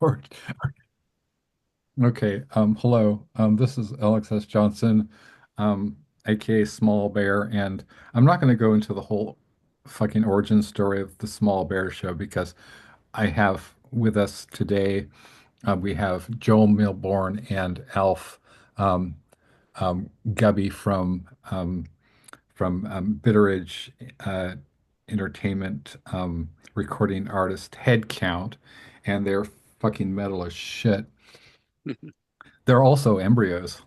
Or- Okay, hello. This is Alex S. Johnson, aka Small Bear, and I'm not going to go into the whole fucking origin story of the Small Bear Show because I have with us today, we have Joel Milbourn and Alf Gubby from Bitteridge Entertainment recording artist Headcount, and they're fucking metal as shit. They're also embryos.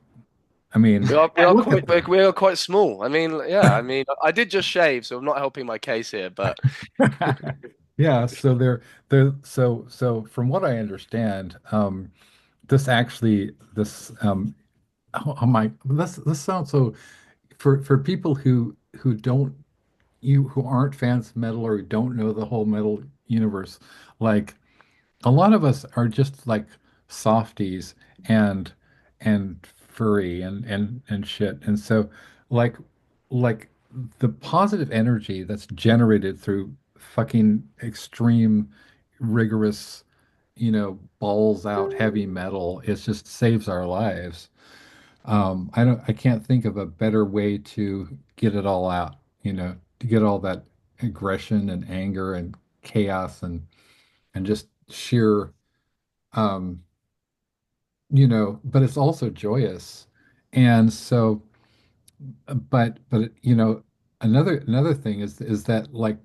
I mean, We are look at quite them. we are quite small. I mean, yeah, I mean, I did just shave, so I'm not helping my case here, but Yeah, so they're from what I understand, this actually this oh my this sounds so for people who don't who aren't fans of metal or who don't know the whole metal universe, like a lot of us are just like softies and furry and shit. And so like like the positive energy that's generated through fucking extreme rigorous, balls out heavy metal, it just saves our lives. I can't think of a better way to get it all out, to get all that aggression and anger and chaos and just sheer um but it's also joyous. And so but another thing is that like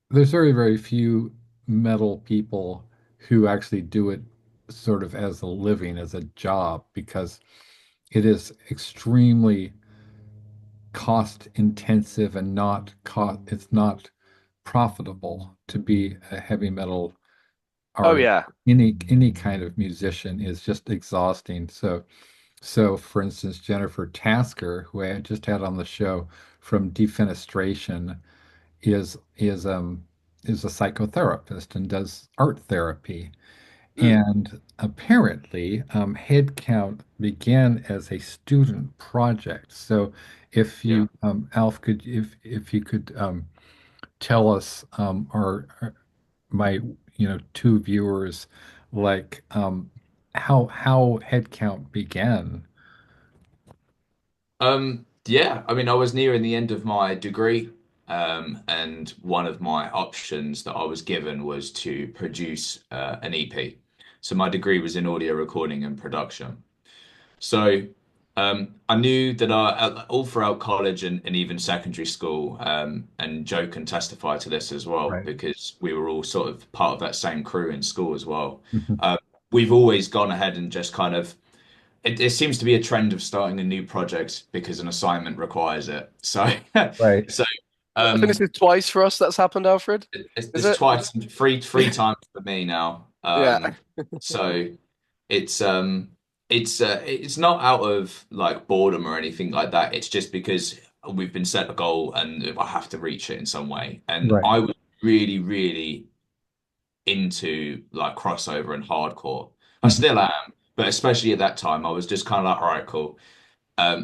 there's very very few metal people who actually do it sort of as a living, as a job, because it is extremely cost intensive and not cost it's not profitable to be a heavy metal oh artist. yeah, Any kind of musician is just exhausting. So for instance, Jennifer Tasker, who I just had on the show from Defenestration, is a psychotherapist and does art therapy. mm, And apparently, Headcount began as a student project. So if yeah. you, Alf, could if you could tell us, or my two viewers, like how Headcount began. Yeah, I mean, I was nearing the end of my degree, and one of my options that I was given was to produce an EP. So my degree was in audio recording and production. So I knew that all throughout college and even secondary school, and Joe can testify to this as well Right. because we were all sort of part of that same crew in school as well. Mhm. Uh, we've always gone ahead and just kind of it seems to be a trend of starting a new project because an assignment requires it. So, Right. so I think this um, is twice for us that's happened, Alfred. Is it's it? twice, three times for me now. Yeah. So it's it's not out of like boredom or anything like that. It's just because we've been set a goal and I have to reach it in some way. And Right. I was really, really into like crossover and hardcore. I Mhm. still am, but especially at that time, I was just kind of like, all right, cool.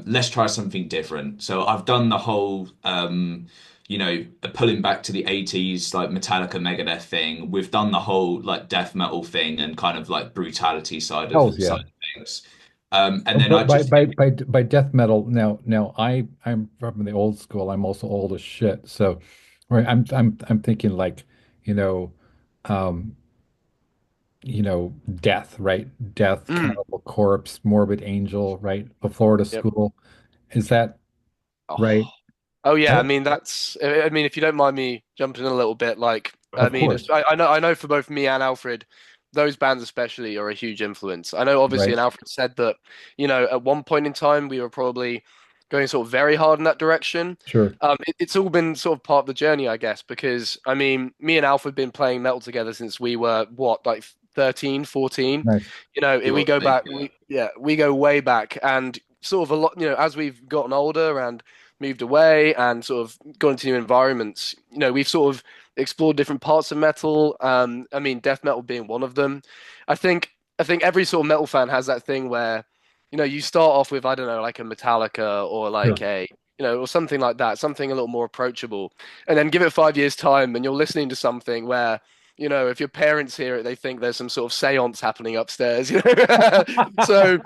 Let's try something different. So I've done the whole, pulling back to the 80s, like Metallica, Megadeth thing. We've done the whole like death metal thing and kind of like brutality Hells side yeah. of things. And then I But just hit, by death metal, now I'm from the old school. I'm also old as shit. So right, I'm thinking like, you know, um, death, right? Death, Mm, Cannibal Corpse, Morbid Angel, right? The Florida yep. School. Is that Oh. right? Oh yeah, I That, mean that's. I mean, if you don't mind me jumping in a little bit, like I of mean, course, I know for both me and Alfred, those bands especially are a huge influence. I know obviously, right? and Alfred said that at one point in time we were probably going sort of very hard in that direction. Sure. It's all been sort of part of the journey, I guess, because I mean, me and Alfred been playing metal together since we were what, like 13, 14. Nice. give We or go take, back, we go way back, and sort of a lot, as we've gotten older and moved away and sort of gone into new environments, we've sort of explored different parts of metal. I mean, death metal being one of them. I think I think every sort of metal fan has that thing where, you start off with, I don't know, like a Metallica or like Sure. a, or something like that, something a little more approachable. And then give it 5 years time and you're listening to something where if your parents hear it, they think there's some sort of seance happening upstairs. So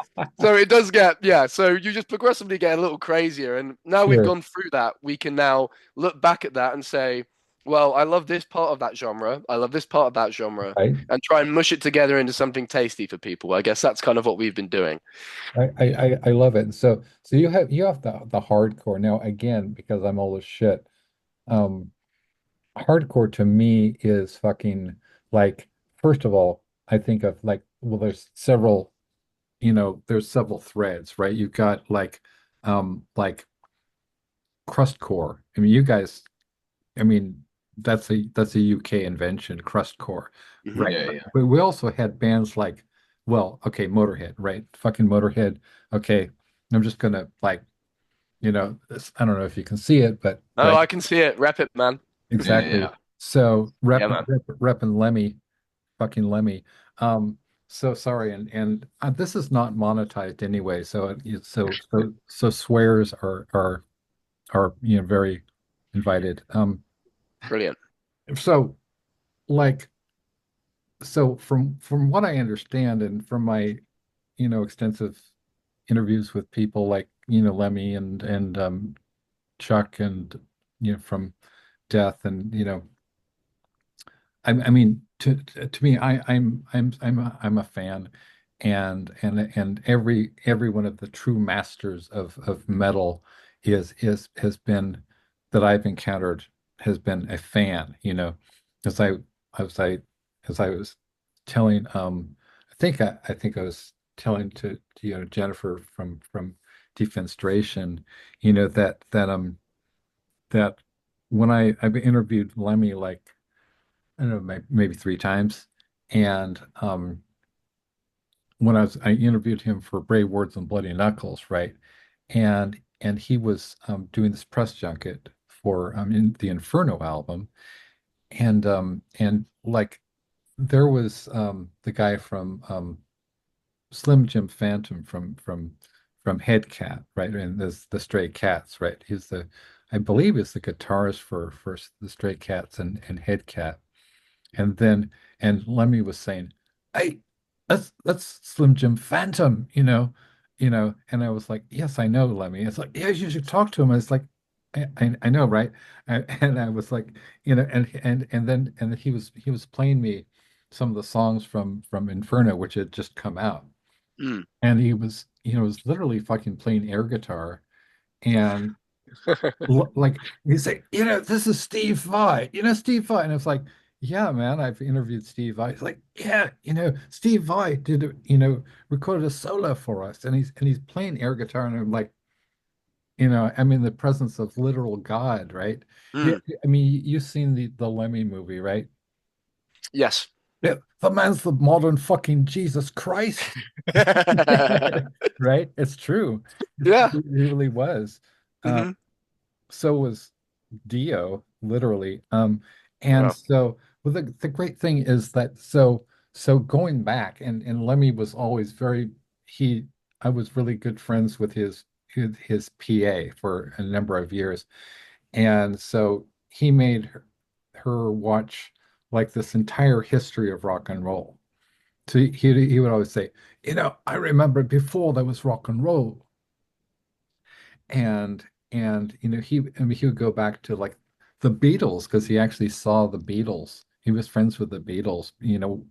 it does get, yeah. So you just progressively get a little crazier, and now we've Sure. gone through that, we can now look back at that and say, well, I love this part of that genre. I love this part of that genre, Right. and try and mush it together into something tasty for people. I guess that's kind of what we've been doing. I love it. So you have the hardcore. Now again, because I'm old as shit, um, hardcore to me is fucking like, first of all, I think of like, well, there's several threads, right? You've got like crustcore. I mean, you guys, I mean, that's a UK invention, crustcore, Hmm. right? Yeah, yeah. But we also had bands like, well, okay, Motorhead, right? Fucking Motorhead. Okay, I'm just gonna like, I don't know if you can see it, but Oh, I can see it. Rep it, man. Yeah, exactly. yeah. So Yeah, man. rep and Lemmy, fucking Lemmy. Um, so sorry, and this is not monetized anyway. So swears are very invited. Brilliant. So like so from what I understand and from my extensive interviews with people like Lemmy and Chuck and from Death and I mean, to me, I'm a fan, and every one of the true masters of metal has been that I've encountered has been a fan. As I as I as I was telling, I think I was telling to Jennifer from Defenstration, that when I've interviewed Lemmy like I don't know, maybe three times. And when I interviewed him for Brave Words and Bloody Knuckles, right? And he was doing this press junket for in the Inferno album, and like there was the guy from Slim Jim Phantom from Headcount, right? And there's the Stray Cats, right? I believe he's the guitarist for the Stray Cats and Headcat. And then Lemmy was saying, "Hey, that's Slim Jim Phantom, And I was like, "Yes, I know, Lemmy." It's like, "Yeah, you should talk to him." It's like, I know, right?" And I was like, and then he was playing me some of the songs from Inferno, which had just come out, Mm. and he was literally fucking playing air guitar, and like you say, this is Steve Vai, Steve Vai, and it's like, yeah, man, I've interviewed Steve Vai. It's like, yeah, Steve Vai recorded a solo for us, and he's playing air guitar, and I'm like, I'm in the presence of literal God, right? Yeah, Mm. I mean, you've seen the Lemmy movie, right? Yes. Yeah, the man's the modern fucking Jesus Christ, right? It's true. Yeah. He really was. Uh, Hmm. so was Dio, literally. And Wow. so, well, the great thing is that so going back, and Lemmy was always he I was really good friends with his PA for a number of years, and so he made her watch like this entire history of rock and roll. So he would always say, I remember before there was rock and roll, and I mean he would go back to like the Beatles because he actually saw the Beatles. He was friends with the Beatles,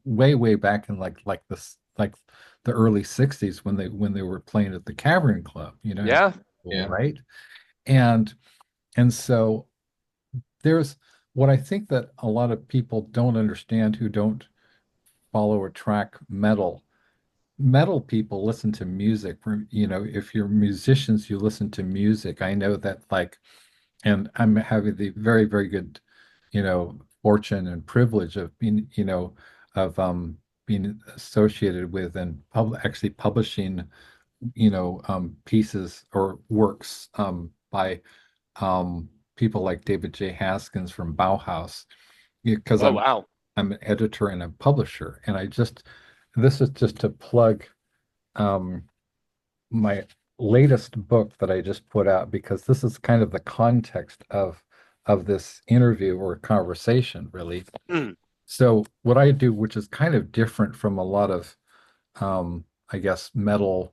way back in like this like the early 60s when they were playing at the Cavern Club, in Yeah. Liverpool, Yeah. right? And so there's what I think that a lot of people don't understand who don't follow or track metal people listen to music. If you're musicians, you listen to music. I know that, like, and I'm having the very, very good, fortune and privilege of being associated with and actually publishing, pieces or works by people like David J. Haskins from Bauhaus, because Oh, I'm wow. I'm an editor and a publisher, and this is just to plug um, my latest book that I just put out because this is kind of the context of this interview or conversation, really. Mm. So what I do, which is kind of different from a lot of, I guess, metal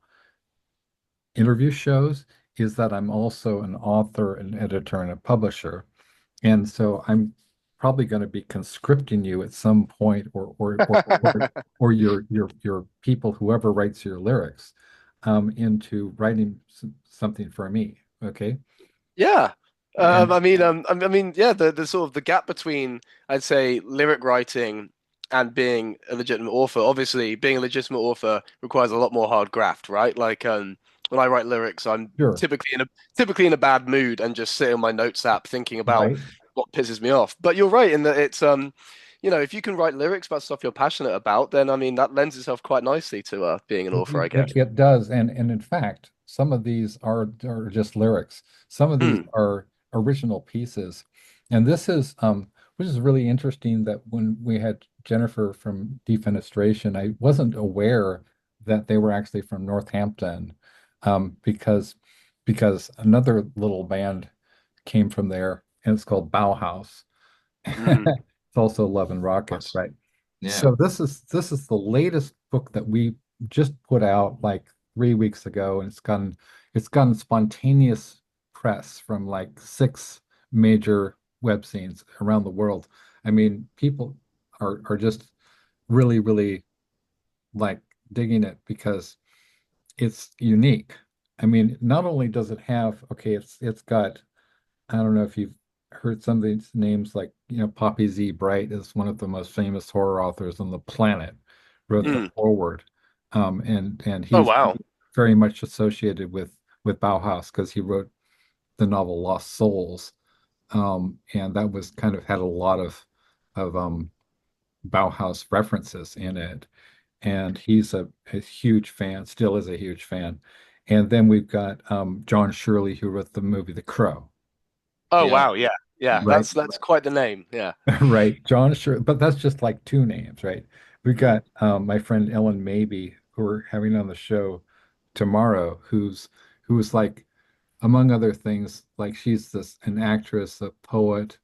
interview shows, is that I'm also an author, an editor, and a publisher. And so I'm probably going to be conscripting you at some point, or your people, whoever writes your lyrics, into writing something for me. Okay. Yeah. And Yeah, the sort of the gap between, I'd say, lyric writing and being a legitimate author. Obviously, being a legitimate author requires a lot more hard graft, right? Like, when I write lyrics, I'm sure, typically in a bad mood and just sit on my notes app thinking about right? what pisses me off. But you're right in that if you can write lyrics about stuff you're passionate about, then I mean that lends itself quite nicely to being an author, I guess. It does, and in fact, some of these are just lyrics. Some of these Hmm. are original pieces, and this is which is really interesting. That when we had Jennifer from Defenestration, I wasn't aware that they were actually from Northampton, because another little band came from there, and it's called Bauhaus. Hmm. It's also Love and Rockets, Nice. right? Yeah. So this is the latest book that we just put out like 3 weeks ago, and it's gotten spontaneous press from like six major web scenes around the world. I mean, people are just really, really like digging it because it's unique. I mean, not only does it have, okay, it's got, I don't know if you've heard some of these names, like, Poppy Z. Bright is one of the most famous horror authors on the planet, wrote the Hmm. foreword. And Oh he's wow. very much associated with Bauhaus because he wrote the novel Lost Souls. And that was kind of had a lot of Bauhaus references in it. And he's a huge fan, still is a huge fan. And then we've got John Shirley, who wrote the movie The Crow, Oh Yeah. wow, yeah. Yeah, Yeah. right? that's quite the name. Yeah. Right, John Sure, but that's just like two names, right? We Hmm. got my friend Ellen Maybe, who we're having on the show tomorrow, who's like, among other things, like she's this an actress, a poet,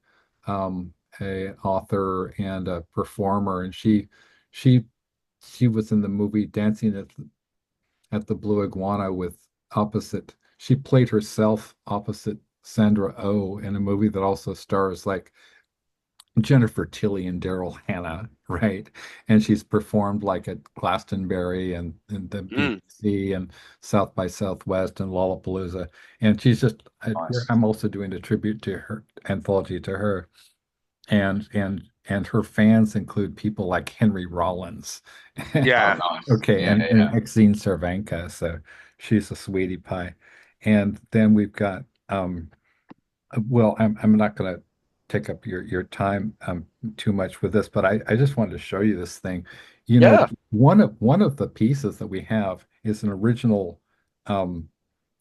a author, and a performer, and she she was in the movie Dancing at the Blue Iguana with opposite. She played herself opposite Sandra Oh in a movie that also stars like Jennifer Tilly and Daryl Hannah, right? And she's performed like at Glastonbury and the Mm. BBC and South by Southwest and Lollapalooza. And she's just, Nice. I'm also doing a tribute to her anthology to her. And her fans include people like Henry Rollins. Oh, Yeah. nice. Okay, Yeah, and yeah. Exene Cervenka, so she's a sweetie pie. And then we've got well, I'm not going to take up your time too much with this, but I just wanted to show you this thing. Yeah. One of the pieces that we have is an original. Um,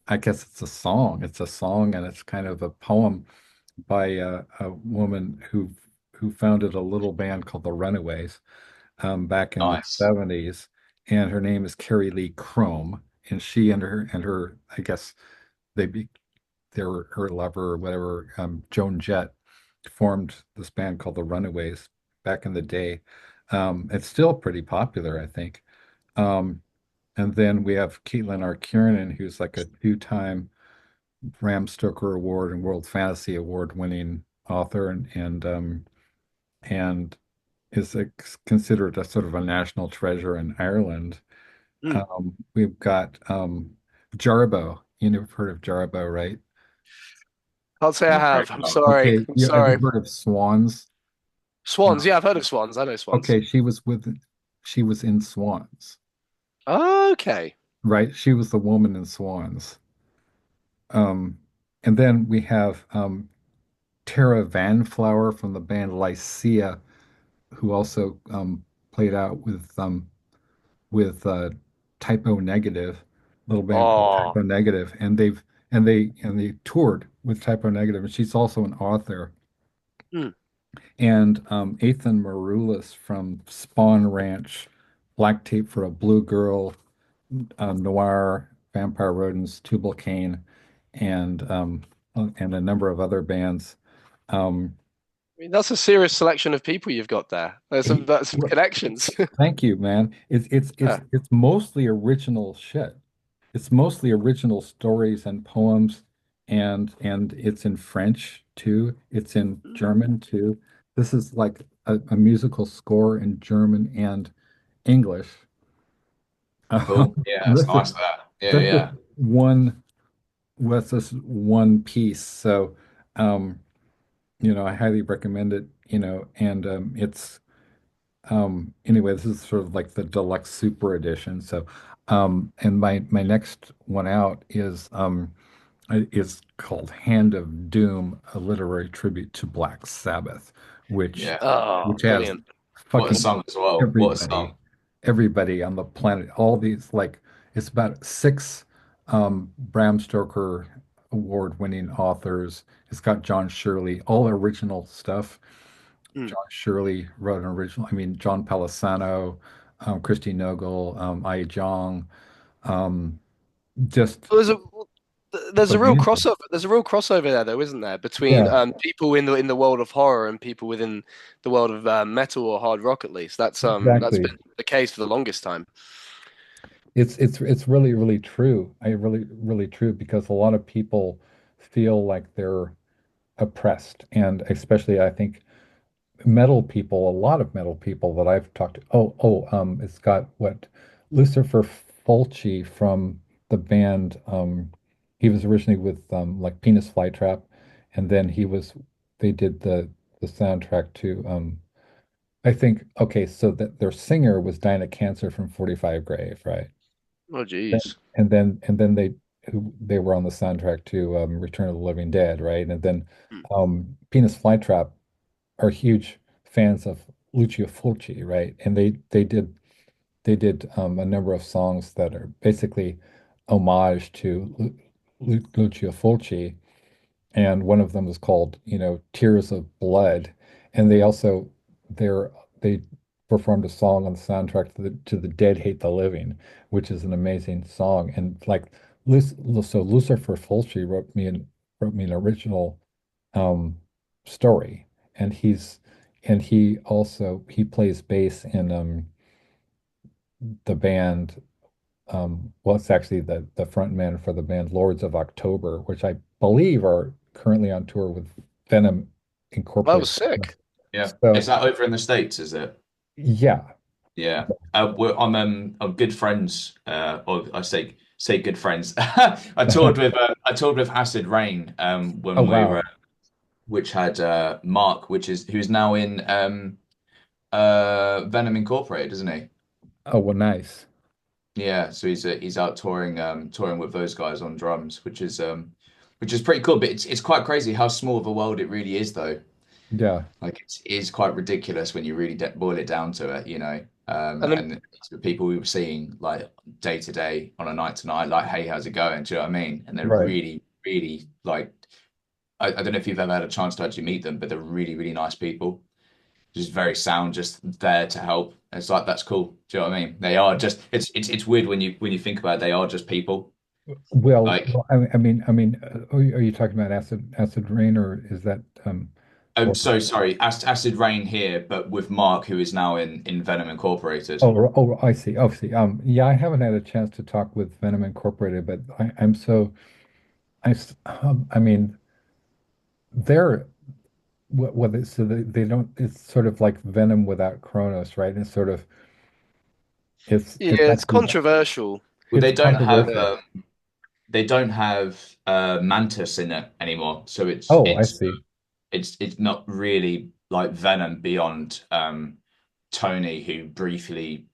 I guess it's a song. It's a song, and it's kind of a poem by a woman who founded a little band called the Runaways back in the Nice. 70s, and her name is Carrie Lee Chrome, and she and her I guess they be her lover or whatever, Joan Jett, formed this band called the Runaways back in the day. It's still pretty popular, I think. Um, and then we have Caitlin R. Kiernan, who's like a two-time Bram Stoker Award and World Fantasy Award winning author, and is considered a sort of a national treasure in Ireland. Mm. We've got Jarbo. You've heard of Jarbo, right? Can't say I Not very have. I'm well. sorry. Okay, I'm yeah, have you sorry. heard of Swans? Swans. Yeah, I've heard of swans. I know swans. Okay, she was in Swans, Okay. right? She was the woman in Swans. Um, and then we have Tara Vanflower from the band Lycia, who also played out with Typo Negative, little band called Oh. Typo Negative, and they toured with Typo Negative, and she's also an author. Hmm. And Ethan Maroulis from Spawn Ranch, Black Tape for a Blue Girl, Noir, Vampire Rodents, Tubal Cain, and a number of other bands. Um, mean, that's a serious selection of people you've got there. That's some Well, connections. thank you, man. Yeah. It's mostly original shit. It's mostly original stories and poems, and it's in French too. It's in German too. This is like a musical score in German and English. Cool. Yeah, And that's nice that. Yeah, that's just yeah. one with this one piece. So, um, I highly recommend it. And it's anyway, this is sort of like the deluxe super edition. So, and my next one out is called Hand of Doom, a literary tribute to Black Sabbath, which Yeah. Oh, which has brilliant. What a fucking song as well. What a everybody, song. everybody on the planet, all these like it's about six Bram Stoker award-winning authors. It's got John Shirley, all original stuff. Mm. John Shirley wrote an original, I mean, John Palisano, Christy Nogle, Ai Zhang, um, just Well, there's a real amazing. crossover. There's a real crossover there, though, isn't there, between Yeah, people in the world of horror and people within the world of metal or hard rock, at least. That's exactly. been the case for the longest time. It's really, really true. Really true because a lot of people feel like they're oppressed, and especially I think metal people, a lot of metal people that I've talked to. It's got what Lucifer Fulci from the band. He was originally with like Penis Flytrap, and then they did the soundtrack to I think okay, so that their singer was dying of cancer from 45 Grave, right? Oh, Then- geez. and then they were on the soundtrack to Return of the Living Dead, right? And then Hmm. Penis Flytrap are huge fans of Lucio Fulci, right? And they did a number of songs that are basically homage to Lucio Fulci, and one of them was called, Tears of Blood, and they're they performed a song on the soundtrack to the Dead Hate the Living, which is an amazing song. And like so Lucifer Fulci wrote me an original um story, and he plays bass in the band. Well, it's actually the front man for the band Lords of October, which I believe are currently on tour with Venom That was Incorporated. sick. Yeah. Is So that over in the States, is it? yeah. Yeah. I'm good friends, or I say good friends. I toured with Acid Rain Oh when we were, wow. which had Mark, who's now in Venom Incorporated, isn't he? Oh well, nice. Yeah, so he's out touring with those guys on drums, which is pretty cool. But it's quite crazy how small of a world it really is, though. Yeah. Like it is quite ridiculous when you really boil it down to it, And then, And it's the people we were seeing like day to day on a night to night, like, hey, how's it going? Do you know what I mean? And they're Right. really, really like I don't know if you've ever had a chance to actually meet them, but they're really, really nice people. Just very sound, just there to help. And it's like that's cool. Do you know what I mean? They are just it's weird when you think about it, they are just people. Like Are you talking about acid rain, or is that I'm or so sorry, Acid Rain here, but with Mark, who is now in Venom Incorporated. I see. Oh, see. Yeah, I haven't had a chance to talk with Venom Incorporated, but I'm so I mean, they're so they don't. It's sort of like Venom without Kronos, right? And it's sort of yeah, it's it's actually controversial. Well, it's controversial. they don't have Mantis in it anymore, so it's Oh, I it's see. it's not really like Venom beyond Tony, who briefly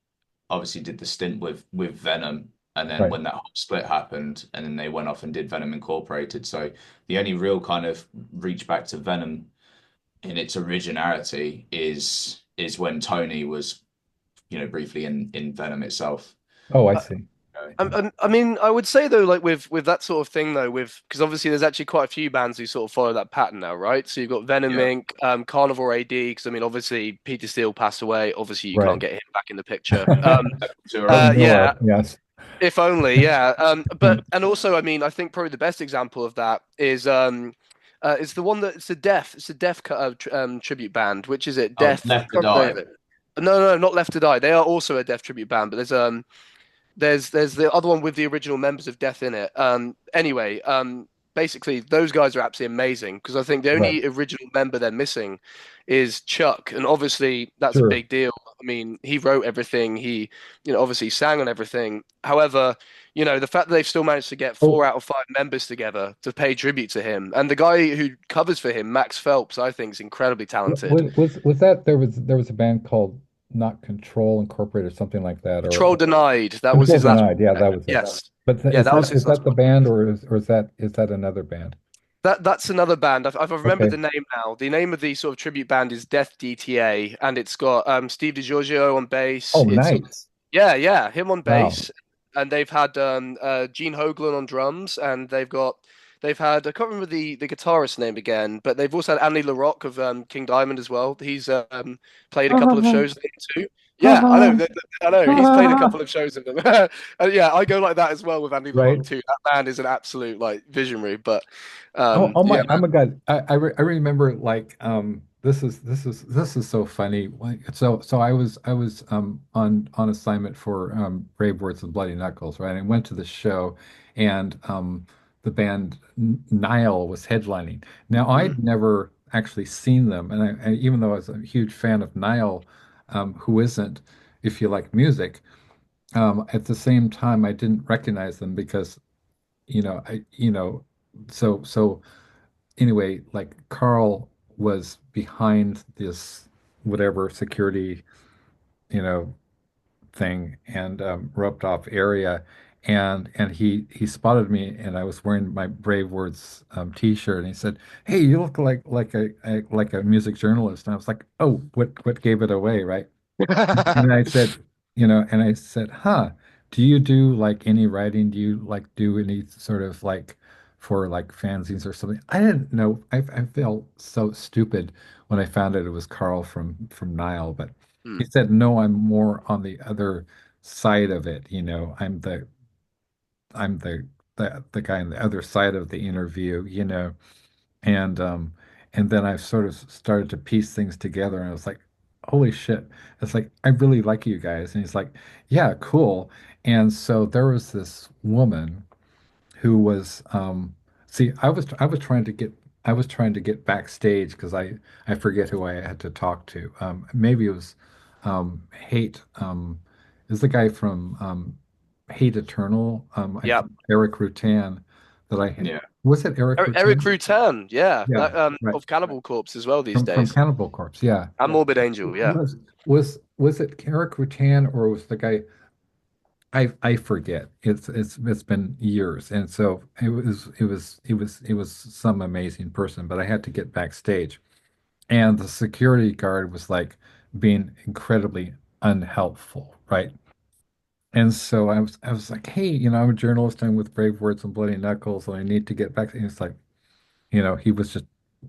obviously did the stint with Venom, and then Right. when that whole split happened, and then they went off and did Venom Incorporated. So the only real kind of reach back to Venom in its originality is when Tony was, briefly in Venom itself. Oh, I see. I mean, I would say though, like with that sort of thing though, with because obviously there's actually quite a few bands who sort of follow that pattern now, right? So you've got Venom Yeah. Inc., Carnivore AD, because I mean, obviously Peter Steele passed away. Obviously, you can't Right. get him back in the picture. So, Ron Yeah, Miller, yes. if only, yeah. But and also, I mean, I think probably the best example of that is It's the one that it's a Death tribute band. Which is it? Oh, Death. I Left to can't remember the Die. name of it. No, no, not Left to Die. They are also a Death tribute band, but there's the other one with the original members of Death in it. Anyway, basically those guys are absolutely amazing because I think the Right. only original member they're missing is Chuck, and obviously that's a Sure. big deal. I mean, he wrote everything. He, obviously sang on everything. However, the fact that they've still managed to get Oh, 4 out of 5 members together to pay tribute to him, and the guy who covers for him, Max Phelps, I think is incredibly talented. was that there was a band called Not Control Incorporated or something like that, Control or Denied. That was Control his last Denied? Yeah, that project. was it. Yes. But Yeah, that was is his last that the project. band, or is that another band? That's another band. I've remembered Okay. the name now. The name of the sort of tribute band is Death DTA, and it's got Steve DiGiorgio on bass. Oh, nice. Yeah, him on Wow. bass, and they've had Gene Hoglan on drums, and they've had I can't remember the guitarist's name again, but they've also had Andy LaRocque of King Diamond as well. He's played a couple of shows with them too. Yeah, I know. I know. He's played a couple of shows with them. And yeah, I go like that as well with Andy Right. LaRocque too. That man is an absolute like visionary. But Oh, oh yeah, my, oh my God. I remember, like, this is so funny. So I was on assignment for Brave Words and Bloody Knuckles, right? And went to the show, and the band Nile was headlining. Now, Mm. I'd never actually seen them, and even though I was a huge fan of Nile, who isn't, if you like music, at the same time I didn't recognize them because I so anyway, like, Carl was behind this whatever security, you know, thing, and roped off area, and he spotted me, and I was wearing my Brave Words t-shirt, and he said, "Hey, you look like a music journalist." And I was like, "Oh, what gave it away, right?" And I said, and I said, "Huh, do you do like any writing? Do you like do any sort of like for like fanzines or something?" I didn't know. I felt so stupid when I found out it was Carl from Nile, but he Mm. said, "No, I'm more on the other side of it. I'm the guy on the other side of the interview." And then I sort of started to piece things together, and I was like, holy shit. It's like, I really like you guys. And he's like, yeah, cool. And so there was this woman who was see, I was trying to get backstage because I forget who I had to talk to. Maybe it was Hate, is the guy from Hate Eternal. I Yeah, think Eric Rutan, that I had. Yeah. Was it Eric Eric Rutan? Rutan. Yeah, Yeah, that right. of Cannibal Corpse as well these From days, Cannibal Corpse, yeah. and Morbid Angel. Yeah. Was it Eric Rutan, or was the guy, I forget. It's been years, and so it was some amazing person, but I had to get backstage, and the security guard was like being incredibly unhelpful, right? And so I was like, hey, I'm a journalist. I'm with Brave Words and Bloody Knuckles, and I need to get back. And he's like, he was just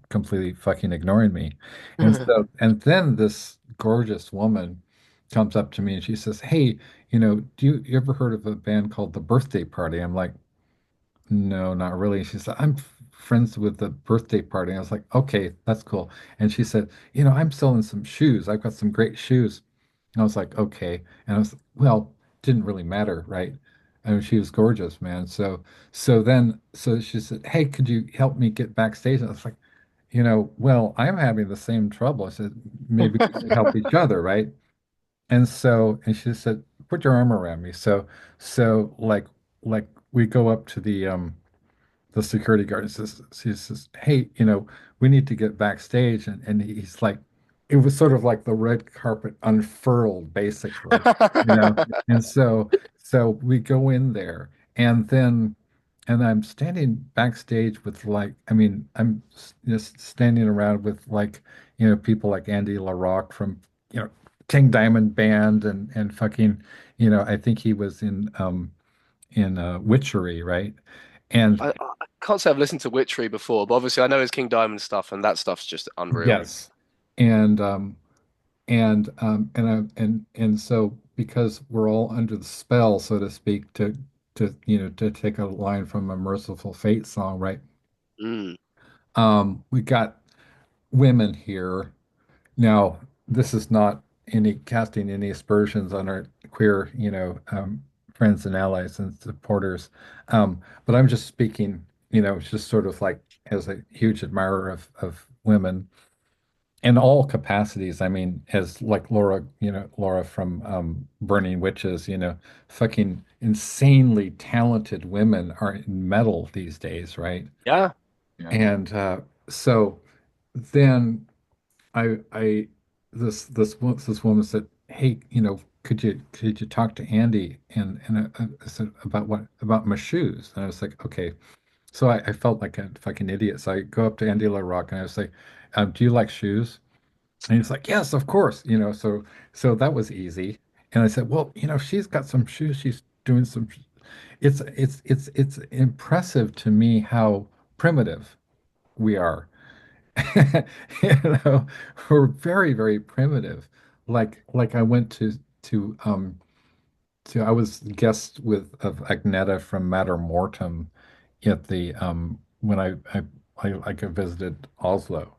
completely fucking ignoring me. And then this gorgeous woman comes up to me, and she says, "Hey, do you ever heard of a band called The Birthday Party?" I'm like, "No, not really." She said, "I'm friends with The Birthday Party." I was like, "Okay, that's cool." And she said, "I'm selling some shoes. I've got some great shoes." And I was like, "Okay." And I was, well, didn't really matter, right? I mean, she was gorgeous, man. So she said, "Hey, could you help me get backstage?" And I was like, well, I'm having the same trouble. I said, maybe we should help each other, right? And she said, "Put your arm around me." So like we go up to the security guard, and he says, "Hey, we need to get backstage." And he's like, it was sort of like the red carpet unfurled, basically, you know. And so we go in there, and I'm standing backstage with, like, I mean, I'm just standing around with, like, people like Andy LaRocque from, King Diamond Band, and fucking, I think he was in Witchery, right? And I can't say I've listened to Witchery before, but obviously I know his King Diamond stuff, and that stuff's just unreal. yes, and and so, because we're all under the spell, so to speak, to take a line from a Merciful Fate song, right? Mm. We got women here. Now, this is not any casting any aspersions on our queer, friends and allies and supporters. But I'm just speaking, just sort of like as a huge admirer of women in all capacities. I mean, as like Laura from Burning Witches, fucking insanely talented women are in metal these days, right? Yeah. Yeah. And so then I this woman said, "Hey, could you talk to Andy and I said about my shoes?" And I was like, "Okay." So I felt like a fucking idiot. So I go up to Andy LaRocque and I was like, "Do you like shoes?" And he's like, "Yes, of course." So that was easy. And I said, "Well, she's got some shoes. She's doing some. It's impressive to me how primitive we are." You know, we're very, very primitive. Like I went to I was guest with of Agneta from Matter Mortem at the when I visited Oslo.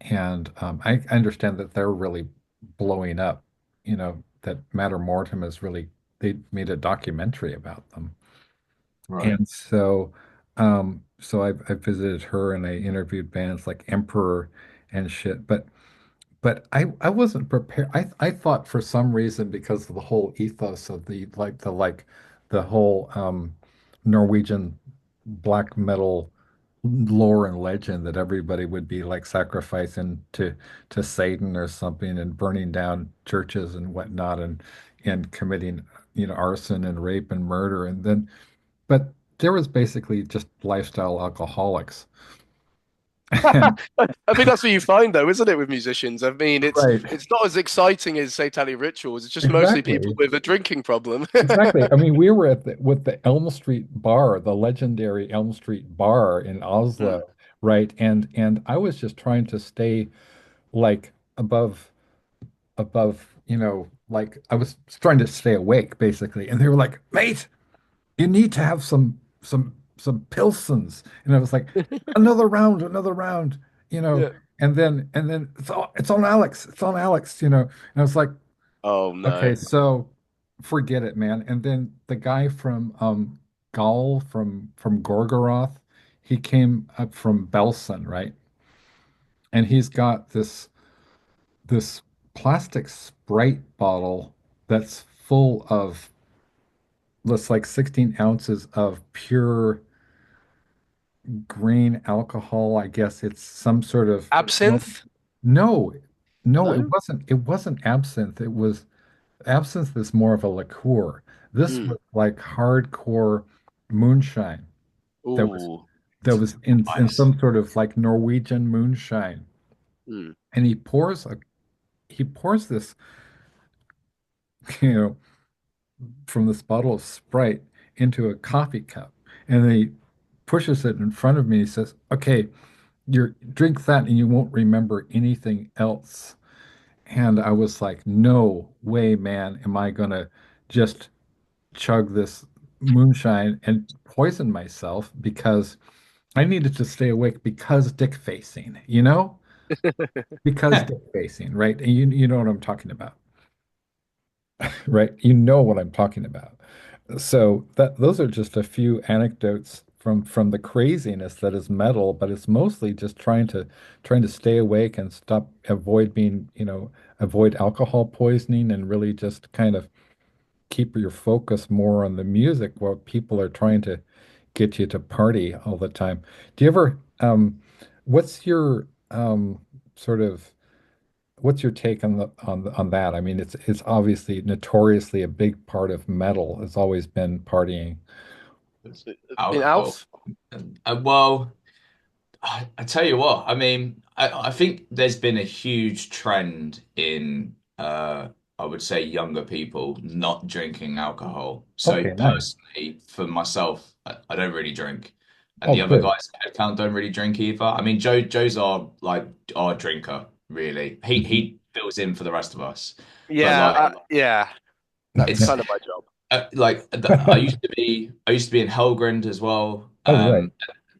And I understand that they're really blowing up, that Matter Mortem is really they made a documentary about them. Right. And so I visited her and I interviewed bands like Emperor and shit. But I wasn't prepared. I thought for some reason because of the whole ethos of the whole Norwegian black metal lore and legend that everybody would be like sacrificing to Satan or something and burning down churches and whatnot and committing arson and rape and murder and then but there was basically just lifestyle alcoholics. And I think that's what you find though, isn't it, with musicians? I mean, it's right. it's not as exciting as satanic rituals. It's just mostly people Exactly. with a drinking problem. Exactly. I mean, we were with the Elm Street Bar, the legendary Elm Street Bar in Mm. Oslo, right? And I was just trying to stay like above, like I was trying to stay awake basically. And they were like, "Mate, you need to have some Pilsons." And I was like, another round, you know. Yeah. And then it's on Alex. And I was like, Oh no. okay, so forget it, man. And then the guy from Gaul from Gorgoroth, he came up from Belsen, right? And he's got this plastic Sprite bottle that's full of looks like 16 ounces of pure grain alcohol. I guess it's some sort of Absinthe? no, no, it No? wasn't. It wasn't absinthe. It was absinthe is more of a liqueur. This Mm. was like hardcore moonshine that was Ooh. that was in Nice. some sort of like Norwegian moonshine. Mm. And he pours this, you know, from this bottle of Sprite into a coffee cup. And then he pushes it in front of me. He says, "Okay, you drink that and you won't remember anything else." And I was like, "No way, man, am I gonna just chug this moonshine and poison myself because I needed to stay awake because dick facing, Because dick facing, right? And you know what I'm talking about, right? You know what I'm talking about. So that those are just a few anecdotes from the craziness that is metal, but it's mostly just trying to stay awake and avoid being, avoid alcohol poisoning and really just kind of keep your focus more on the music while people are trying to get you to party all the time. Do you ever, what's your sort of what's your take on that? I mean, it's obviously notoriously a big part of metal has always been partying. In Alcohol. Alf? Well, I tell you what, I mean, I think there's been a huge trend in, I would say, younger people not drinking alcohol. So Okay, nice. personally, for myself, I don't really drink, and Oh, the other good. guys at Headcount don't really drink either. I mean, Joe's our drinker, really. He Mhm. he fills in for the rest of us, but Yeah, like yeah. That's it's kind of my job. like I used to be in Helgrand as well. Oh, right.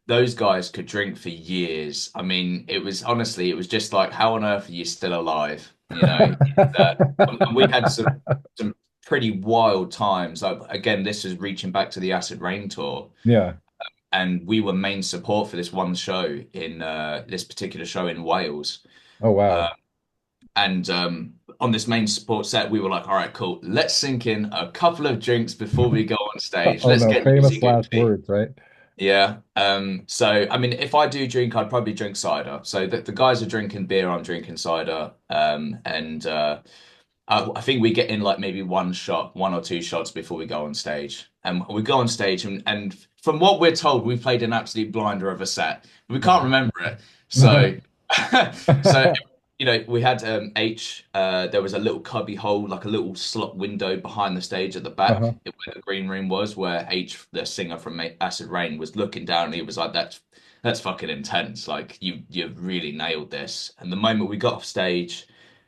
those guys could drink for years. I mean, it was honestly, it was just like, how on earth are you still alive? You know, and we had some pretty wild times. Like, again, this is reaching back to the Acid Rain tour, Yeah. and we were main support for this one show in this particular show in Wales. Oh Uh, wow. and on this main support set, we were like, all right, cool. Let's sink in a couple of drinks before we go on stage. Oh Let's no, get nitty famous last gritty. words, right? Yeah. So I mean, if I do drink, I'd probably drink cider. So the guys are drinking beer, I'm drinking cider. And I think we get in like maybe one shot, one or two shots before we go on stage. And we go on stage, and from what we're told, we played an absolute blinder of a set. We can't remember it. So, so we had there was a little cubby hole, like a little slot window behind the stage at the Uh-huh. back, where the green room was, where H, the singer from Acid Rain, was looking down, and he was like, "That's fucking intense. Like you've really nailed this." And the moment we got off stage,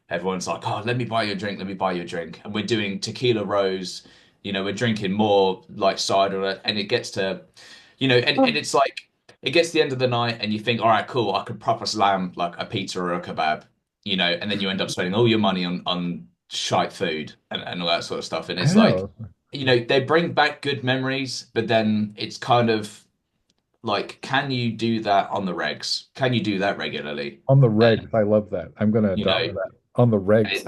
everyone's like, "Oh, let me buy you a drink. Let me buy you a drink." And we're doing tequila rose. We're drinking more like cider, and it gets to, and it's like it gets to the end of the night, and you think, "All right, cool. I could proper slam like a pizza or a kebab." And then you end up spending all your money on shite food and all that sort of stuff. And I it's like, know. they bring back good memories, but then it's kind of like, can you do that on the regs? Can you do that regularly? On the And regs, I love that. I'm gonna you adopt know, that. On the regs. it,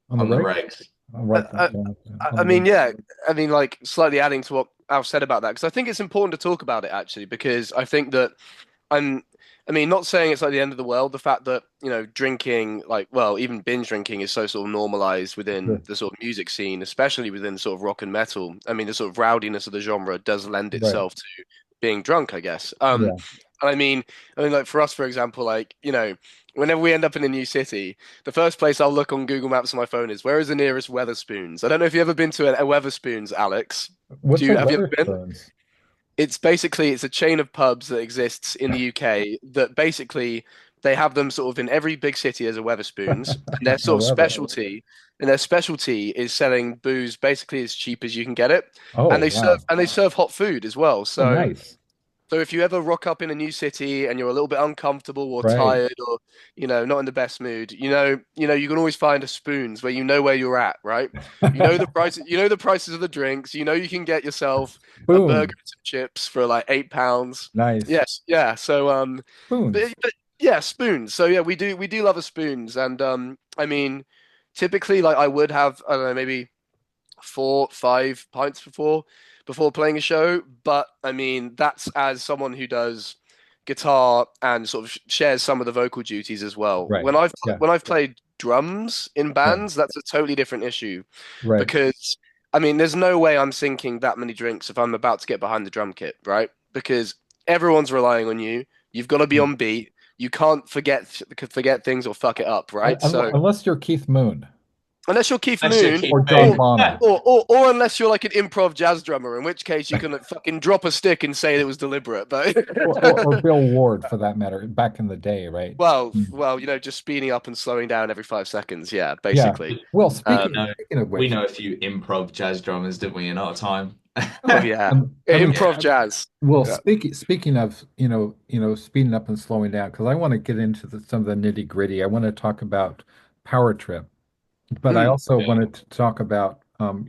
On the on the regs? regs. I'll I, write that I, down. On I the mean, regs. yeah. I mean, like slightly adding to what Al said about that, because I think it's important to talk about it actually, because I think that I'm, I mean, not saying it's like the end of the world. The fact that, drinking, like, well, even binge drinking is so sort of normalized within Sure. the sort of music scene, especially within sort of rock and metal. I mean, the sort of rowdiness of the genre does lend Right. itself to being drunk, I guess. Yeah. And I mean, like for us, for example, like, whenever we end up in a new city, the first place I'll look on Google Maps on my phone is where is the nearest Weatherspoons? I don't know if you've ever been to a Weatherspoons, Alex. What's a Have you ever been? Weatherspoons? It's a chain of pubs that exists in the UK that basically they have them sort of in every big city as a Weatherspoons, and I love it. their specialty is selling booze basically as cheap as you can get it, Oh and wow. they serve hot food as well. Oh nice. So if you ever rock up in a new city and you're a little bit uncomfortable or Right. tired or not in the best mood, you can always find a spoons where you know where you're at, right? You know the prices of the drinks. You know you can get yourself a burger Boom. and some chips for like £8. Nice. Yes, yeah. So Spoons. but yeah, spoons. So yeah, we do love a spoons, and I mean, typically like I would have, I don't know, maybe 4, 5 pints before playing a show. But I mean, that's as someone who does guitar and sort of shares some of the vocal duties as well. Right. Yeah. When I've played drums in Yeah. bands, that's a totally different issue Right. because I mean, there's no way I'm sinking that many drinks if I'm about to get behind the drum kit, right? Because everyone's relying on you. You've got to be on beat. You can't forget things or fuck it up, right? So Unless you're Keith Moon unless you're Keith That's your Moon, key or John thing. or Bonham. or unless you're like an improv jazz drummer, in which case you can like, fucking drop a stick and say it was deliberate. But Or Bill Ward for that matter, back in the day, right? Mm. well, just speeding up and slowing down every 5 seconds. Yeah, Yeah. basically. Well, We Um, know speaking of we which, know a few improv jazz drummers, didn't we, in our time? oh yeah, I mean, improv jazz. well, Yeah. speaking of, speeding up and slowing down, because I want to get into some of the nitty gritty. I want to talk about Power Trip, but I Mm, also wanted to talk about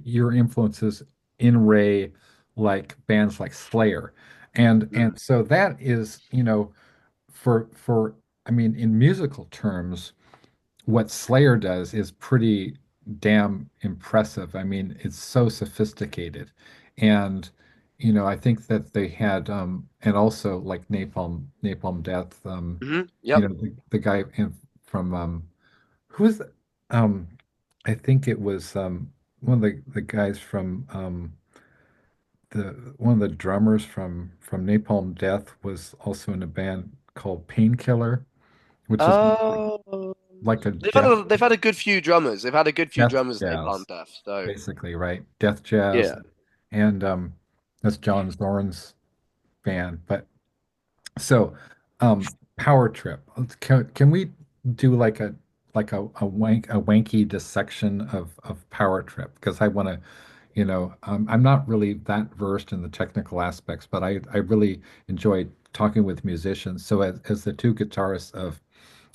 your influences in Ray, like bands like Slayer, mm, and so that is, for I mean, in musical terms, what Slayer does is pretty damn impressive. I mean, it's so sophisticated. And, I think that they had and also like Napalm Death, yep. the guy from who was the, I think it was one of the guys from the one of the drummers from Napalm Death was also in a band called Painkiller, which is Oh, like a they've had a good few drummers. They've had a good few death drummers in jazz. Napalm Death. So Basically, right? Death Jazz, yeah. and that's John Zorn's band. But so, Power Trip. Can we do like a wanky dissection of Power Trip? Because I want to, I'm not really that versed in the technical aspects, but I really enjoy talking with musicians. So as the two guitarists of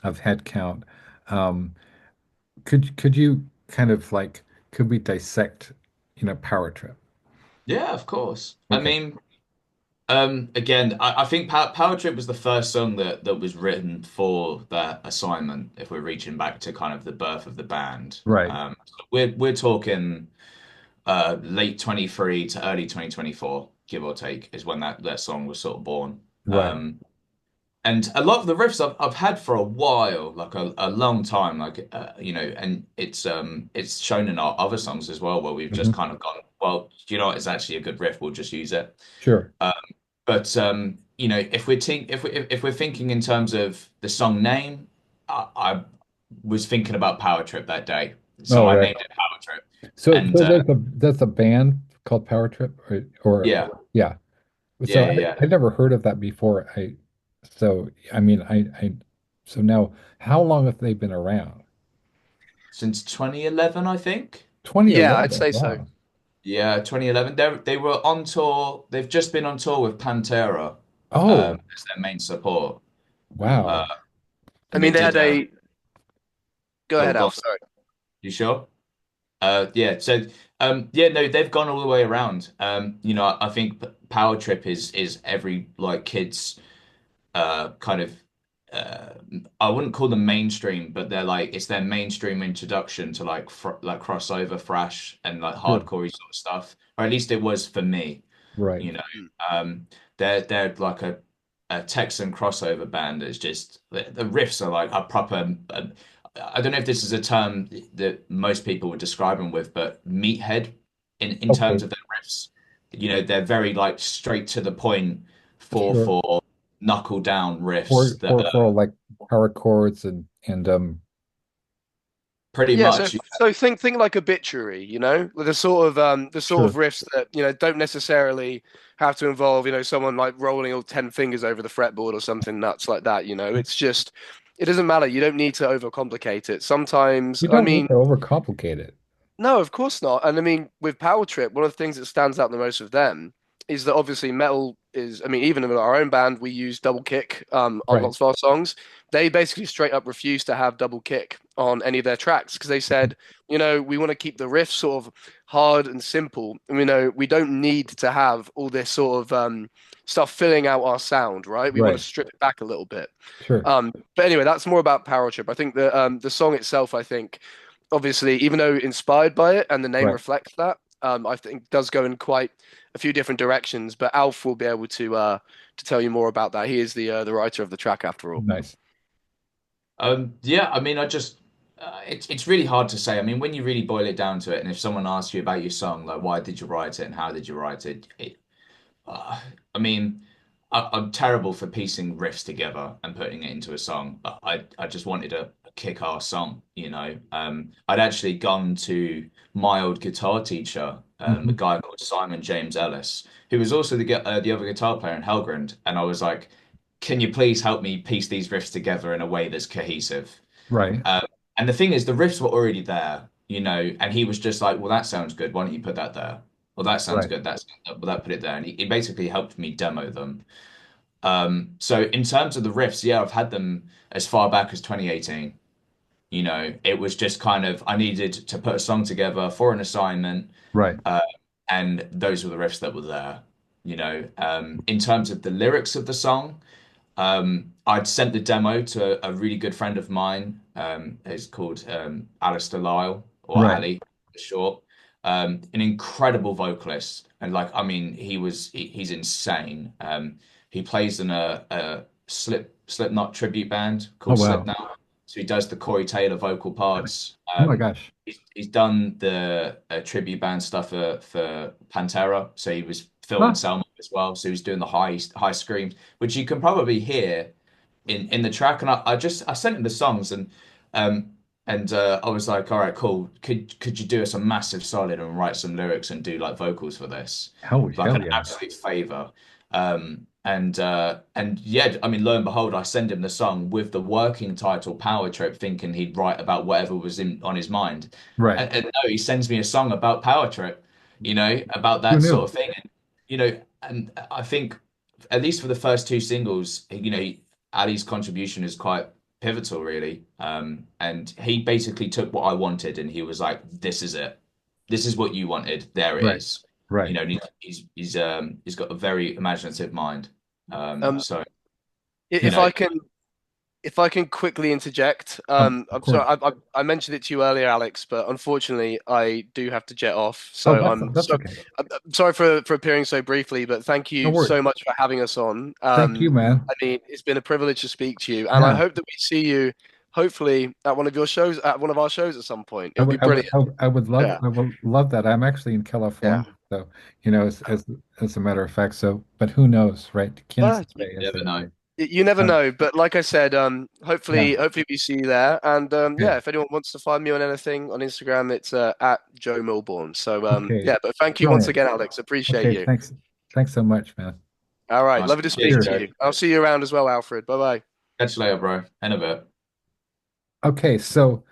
Headcount, um, could you kind of like could we dissect, Power Trip? Yeah, of course. I Okay. mean, again, I think Power Trip was the first song that was written for that assignment. If we're reaching back to kind of the birth of the band, Right. so we're talking late 23 to early 2024, give or take, is when that song was sort of born. Right. Um, and a lot of the riffs I've had for a while, like a long time, like and it's shown in our other songs as well, where we've just Hmm. kind of gone, well, you know what, it's actually a good riff, we'll just use it. Sure. But if we're thinking in terms of the song name, I was thinking about Power Trip that day, so Oh, I right. named it Power Trip. So And there's a band called Power Trip, or yeah, yeah. yeah, So yeah, yeah. I never heard of that before. So I mean so now how long have they been around? Since 2011, I think. Yeah, I'd 2011. say so. Wow. Yeah, 2011. They were on tour. They've just been on tour with Pantera Oh, as their main support. Uh, wow. I and they mean, they did had a. a. Go Oh, ahead, God, Alf. Sorry. you sure? Yeah. So, yeah, no, they've gone all the way around. I think Power Trip is every like kid's kind of uh, I wouldn't call them mainstream, but they're like it's their mainstream introduction to like crossover thrash and like Sure. hardcore sort of stuff, or at least it was for me. Right. You know, they're like a Texan crossover band. It's just the riffs are like a proper. I don't know if this is a term that most people would describe them with, but meathead in Okay. terms of their riffs. They're very like straight to the point Sure. for knuckle down For riffs that for are for like power chords and pretty Yeah, so much so think like obituary, with the sort of sure. riffs that don't necessarily have to involve someone like rolling all 10 fingers over the fretboard or something nuts like that. It's just it doesn't matter. You don't need to overcomplicate it. Sometimes, You I don't need mean, to overcomplicate it. no, of course not. And I mean, with Power Trip, one of the things that stands out the most of them is that obviously metal is, I mean, even in our own band, we use double kick on Right. lots of our songs. They basically straight up refused to have double kick on any of their tracks because they said, we want to keep the riff sort of hard and simple. And, we don't need to have all this sort of stuff filling out our sound, right? We want to Right. strip it back a little bit. Sure. But anyway, that's more about Power Trip. I think the song itself, I think, obviously, even though inspired by it and the name Right. reflects that, I think does go in quite a few different directions. But Alf will be able to tell you more about that. He is the writer of the track, after all. Nice. yeah, I mean, it's really hard to say. I mean, when you really boil it down to it, and if someone asks you about your song, like why did you write it and how did you write it, uh, I mean, I'm terrible for piecing riffs together and putting it into a song, but I just wanted a kick-ass song, you know. I'd actually gone to my old guitar teacher, a Hmm. guy called Simon James Ellis, who was also the other guitar player in Helgrand, and I was like, can you please help me piece these riffs together in a way that's cohesive? Right. Um, and the thing is, the riffs were already there, and he was just like, well, that sounds good. Why don't you put that there? Well, that sounds Right. good. Well, that put it there. And he basically helped me demo them. So in terms of the riffs, yeah, I've had them as far back as 2018. It was just kind of, I needed to put a song together for an assignment, Right. uh, and those were the riffs that were there. In terms of the lyrics of the song, I'd sent the demo to a really good friend of mine. It's called Alistair Lyle, or Right. Ali for short. An incredible vocalist, and like I mean, he's insane. He plays in a Slipknot tribute band Oh called wow. Slipknot. So he does the Corey Taylor vocal parts. Oh my gosh. He's done the tribute band stuff for Pantera. So he was Phil Huh. Anselmo as well. So he was doing the high screams, which you can probably hear in the track. And I sent him the songs um I was like, all right, cool. Could you do us a massive solid and write some lyrics and do like vocals for this? Hell, Like hell an yeah. absolute favor. And yeah, I mean, lo and behold, I send him the song with the working title Power Trip, thinking he'd write about whatever was in on his mind. Right. And no, he sends me a song about Power Trip. about Who that sort knew? of thing. And I think at least for the first two singles, Ali's contribution is quite pivotal, really. And he basically took what I wanted and he was like, "This is it. This is what you wanted. There it Right, is." right. And he's got a very imaginative mind. Um, So you if know, I can If I can quickly interject, Of I'm course. sorry, I mentioned it to you earlier, Alex, but unfortunately, I do have to jet off. Oh, So that's okay. I'm sorry for appearing so briefly, but thank No you worries. so much for having us on. Thank you, man. I mean, it's been a privilege to speak to you, and I Yeah. hope that we see you, hopefully, at one of your shows, at one of our shows at some point. It I would be would, I would, brilliant. I Yeah, would love that. I'm actually in yeah. California, so as a matter of fact. So, but who knows, right? Can't Ah, say, as never they know. say. you never Um, know, but like I said, yeah. hopefully we see you there. And Okay. yeah, if anyone wants to find me on anything on Instagram, it's at Joe Milbourn. So Okay. yeah, but thank you once Brilliant. again, Alex. Appreciate Okay. you. Thanks. Thanks so much, man. All right, Nice. lovely to Cheers, speak Cheers. to Joe. you. I'll see you around as well, Alfred. Bye bye. Catch you later, bro. In a bit. Okay, so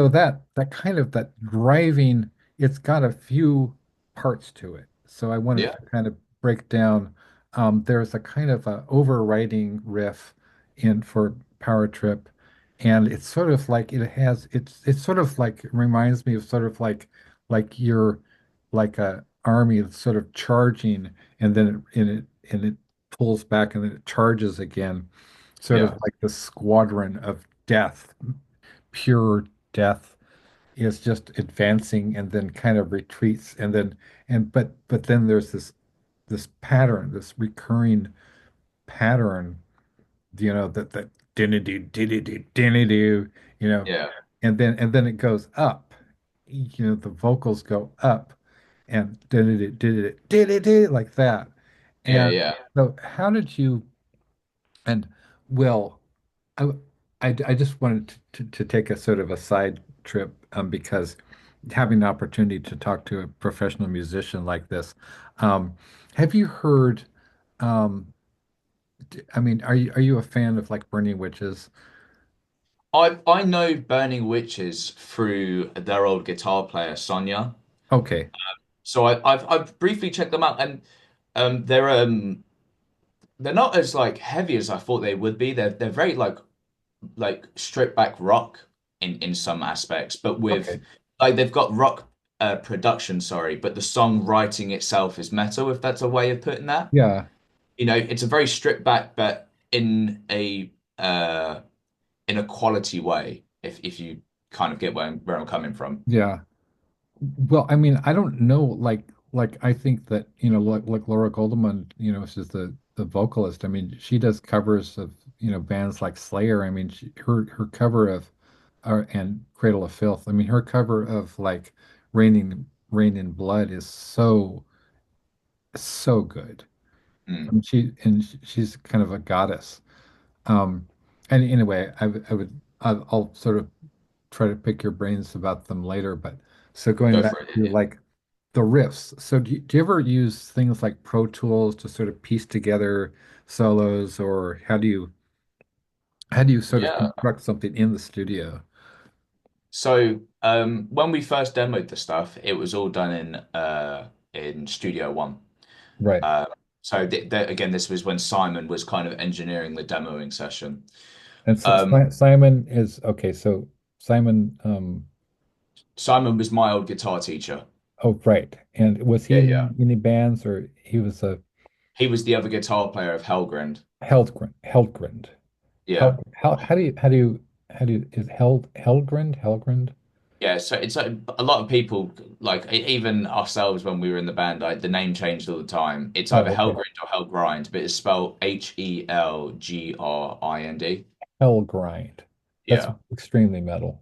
that kind of that driving, it's got a few parts to it. So I wanted Yeah. to kind of break down. There's a kind of a overriding riff in for Power Trip, and it's sort of like it's sort of like reminds me of sort of like you're like a army that's sort of charging, and then it pulls back and then it charges again, sort of Yeah. like the squadron of death, pure death is just advancing and then kind of retreats and then and but then there's this pattern, this recurring pattern, that dinny do, you know, Yeah. and then it goes up, the vocals go up and dinny like that. Yeah. And Yeah. so how did you and Will, I, I just wanted to take a sort of a side trip, because having the opportunity to talk to a professional musician like this, um, have you heard, um, I mean, are you a fan of like Burning Witches? I know Burning Witches through their old guitar player, Sonia. Okay. So I've briefly checked them out and they're not as like heavy as I thought they would be. They're very like stripped back rock in some aspects, but with Okay. like they've got rock production, sorry, but the song writing itself is metal, if that's a way of putting that. Yeah. It's a very stripped back, but in a quality way, if you kind of get where I'm coming from. Yeah. Well, I mean, I don't know, like I think that, like Laura Goldman, she's the vocalist. I mean, she does covers of, bands like Slayer. I mean, her cover of and Cradle of Filth. I mean, her cover of like Rain in Blood is so good. Mm, She's kind of a goddess. Um, and anyway, I'll sort of try to pick your brains about them later. But so going go back for it. to Yeah. like the riffs. So do you ever use things like Pro Tools to sort of piece together solos, or how do you sort of Yeah. construct something in the studio? So when we first demoed the stuff, it was all done in Studio One. Right. Uh, so again, this was when Simon was kind of engineering the demoing session. And so Um, Simon is okay. So Simon, Simon was my old guitar teacher. oh, right. And was he Yeah, yeah. in any bands, or he was a He was the other guitar player of Helgrind. Heldgrind? Yeah. How do you is Helgrind? Yeah, so it's a lot of people, like even ourselves when we were in the band, like the name changed all the time. It's either Oh, okay. Helgrind or Helgrind, but it's spelled Helgrind. Helgrind. That's Yeah. extremely metal.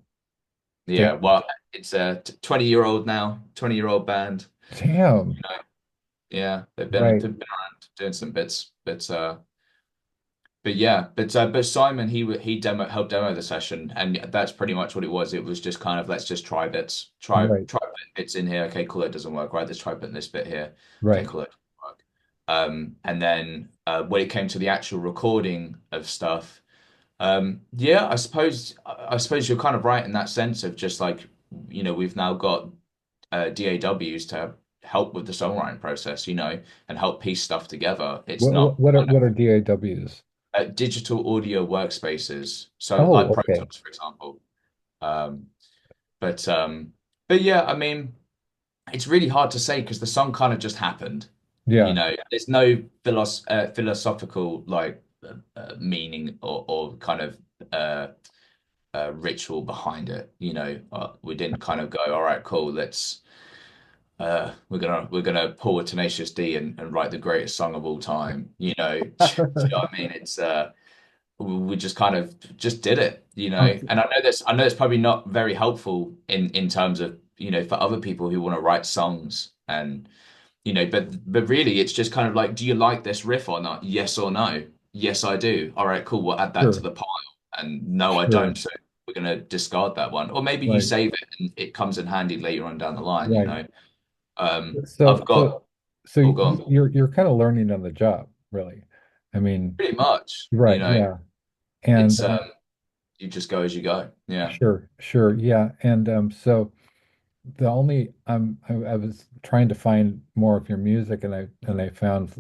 Yeah. Damn. Well, it's a 20-year-old now, 20-year-old band. Damn. You know, yeah, Right. they've been around doing some bits. But yeah, but Simon he helped demo the session, and that's pretty much what it was. It was just kind of let's just try bits, Right. try putting bits in here. Okay, cool, it doesn't work. Right, let's try putting this bit here. Okay, Right. cool, it doesn't work. And then when it came to the actual recording of stuff, yeah, I suppose you're kind of right in that sense of just like we've now got DAWs to help with the songwriting process, and help piece stuff together. It's What not what are DAWs? digital audio workspaces. So Oh, like Pro okay. Tools, for example. Um, but um, but yeah, I mean, it's really hard to say because the song kind of just happened. Yeah, There's no philosophical like meaning or kind of uh, ritual behind it. We didn't kind of go, all right, cool, let's we're gonna pull a Tenacious D and write the greatest song of all time. Do you know what I mean? It's we just kind of just did it, Um, and I know that's probably not very helpful in terms of for other people who want to write songs and but really it's just kind of like, do you like this riff or not? Yes or no? Yes, I do. All right, cool, we'll add that to sure, the pile. And no, I sure. don't, so we're gonna discard that one. Or maybe you Right, save it and it comes in handy later on down the line, right. I've So got all gone you're kind of learning on the job, really. I mean, pretty much, right, yeah. And it's you just go as you go. Yeah. sure, sure, yeah. And so the only I was trying to find more of your music, and I found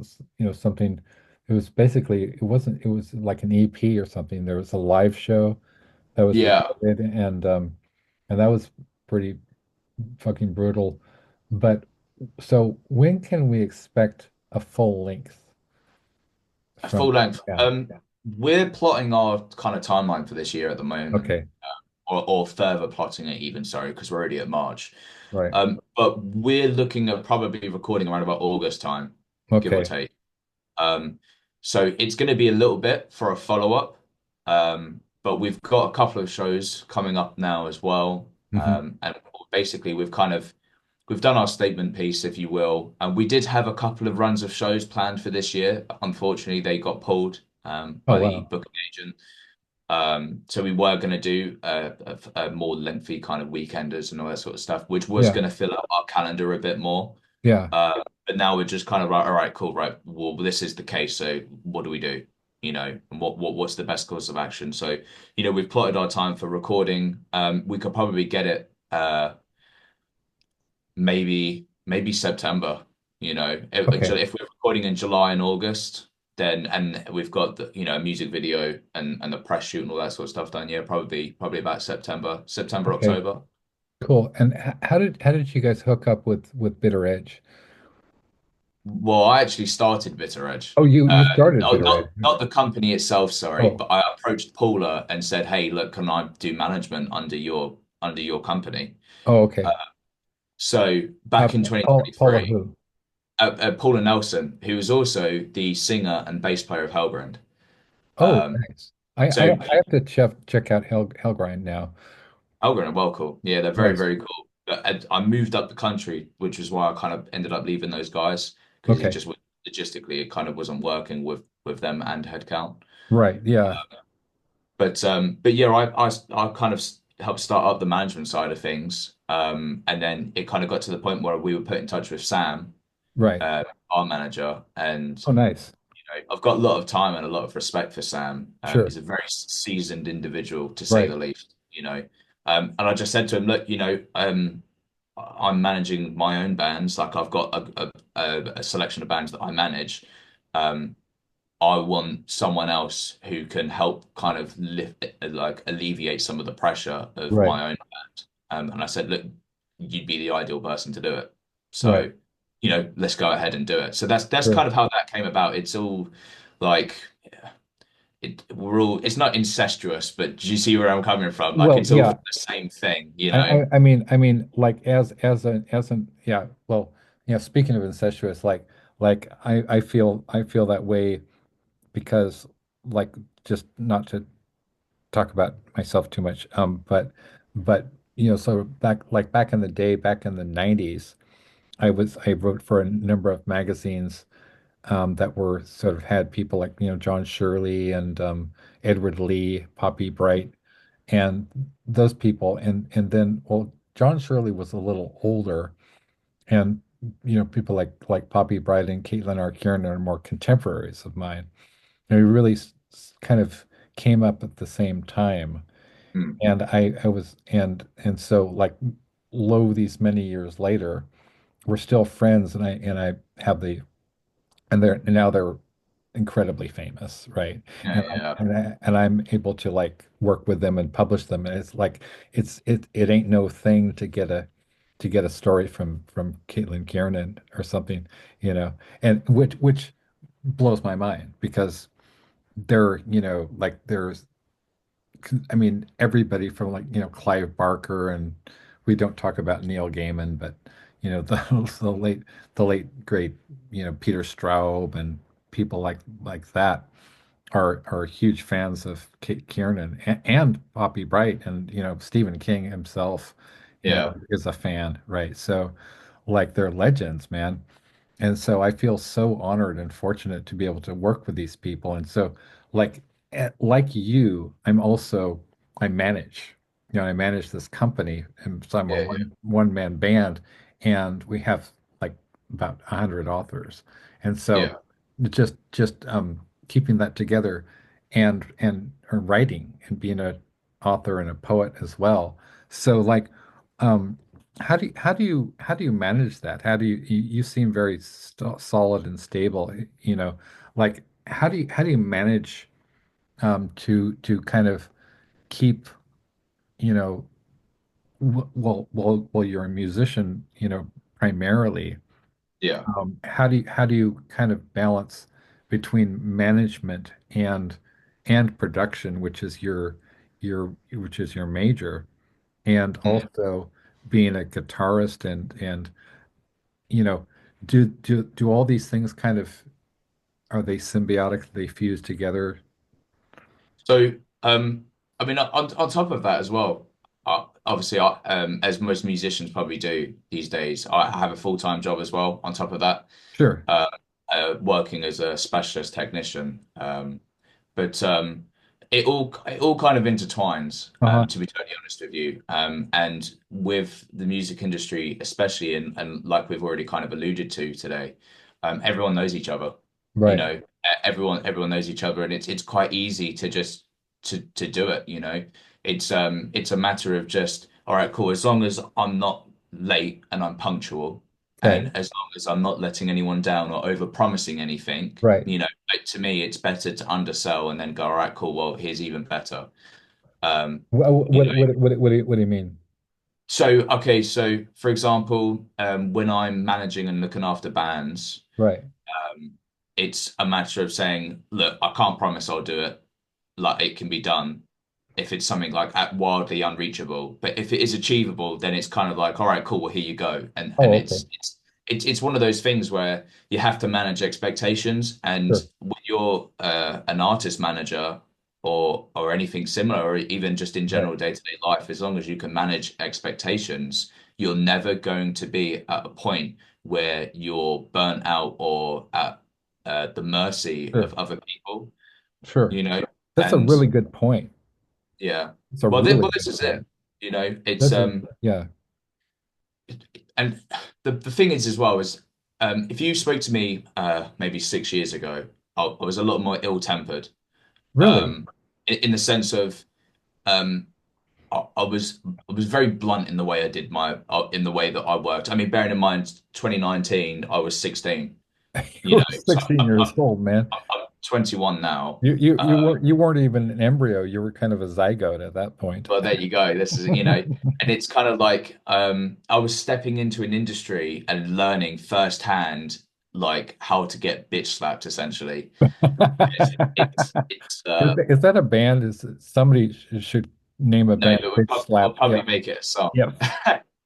something. It was basically it wasn't it was like an EP or something. There was a live show that was Yeah. recorded, and that was pretty fucking brutal. But so when can we expect a full length A from? full length. Yeah. We're plotting our kind of timeline for this year at the moment, Okay. or further plotting it even, sorry, because we're already at March. Right. But we're looking at probably recording around about August time, give or Okay. take. Um, so it's going to be a little bit for a follow-up. But we've got a couple of shows coming up now as well. Hmm. And basically we've done our statement piece, if you will, and we did have a couple of runs of shows planned for this year. Unfortunately, they got pulled Oh by the wow. booking agent. So we were going to do a more lengthy kind of weekenders and all that sort of stuff, which was Yeah. going to fill up our calendar a bit more. Yeah. But now we're just kind of like, all right, cool, right. Well, this is the case. So what do we do? And what's the best course of action? So, we've plotted our time for recording. We could probably get it maybe September. Okay. If we're recording in July and August, then and we've got a music video and the press shoot and all that sort of stuff done. Yeah, probably about September, Okay. October. Cool. And how did you guys hook up with Bitter Edge? Well, I actually started Bitter Edge. Oh, you started No, Bitter Edge. not the company itself, sorry, Oh. but I approached Paula and said, "Hey, look, can I do management under your company?" Oh, Uh, okay. so back in Paula 2023, who? Paula Nelson, who was also the singer and bass player of Hellbrand. Oh, Um, nice. I so have to check out Hellgrind now. Hellbrand are well cool. Yeah, they're very, Nice. very cool. But I moved up the country, which is why I kind of ended up leaving those guys because it Okay. just logistically it kind of wasn't working with them and Headcount. Right. Yeah. But yeah, I kind of helped start up the management side of things, and then it kind of got to the point where we were put in touch with Sam, Right. our manager, and Oh, nice. I've got a lot of time and a lot of respect for Sam. Sure. He's a very seasoned individual, to say Right. the least. And I just said to him, look, I'm managing my own bands. Like I've got a selection of bands that I manage. Um, I want someone else who can help kind of like alleviate some of the pressure of Right. my own band. And I said, look, you'd be the ideal person to do it. Right. So, let's go ahead and do it. So that's Sure. kind of how that came about. It's all like it's not incestuous, but do you see where I'm coming from? Like Well, it's all yeah. from the same thing, I mean, like as an yeah. Well, speaking of incestuous, like I feel that way because like just not to talk about myself too much. But so back in the day, back in the 90s, I wrote for a number of magazines that were sort of had people like John Shirley and Edward Lee, Poppy Bright, and those people, and then well, John Shirley was a little older, and people like Poppy Bright and Caitlin R. Kieran are more contemporaries of mine. And we really kind of came up at the same time. Mm, And I was and so like lo these many years later, we're still friends, and I have the and now they're incredibly famous, right? Yeah, And yeah, I'm able to like work with them and publish them, and it's like it ain't no thing to get a story from Caitlin Kiernan or something, you know, and which blows my mind because there, you know, like there's I mean, everybody from like, you know, Clive Barker, and we don't talk about Neil Gaiman, but you know, the late great, you know, Peter Straub and people like that are huge fans of Kate Kiernan and Poppy Bright, and you know, Stephen King himself, you know, yeah, is a fan, right? So like they're legends, man. And so I feel so honored and fortunate to be able to work with these people. And so, like, like you, I manage, you know, I manage this company, and so I'm a yeah, yeah, one man band, and we have like about 100 authors. And so, yeah. just keeping that together, and writing and being a author and a poet as well. So, like, um, how do you manage that? How do you seem very st solid and stable, you know, like how do you manage to kind of keep, you know, well you're a musician, you know, primarily. Yeah. How do you kind of balance between management and production, which is your major, and Mm. also being a guitarist and you know, do all these things kind of are they symbiotic? They fuse together? So, I mean, on top of that as well, obviously, as most musicians probably do these days, I have a full-time job as well on top of that, Sure. uh, working as a specialist technician. But it all kind of intertwines, Uh-huh. to be totally honest with you. And with the music industry, especially, and like we've already kind of alluded to today, everyone knows each other. You Right. know, everyone knows each other, and it's quite easy to just to do it. You know, it's a matter of just all right, cool. As long as I'm not late and I'm punctual, Okay. and as long as I'm not letting anyone down or over promising anything, Right. you know, like, to me, it's better to undersell and then go, all right, cool. Well, here's even better. You know, What do you mean? so okay, so for example, when I'm managing and looking after bands, Right. um, it's a matter of saying, look, I can't promise I'll do it. Like it can be done if it's something like wildly unreachable. But if it is achievable, then it's kind of like, all right, cool, well, here you go. And Oh, okay. it's one of those things where you have to manage expectations. And Sure. when you're an artist manager or anything similar, or even just in Right. general day-to-day life, as long as you can manage expectations, you're never going to be at a point where you're burnt out or at the mercy of Sure. other people, Sure. you know. That's a And really good point. yeah. It's a really Well, this good is point. it. You know, it's That's a yeah. and the thing is as well is if you spoke to me maybe 6 years ago, I was a lot more ill-tempered. Really? In the sense of um I was very blunt in the way I did my in the way that I worked. I mean, bearing in mind 2019, I was 16, You you know, were so 16 years old, man. I'm 21 now. You weren't even an embryo. You were kind of a zygote at that point. Well, there you go. This is, you know, and it's kind of like I was stepping into an industry and learning firsthand like how to get bitch slapped essentially. It's Is that a band? Somebody should name a no, band but Bitch we'll Slap? Yeah. probably make it a song. Yeah.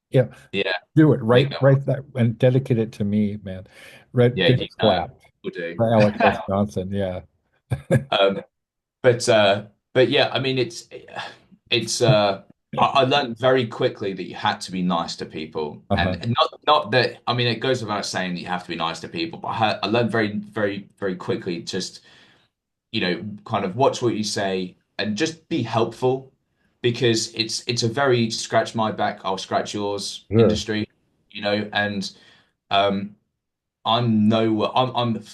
Yeah. Yeah, Do it. I think that Write that and dedicate it to me, man. Red yeah, Bitch you know, Slap we'll do. by Alex S. Johnson. Yeah. Um, but yeah, I mean it's I learned very quickly that you had to be nice to people, Uh-huh. and not that I mean it goes without saying that you have to be nice to people, but I learned very quickly just you know kind of watch what you say and just be helpful because it's a very scratch my back, I'll scratch yours Sure. industry, you know, and um I'm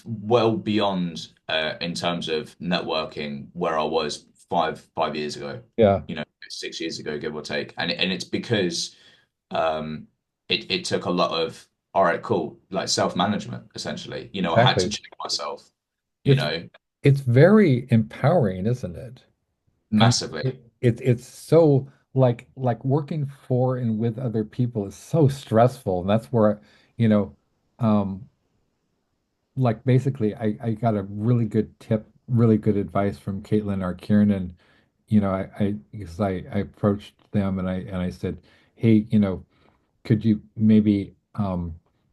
well beyond in terms of networking where I was five years ago, Yeah. you know, 6 years ago, give or take. And it's because um it took a lot of all right, cool, like self-management, essentially. I had to Exactly. check myself, you It's know, it's very empowering, isn't it? I mean, massively. it's so like working for and with other people is so stressful, and that's where, you know, um, like basically I got a really good tip, really good advice from Caitlin or Kieran. Because I approached them and I said, hey, could you maybe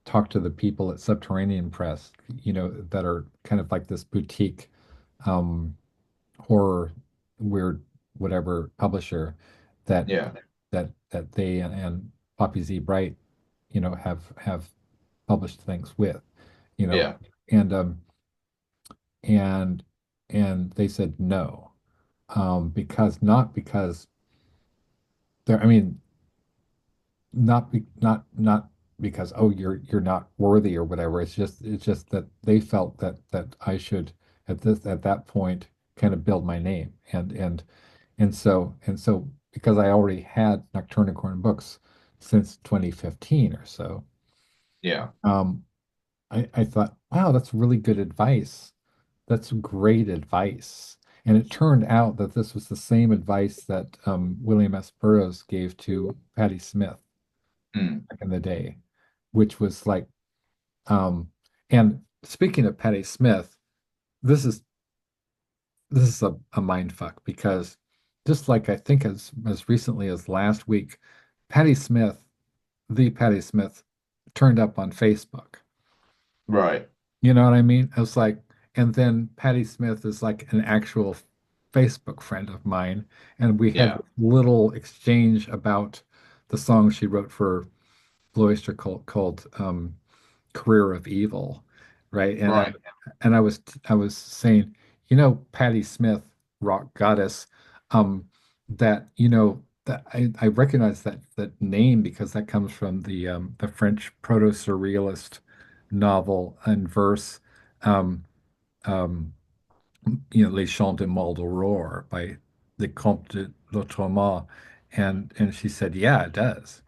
talk to the people at Subterranean Press, that are kind of like this boutique um horror, weird, whatever publisher that Yeah, that they and Poppy Z Bright, have published things with, you know, yeah, and and they said no, because not because they're, I mean, not because, oh, you're not worthy or whatever. It's just that they felt that I should at that point kind of build my name, and so because I already had Nocturnicorn books since 2015 or so, yeah. um, I thought, wow, that's really good advice. That's great advice. And it turned out that this was the same advice that William S. Burroughs gave to Patti Smith Mm, back in the day, which was like, and speaking of Patti Smith, this is a mind fuck, because just like I think as recently as last week, Patti Smith, the Patti Smith, turned up on Facebook. right. You know what I mean? I was like, and then Patti Smith is like an actual Facebook friend of mine, and we had Yeah, this little exchange about the song she wrote for Blue Oyster called Career of Evil, right? right. And I was saying, Patti Smith, rock goddess, that that I recognize that name because that comes from the French proto-surrealist novel and verse, um, um, Les Chants de Maldoror by the Comte de l'Autrement, and she said, yeah, it does.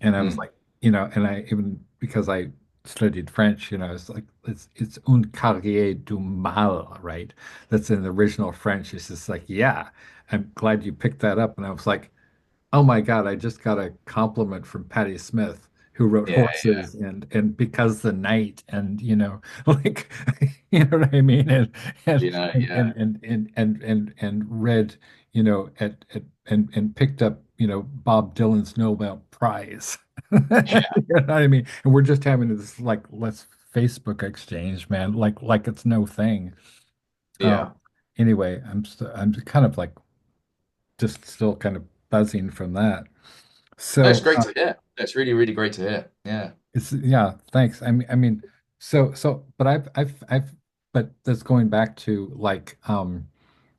And I was Mm, like, and I even because I studied French, it's like it's un carrier du mal, right? That's in the original French. It's just like, yeah, I'm glad you picked that up. And I was like, oh my God, I just got a compliment from Patti Smith, who wrote yeah, yeah. Horses and Because the Night, and like, you know what I mean, and Yeah. read, and picked up, Bob Dylan's Nobel Prize. Yeah, You know what I mean? And we're just having this like let's Facebook exchange, man, like it's no thing. yeah. Anyway, I'm kind of like just still kind of buzzing from that. That's So great to hear. That's really, really great to hear. Yeah, yeah, thanks. I mean, but but that's going back to like,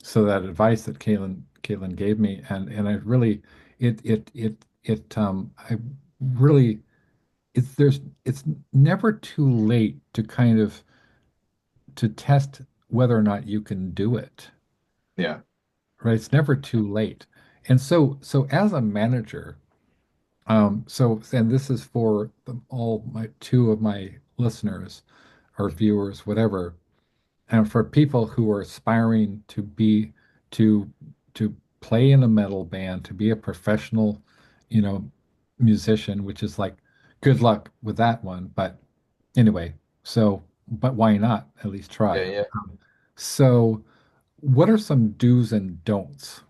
so that advice that Caitlin gave me, and I really, I really, it's never too late to kind of to test whether or not you can do it, yeah. right? It's never too late. And so as a manager, and this is for all my two of my listeners or viewers, whatever, and for people who are aspiring to to play in a metal band, to be a professional, you know, musician, which is like good luck with that one. But anyway, but why not at least Yeah, try? yeah. So, what are some do's and don'ts?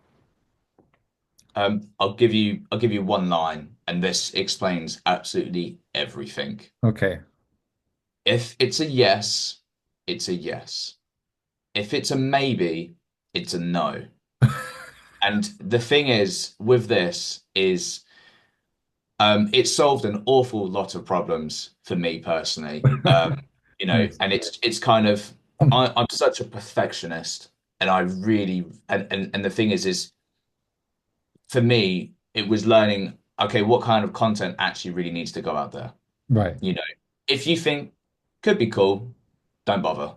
I'll give you one line, and this explains absolutely everything. Okay. If it's a yes, it's a yes. If it's a maybe, it's a no. And the thing is with this is it solved an awful lot of problems for me personally. Nice. And it's kind of I'm such a perfectionist, and I really and the thing is for me it was learning, okay, what kind of content actually really needs to go out there. Right. You know, if you think could be cool, don't bother.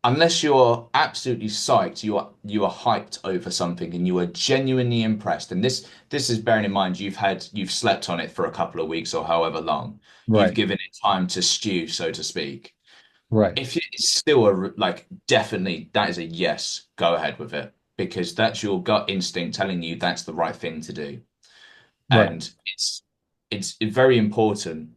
unless you're absolutely psyched, you are hyped over something and you are genuinely impressed. And this is bearing in mind you've slept on it for a couple of weeks or however long. You've Right. given it time to stew, so to speak. Right. If it's still like definitely that is a yes, go ahead with it because that's your gut instinct telling you that's the right thing to do. Right. And it's very important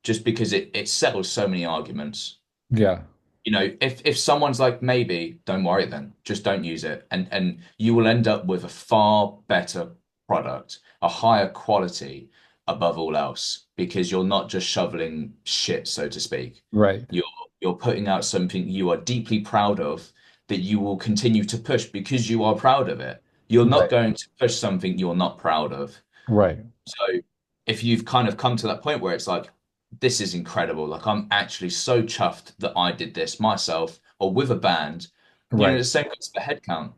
just because it settles so many arguments. Yeah. If someone's like, maybe, don't worry then, just don't use it. And you will end up with a far better product, a higher quality above all else, because you're not just shoveling shit, so to speak. Right. You're you're putting out something you are deeply proud of that you will continue to push because you are proud of it. You're not Right. going to push something you're not proud of. Right. So if you've kind of come to that point where it's like, this is incredible, like I'm actually so chuffed that I did this myself or with a band, Right. the same goes for Headcount,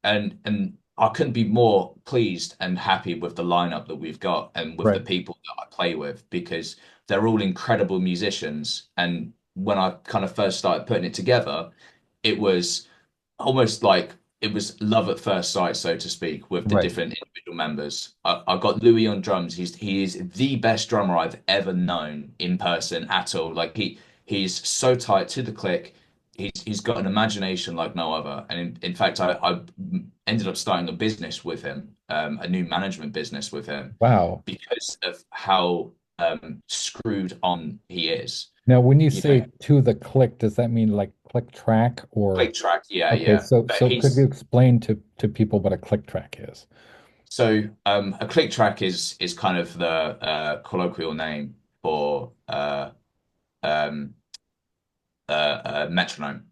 and I couldn't be more pleased and happy with the lineup that we've got and with the Right. people that I play with because they're all incredible musicians. And when I kind of first started putting it together, it was almost like it was love at first sight, so to speak, with the Right. different individual members. I got Louis on drums. He is the best drummer I've ever known in person at all. Like he's so tight to the click. He's got an imagination like no other. And in fact, I ended up starting a business with him, a new management business with him, Wow. because of how screwed on he is. Now, when you You know, say to the click, does that mean like click track or click track, yeah, okay, yeah. so But could you he's explain to people what a click track is? So a click track is kind of the colloquial name for um, metronome.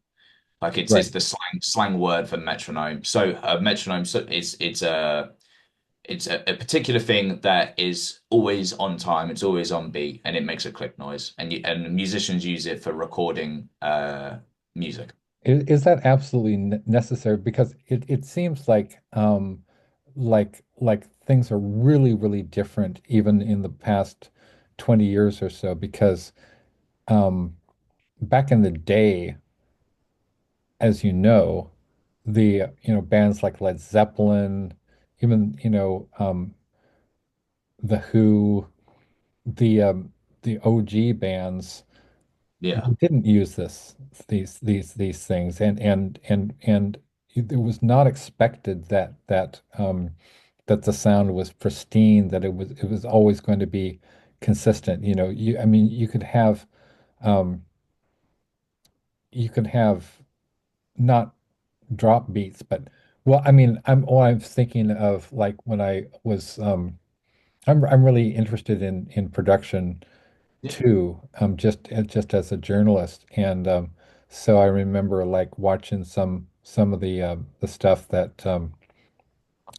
Like it's Right. the slang word for metronome. So a metronome so it's a particular thing that is always on time. It's always on beat, and it makes a click noise. And musicians use it for recording music. Is that absolutely necessary? Because it seems like things are really, really different even in the past 20 years or so, because um back in the day, as you know, the bands like Led Zeppelin, even the Who, the OG bands Yeah, didn't use these things, and it was not expected that the sound was pristine, that it was always going to be consistent. I mean, um, you could have not drop beats, but well, I mean, I'm thinking of like when I was I'm really interested in production yeah, too, just as a journalist, and so I remember like watching some of the stuff that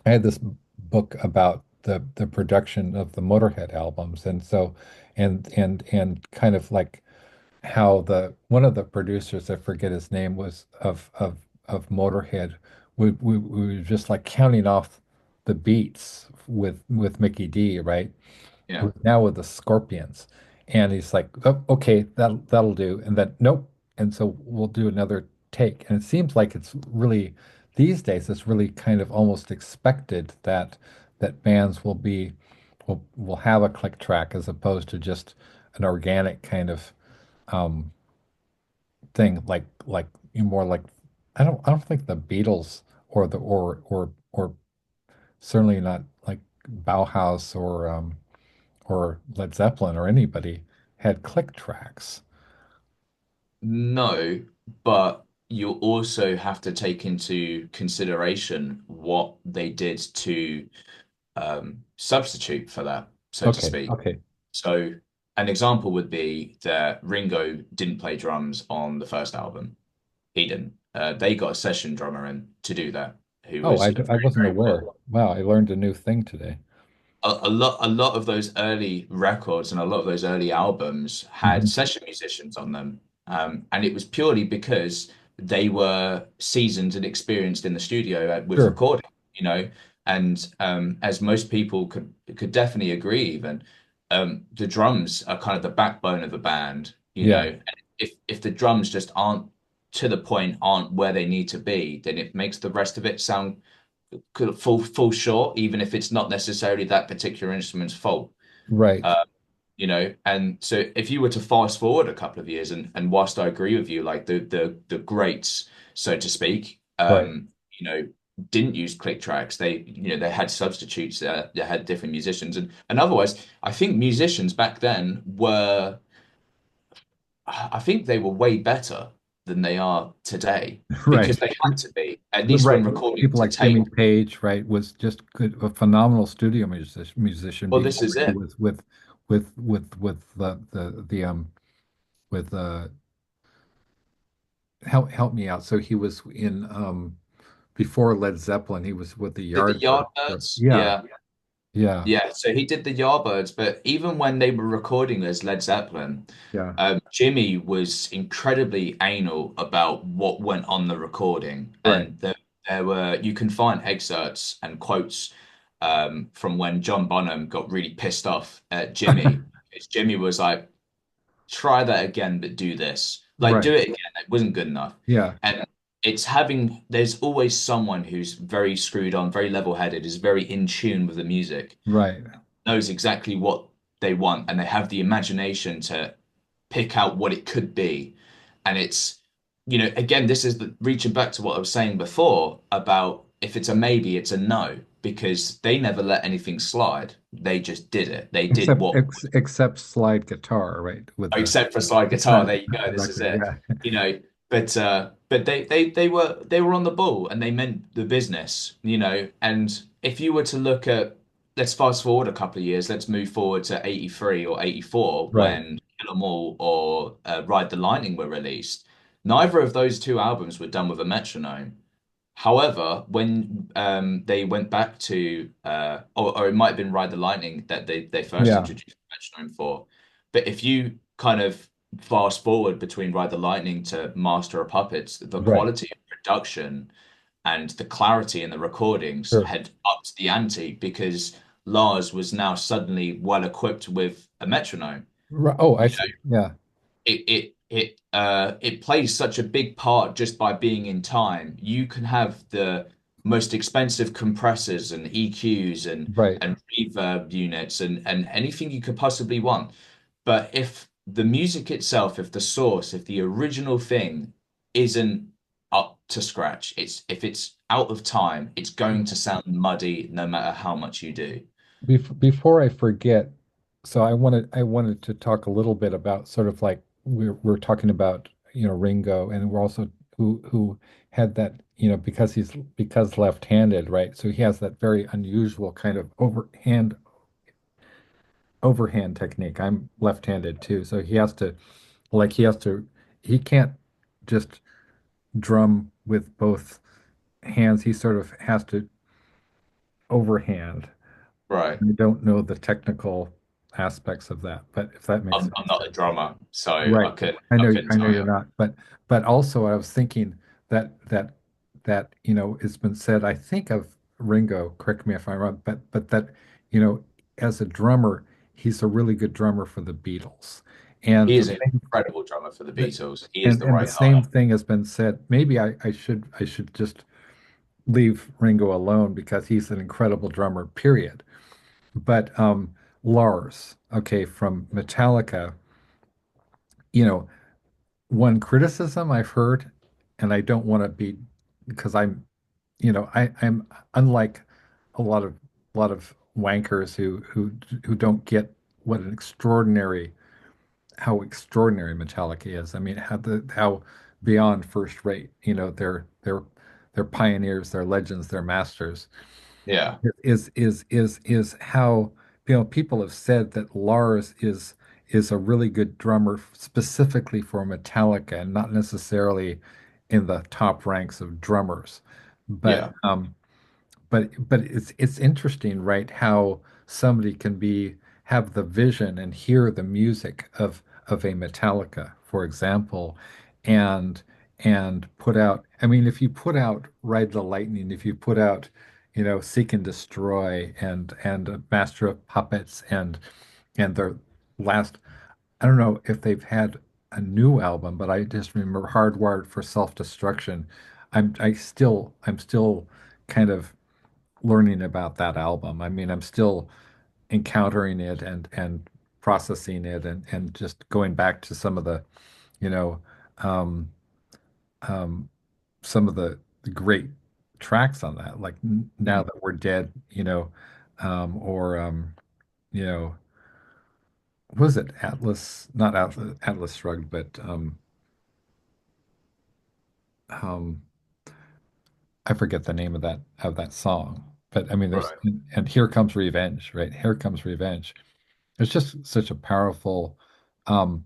I had this book about the production of the Motorhead albums, and so and kind of like how the one of the producers, I forget his name, was of Motorhead, we were just like counting off the beats with Mickey D, right? yeah. Now with the Scorpions. And he's like, oh, okay, that'll do. And then nope. And so we'll do another take. And it seems like it's really these days it's really kind of almost expected that bands will have a click track as opposed to just an organic kind of um thing like more like I don't think the Beatles or certainly not like Bauhaus or Led Zeppelin or anybody had click tracks. No, but you also have to take into consideration what they did to substitute for that, so to Okay, speak. okay. So, an example would be that Ringo didn't play drums on the first album. He didn't. They got a session drummer in to do that, who Oh, was I, a I very, wasn't very aware. well Wow, I learned a new thing today. a lot of those early records and a lot of those early albums had Mhm. session musicians on them. And it was purely because they were seasoned and experienced in the studio with Sure. recording, you know. And as most people could definitely agree, even the drums are kind of the backbone of the band, you know. Yeah. And if the drums just aren't to the point aren't where they need to be, then it makes the rest of it sound could fall short, even if it's not necessarily that particular instrument's fault. Right. Uh, and so if you were to fast forward a couple of years, and whilst I agree with you, like the greats, so to speak, Right. didn't use click tracks. They had substitutes. They had different musicians, and otherwise, I think musicians back then were, I think they were way better than they are today Right. because they had to be, at least when Right. recording People to like tape. Jimmy Page, right, was just a phenomenal studio musician Well, this before is he it. was with the with help me out. So he was in before Led Zeppelin, he was with the Did the Yardbirds. Yardbirds? Yeah, Yeah. yeah, Yeah, so he did the Yardbirds, but even when they were recording as Led Zeppelin, yeah. Jimmy was incredibly anal about what went on the recording, Right. and there were you can find excerpts and quotes from when John Bonham got really pissed off at Jimmy. Because Jimmy was like, try that again, but do this. Like, Right. do it again. It wasn't good enough. Yeah. And there's always someone who's very screwed on, very level-headed, is very in tune with the music, Right. knows exactly what they want, and they have the imagination to pick out what it could be. And again, this is reaching back to what I was saying before about if it's a maybe, it's a no, because they never let anything slide. They just did it. They did Except what except slide guitar, right? With the except for slide guitar. that There you go. This is record. it. Yeah. You know, but they were on the ball and they meant the business. And if you were to look at, let's fast forward a couple of years. Let's move forward to 83 or 84 Right. when Kill 'Em All or Ride the Lightning were released. Neither of those two albums were done with a metronome. However, when they went back to, or it might have been Ride the Lightning that they first Yeah. introduced the metronome for. But if you kind of fast forward between Ride the Lightning to Master of Puppets, the Right. quality of production and the clarity in the recordings Sure. had upped the ante because Lars was now suddenly well equipped with a metronome. Right. Oh, I see. Yeah. It plays such a big part just by being in time. You can have the most expensive compressors and EQs Right. and reverb units and anything you could possibly want. But if the music itself, if the source, if the original thing isn't up to scratch, if it's out of time, it's going to sound muddy no matter how much you do. Before I forget, so I wanted to talk a little bit about sort of like we're talking about, Ringo, and we're also who had that, because left-handed, right? So he has that very unusual kind of overhand technique. I'm left-handed too, so he can't just drum with both hands. He sort of has to overhand. Right. I don't know the technical aspects of that, but if that makes I'm sense. not a drummer, so Right. I I know couldn't I know tell you're you. not, but also I was thinking that it's been said, I think of Ringo, correct me if I'm wrong, but that, you know, as a drummer, he's a really good drummer for the Beatles. And He the is an same incredible drummer for the the- Beatles. He is and the and the right same height. thing has been said. Maybe I should just leave Ringo alone because he's an incredible drummer, period. But Lars, okay, from Metallica, you know, one criticism I've heard, and I don't want to be, because I'm unlike a lot of wankers who don't get what an extraordinary how extraordinary Metallica is. I mean, how beyond first rate. They're pioneers, they're legends, they're masters. Yeah, Is how, people have said that Lars is a really good drummer specifically for Metallica and not necessarily in the top ranks of drummers. But yeah, it's interesting, right? How somebody can have the vision and hear the music of a Metallica, for example, and put out. I mean, if you put out Ride the Lightning, if you put out, Seek and Destroy and Master of Puppets and their last. I don't know if they've had a new album, but I just remember Hardwired for Self-Destruction. I'm still kind of learning about that album. I mean, I'm still encountering it and processing it and just going back to some of the, you know, um, um, some of the great tracks on that, like Now Mm. That We're Dead, or you know, was it Atlas? Not Atlas Shrugged, but um, I forget the name of that song. But I mean, there's Right. and Here Comes Revenge, right? Here Comes Revenge. It's just such a powerful um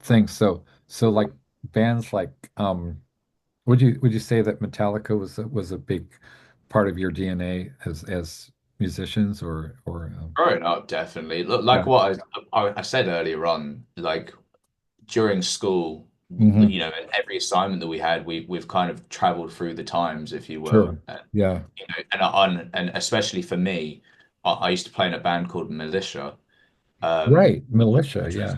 thing. So like bands like would you say that Metallica was a big part of your DNA as musicians or Growing up, definitely. Look, yeah. like what I said earlier on, like during school, Hmm. every assignment that we had, we've kind of traveled through the times, if you will. Sure. Yeah. And especially for me, I used to play in a band called Militia, Right. which, Militia. which was Yeah.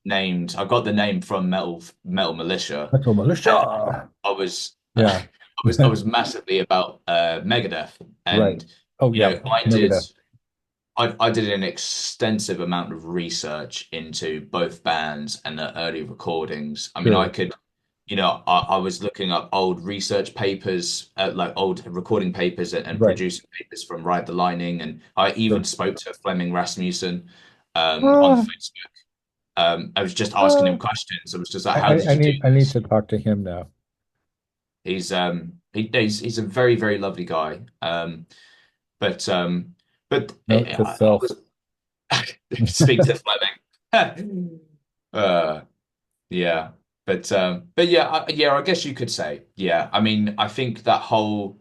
named. I got the name from Metal Militia, Metal and Militia. I was Yeah. I was massively about Megadeth, Right. and Oh you yeah. know I did. Megadeth. I did an extensive amount of research into both bands and their early recordings. I mean, I Sure. could, I was looking up old research papers, like old recording papers and Right. producing papers from Ride the Lightning. And I even Sure. spoke to Fleming Rasmussen on Ah, Facebook. I was just asking ah. him questions. I was just like, I, how I did I you do need I need this? to talk to him now. He's a very, very lovely guy. But um, but Note to I self. was speak to Fleming. Uh, yeah, but yeah, yeah. I guess you could say, yeah. I mean, I think that whole,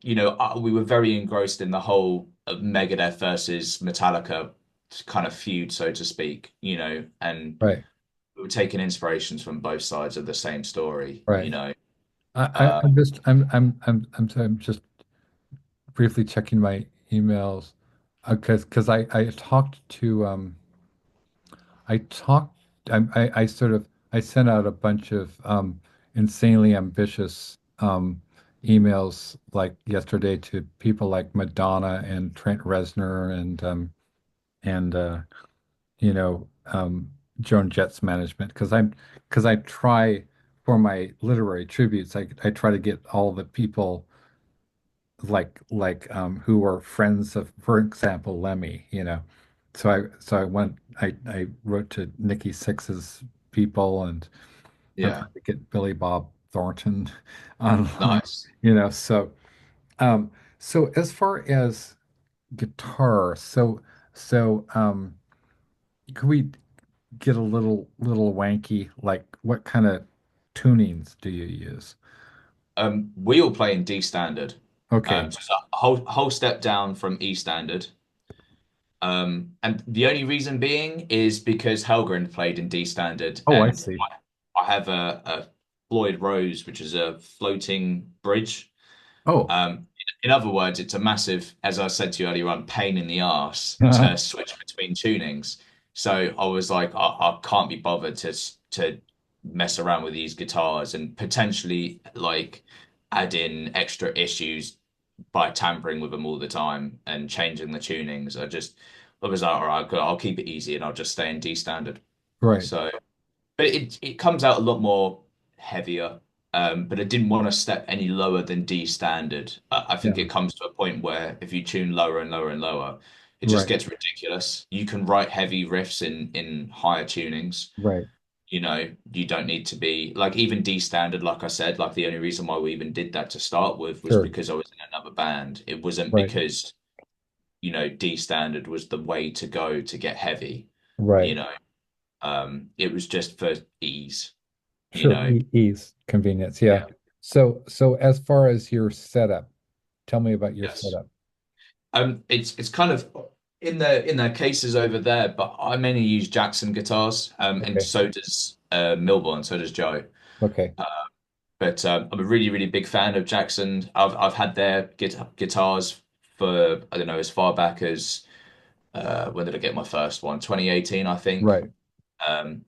we were very engrossed in the whole Megadeth versus Metallica kind of feud, so to speak. And Right. we were taking inspirations from both sides of the same story. Right. Uh, I'm just briefly checking my emails because I talked I sort of I sent out a bunch of insanely ambitious emails like yesterday to people like Madonna and Trent Reznor and you know Joan Jett's management because I try for my literary tributes I try to get all the people who were friends of, for example, Lemmy, So I I wrote to Nikki Sixx's people, and I'm yeah, trying to get Billy Bob Thornton online, nice. you know. So um so as far as guitar, could we get a little wanky? Like what kind of tunings do you use? We all play in D standard, Okay. so it's a whole step down from E standard. And the only reason being is because Helgren played in D standard, Oh, I and see. I have a Floyd Rose, which is a floating bridge. Oh. In other words, it's a massive, as I said to you earlier on, pain in the arse to switch between tunings. So I was like, I can't be bothered to mess around with these guitars and potentially like add in extra issues by tampering with them all the time and changing the tunings. I was like, all right, good, I'll keep it easy and I'll just stay in D standard. Right. So, but it comes out a lot more heavier. But I didn't want to step any lower than D standard. I think Yeah. it comes to a point where if you tune lower and lower and lower, it just Right. gets ridiculous. You can write heavy riffs in higher tunings. Right. You don't need to be like even D standard, like I said, like the only reason why we even did that to start with was Sure. because I was in another band. It wasn't Right. because, D standard was the way to go to get heavy, you Right. know. It was just for ease, you Sure. know. Ease, convenience. Yeah. Yeah. So as far as your setup, tell me about your Yes. setup. It's kind of in their cases over there, but I mainly use Jackson guitars, and Okay. so does Milbourn, so does Joe. Okay. Uh, but I'm a really, really big fan of Jackson. I've had their guitars for I don't know as far back as when did I get my first one? 2018, I think. Right. And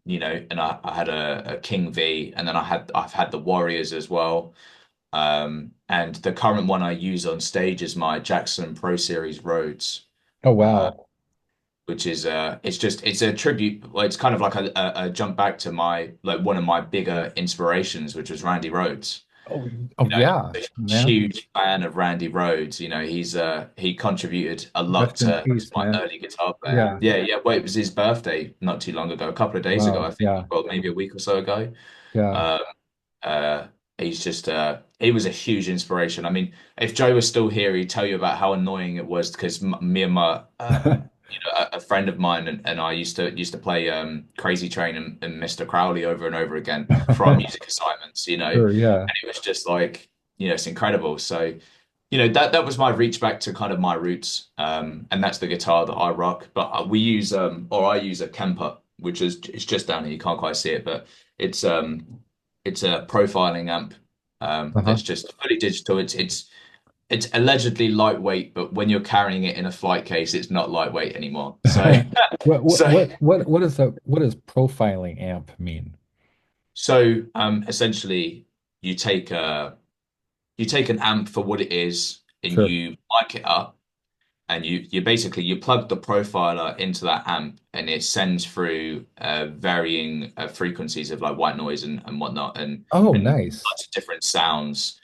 I had a King V, and then I've had the Warriors as well. And the current one I use on stage is my Jackson Pro Series Rhodes, Oh uh, wow. which is it's a tribute. Well, it's kind of like a jump back to my like one of my bigger inspirations, which was Randy Rhoads. Oh, oh You know, yeah, a man. huge fan of Randy Rhoads. He contributed a lot Rest in to peace, my man. early guitar playing. Yeah. Yeah, yeah. Well, it was his birthday not too long ago, a couple of days ago, I Wow. think, Yeah. well, maybe a week or so ago. Yeah. Um, uh, he was a huge inspiration. I mean, if Joe was still here, he'd tell you about how annoying it was because me and my a friend of mine and I used to play Crazy Train and Mr. Crowley over and over again for our music assignments, Sure. Yeah. and it was just like, it's incredible. So, that was my reach back to kind of my roots, and that's the guitar that I rock. But we use or I use a Kemper, which is it's just down here. You can't quite see it, but it's um it's a profiling amp Uh-huh. that's just fully digital. It's allegedly lightweight, but when you're carrying it in a flight case, it's not lightweight anymore. So What what so what what is the what does profiling amp mean? essentially you take an amp for what it is and Sure. you mic it up and you basically you plug the profiler into that amp and it sends through varying frequencies of like white noise and whatnot Oh, and nice. lots of different sounds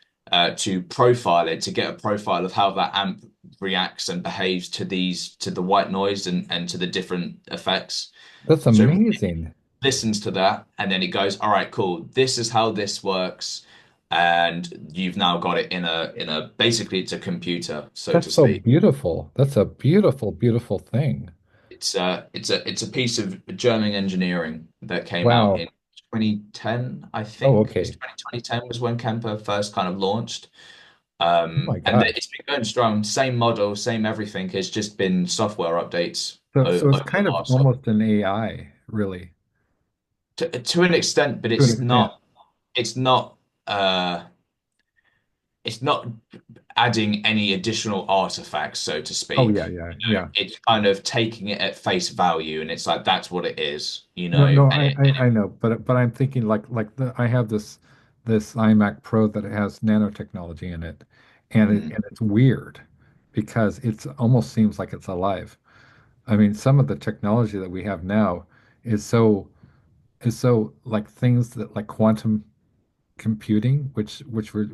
to profile it to get a profile of how that amp reacts and behaves to the white noise and to the different effects. That's So amazing. listens to that and then it goes, all right, cool. This is how this works. And you've now got it in a basically it's a computer, so That's to so speak. beautiful. That's a beautiful, beautiful thing. It's a piece of German engineering that came out Wow. in 2010, I Oh, think. It was okay. 2010 was when Kemper first kind of launched. Oh my And gosh. it's been going strong. Same model, same everything. It's just been software updates So it's over the kind of last almost an AI, really, to an extent, but to an extent. it's not uh it's not adding any additional artifacts, so to Oh yeah, speak. yeah, yeah. It's kind of taking it at face value, and it's like that's what it is, No, no, and I know, but I'm thinking I have this iMac Pro that has nanotechnology in it, mm, and it's weird because it's almost seems like it's alive. I mean, some of the technology that we have now is so like things that like quantum computing, which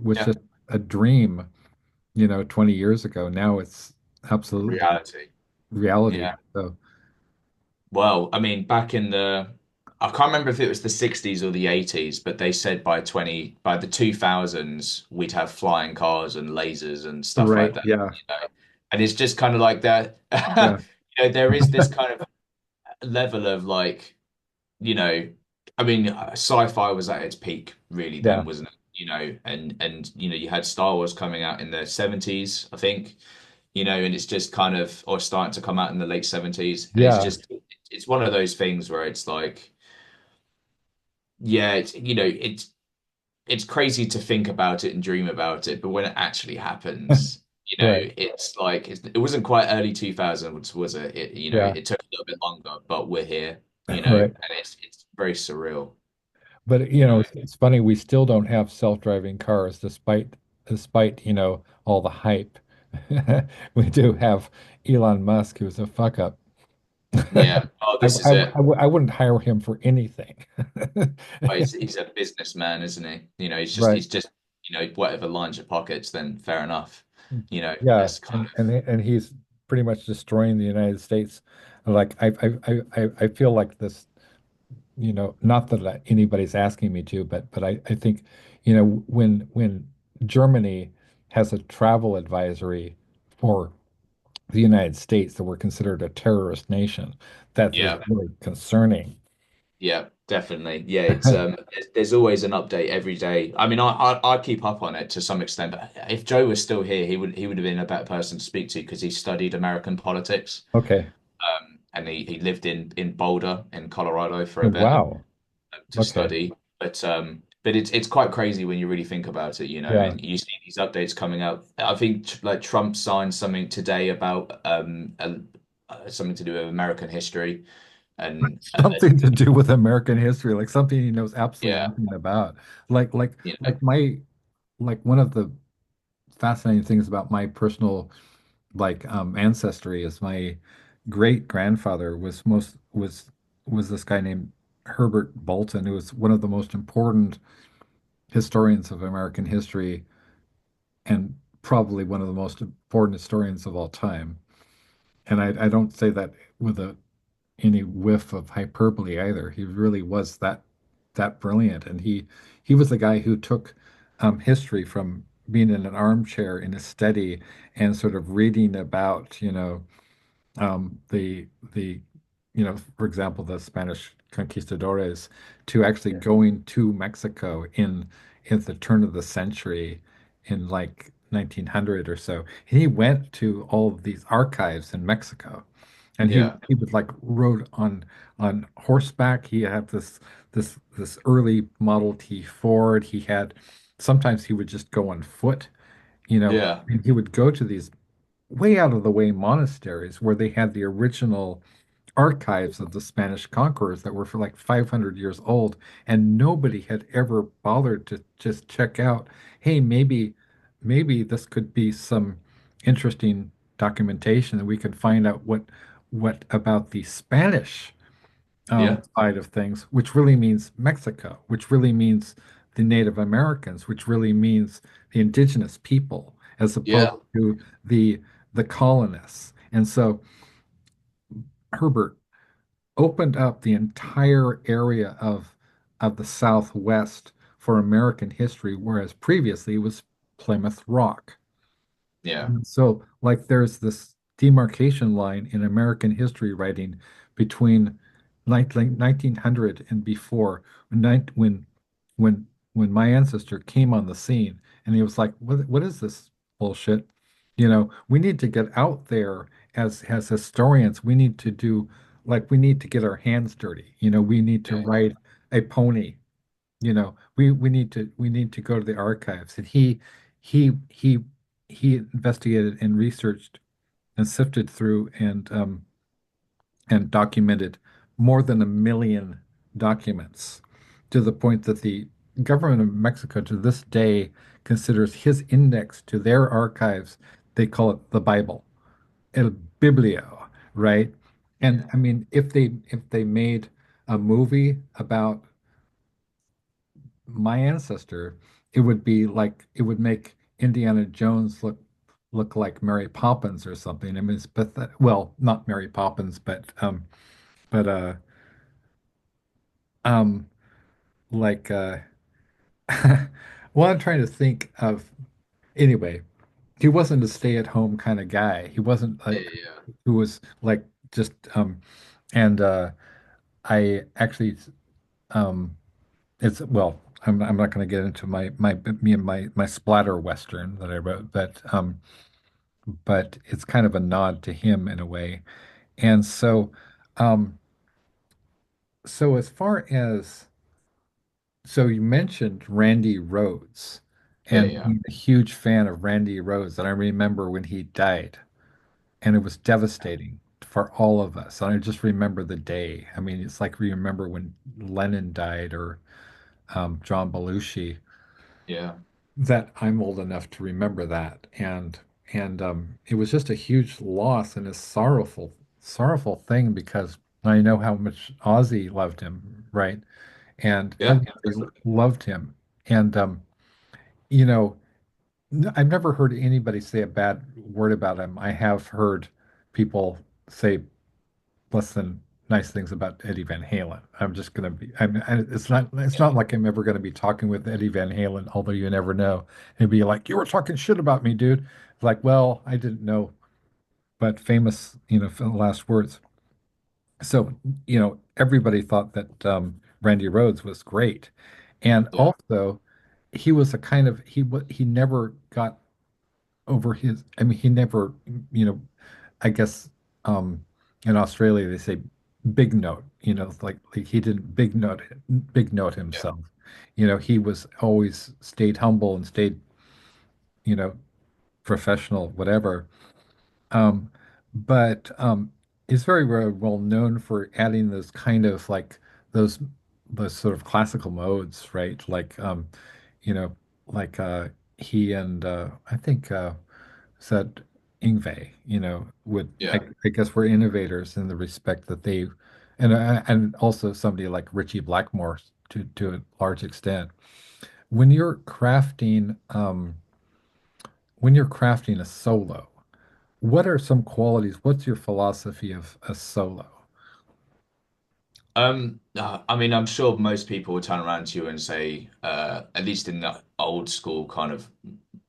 was yeah, just a dream, 20 years ago. Now it's absolute reality. reality. Yeah. So Well, I mean, I can't remember if it was the 60s or the 80s, but they said by the 2000s, we'd have flying cars and lasers and stuff like right, that, yeah, you know. And it's just kind of like that. yeah, There is this kind of level of like, you know, I mean, sci-fi was at its peak really yeah, then, wasn't it? And you had Star Wars coming out in the 70s, I think, and it's just kind of or starting to come out in the late 70s, and yeah. it's one of those things where it's like, yeah, it's crazy to think about it and dream about it, but when it actually happens, Right. it's like it wasn't quite early 2000s, was it? Yeah. It took a little bit longer, but we're here, Right. and it's very surreal. But You know, it's funny we still don't have self-driving cars despite all the hype. We do have Elon Musk, who's a fuck up. yeah. Oh, this is it. I wouldn't hire him for anything. Oh, he's a businessman, isn't he? Right. He's just whatever lines your pockets, then fair enough. Yeah, It's kind and he's pretty much destroying the United States. Like I feel like this, not that anybody's asking me to, but I think, when Germany has a travel advisory for the United States that we're considered a terrorist nation, that is yeah. really concerning. Yeah, definitely. Yeah, it's there's always an update every day. I mean, I keep up on it to some extent, but if Joe was still here, he would have been a better person to speak to because he studied American politics. Okay. And he lived in Boulder in Colorado for Oh, a bit wow. to Okay. study. But it's quite crazy when you really think about it, Yeah. and you see these updates coming out. I think like Trump signed something today about something to do with American history. and then Something to do with American history, like something he knows absolutely yeah, nothing about. Like like you know, like my like one of the fascinating things about my personal ancestry is my great grandfather was this guy named Herbert Bolton, who was one of the most important historians of American history and probably one of the most important historians of all time. And I don't say that with any whiff of hyperbole either. He really was that brilliant, and he was the guy who took history from being in an armchair in a study and sort of reading about, the for example, the Spanish conquistadores, to actually yeah, going to Mexico in the turn of the century in like 1900 or so. He went to all of these archives in Mexico, and yeah, he would like rode on horseback. He had this early Model T Ford. He had sometimes he would just go on foot, yeah, and he would go to these way out of the way monasteries where they had the original archives of the Spanish conquerors that were for like 500 years old, and nobody had ever bothered to just check out, hey, maybe this could be some interesting documentation and we could find out what about the Spanish yeah, side of things, which really means Mexico, which really means the Native Americans, which really means the indigenous people, as opposed yeah, to the colonists. And so Herbert opened up the entire area of the Southwest for American history, whereas previously it was Plymouth Rock. yeah, So, like, there's this demarcation line in American history writing between 1900 and before, when when when my ancestor came on the scene, and he was like, "What is this bullshit? We need to get out there as historians. We need to do we need to get our hands dirty. We need to yeah, ride a pony. We need to go to the archives." And he he he investigated and researched and sifted through and documented more than 1 million documents, to the point that the government of Mexico to this day considers his index to their archives. They call it the Bible, El Biblio, right? And yeah, I mean, if they made a movie about my ancestor, it would make Indiana Jones look like Mary Poppins or something. I mean, it's pathetic. Well, not Mary Poppins, but um like well, I'm trying to think of anyway. He wasn't a stay-at-home kind of guy. He wasn't yeah, like yeah, who was like just and I actually um it's well, I'm not going to get into my splatter western that I wrote, but it's kind of a nod to him in a way. And um so as far as so you mentioned Randy Rhoads yeah, and yeah, being a huge fan of Randy Rhoads, and I remember when he died, and it was devastating for all of us. And I just remember the day. I mean, it's like we remember when Lennon died or John Belushi. yeah, That I'm old enough to remember that, and it was just a huge loss and a sorrowful thing because I know how much Ozzy loved him, right? And yeah, everybody definitely. loved him, and you know, I've never heard anybody say a bad word about him. I have heard people say less than nice things about Eddie Van Halen. I'm just gonna be. It's not like I'm ever gonna be talking with Eddie Van Halen, although you never know. And be like, "You were talking shit about me, dude." Like, well, I didn't know, but famous, for the last words. So, everybody thought that Randy Rhoads was great, and Yeah, also he was a kind of he never got over his. I mean, he never, you know, I guess in Australia they say big note, like he didn't big note yeah, himself. He was always stayed humble and stayed, you know, professional, whatever. Um, but he's very, very well known for adding those kind of like those those sort of classical modes, right? Like you know, like he and I think said Ingve, would Yeah. I guess were innovators in the respect that they and also somebody like Richie Blackmore to a large extent. When you're crafting when you're crafting a solo, what are some qualities? What's your philosophy of a solo? I mean, I'm sure most people would turn around to you and say, at least in the old school kind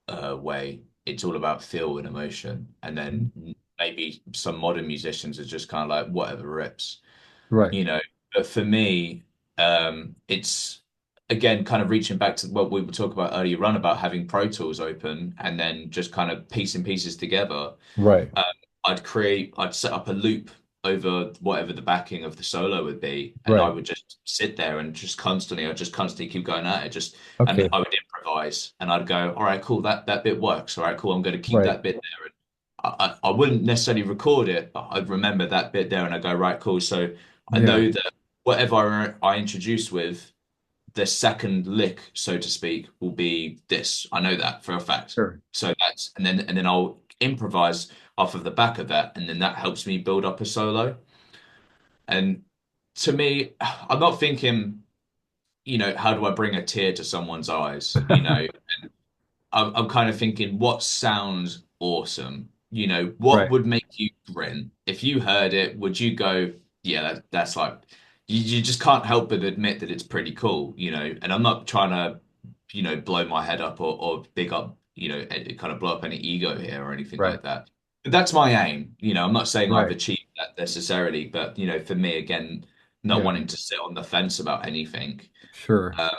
of way, it's all about feel and emotion. And Mhm. then maybe some modern musicians are just kind of like whatever rips, Right, you know. But for me, it's again kind of reaching back to what we were talking about earlier on about having Pro Tools open and then just kind of piecing pieces together. right, um, I'd set up a loop over whatever the backing of the solo would be, and I right. would just sit there and I'd just constantly keep going at it, and Okay, I would improvise, and I'd go, all right, cool, that bit works, all right, cool, I'm going to keep right. that bit there, and I wouldn't necessarily record it, but I'd remember that bit there, and I go, right, cool, so I Yeah, know that whatever I introduce with the second lick, so to speak, will be this. I know that for a fact. sure. So that's and then I'll improvise off of the back of that, and then that helps me build up a solo. And to me, I'm not thinking, how do I bring a tear to someone's eyes? I'm kind of thinking, what sounds awesome? What Right, would make you grin? If you heard it, would you go, yeah, that's like, you just can't help but admit that it's pretty cool, And I'm not trying to, blow my head up or big up, kind of blow up any ego here or anything right, like that. But that's my aim. I'm not saying I've right. achieved that necessarily, but, for me, again, not Yeah, wanting to sit on the fence about anything. sure, Um,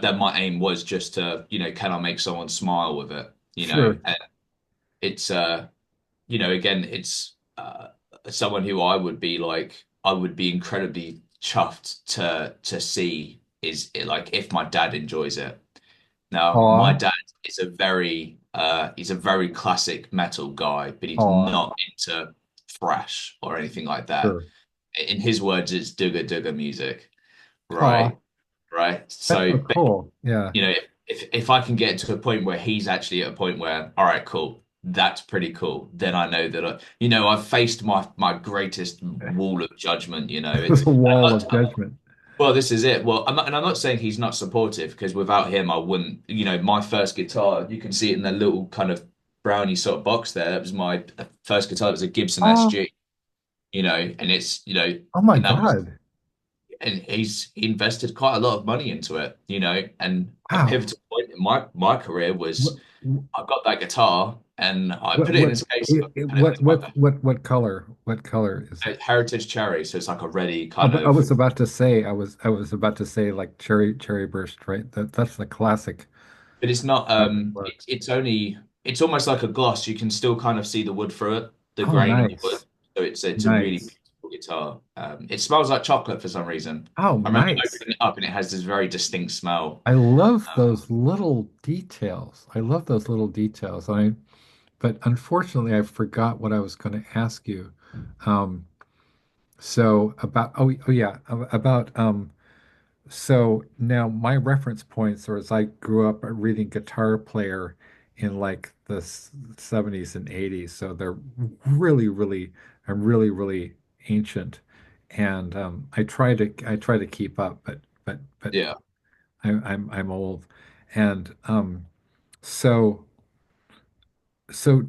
then my aim was just to, can I make someone smile with it? sure. And it's, again, it's someone who I would be incredibly chuffed to see is it, like if my dad enjoys it. Now, my Aw, dad is he's a very classic metal guy, but he's aw, not into thrash or anything like that. sure. In his words, it's dugga dugga music, Aw, right? Right. that's So, so cool. Yeah. if I can get to a point where he's actually at a point where, all right, cool, that's pretty cool, then I know that I've faced my greatest wall of judgment. It's The wall I'm of judgment. well, this is it. Well, I'm not saying he's not supportive because without him, I wouldn't. My first guitar, you can see it in the little kind of brownie sort of box there. That was my first guitar. It was a Gibson Oh, SG. And it's oh my and that was God. and he invested quite a lot of money into it, and a Wow. pivotal point in my career What, was I got that guitar and I what, put it in what, its case and I put it what, onto my bed. what color? What color is it? Heritage Cherry, so it's like a ready kind I of, was about to say, I was about to say like cherry burst, right? That's the but it's not classic look. it's almost like a gloss. You can still kind of see the wood through it, the Oh, grain of the wood. nice. So it's a really Nice. beautiful guitar. It smells like chocolate for some reason. Oh, I remember nice. opening it up and it has this very distinct smell. I love Um, those little details. I love those little details. But unfortunately, I forgot what I was going to ask you. Um, so about, oh yeah, about, so now my reference points are as I grew up reading Guitar Player in like the 70s and 80s. So they're really ancient. And I try to keep up, but yeah. I'm old. And so so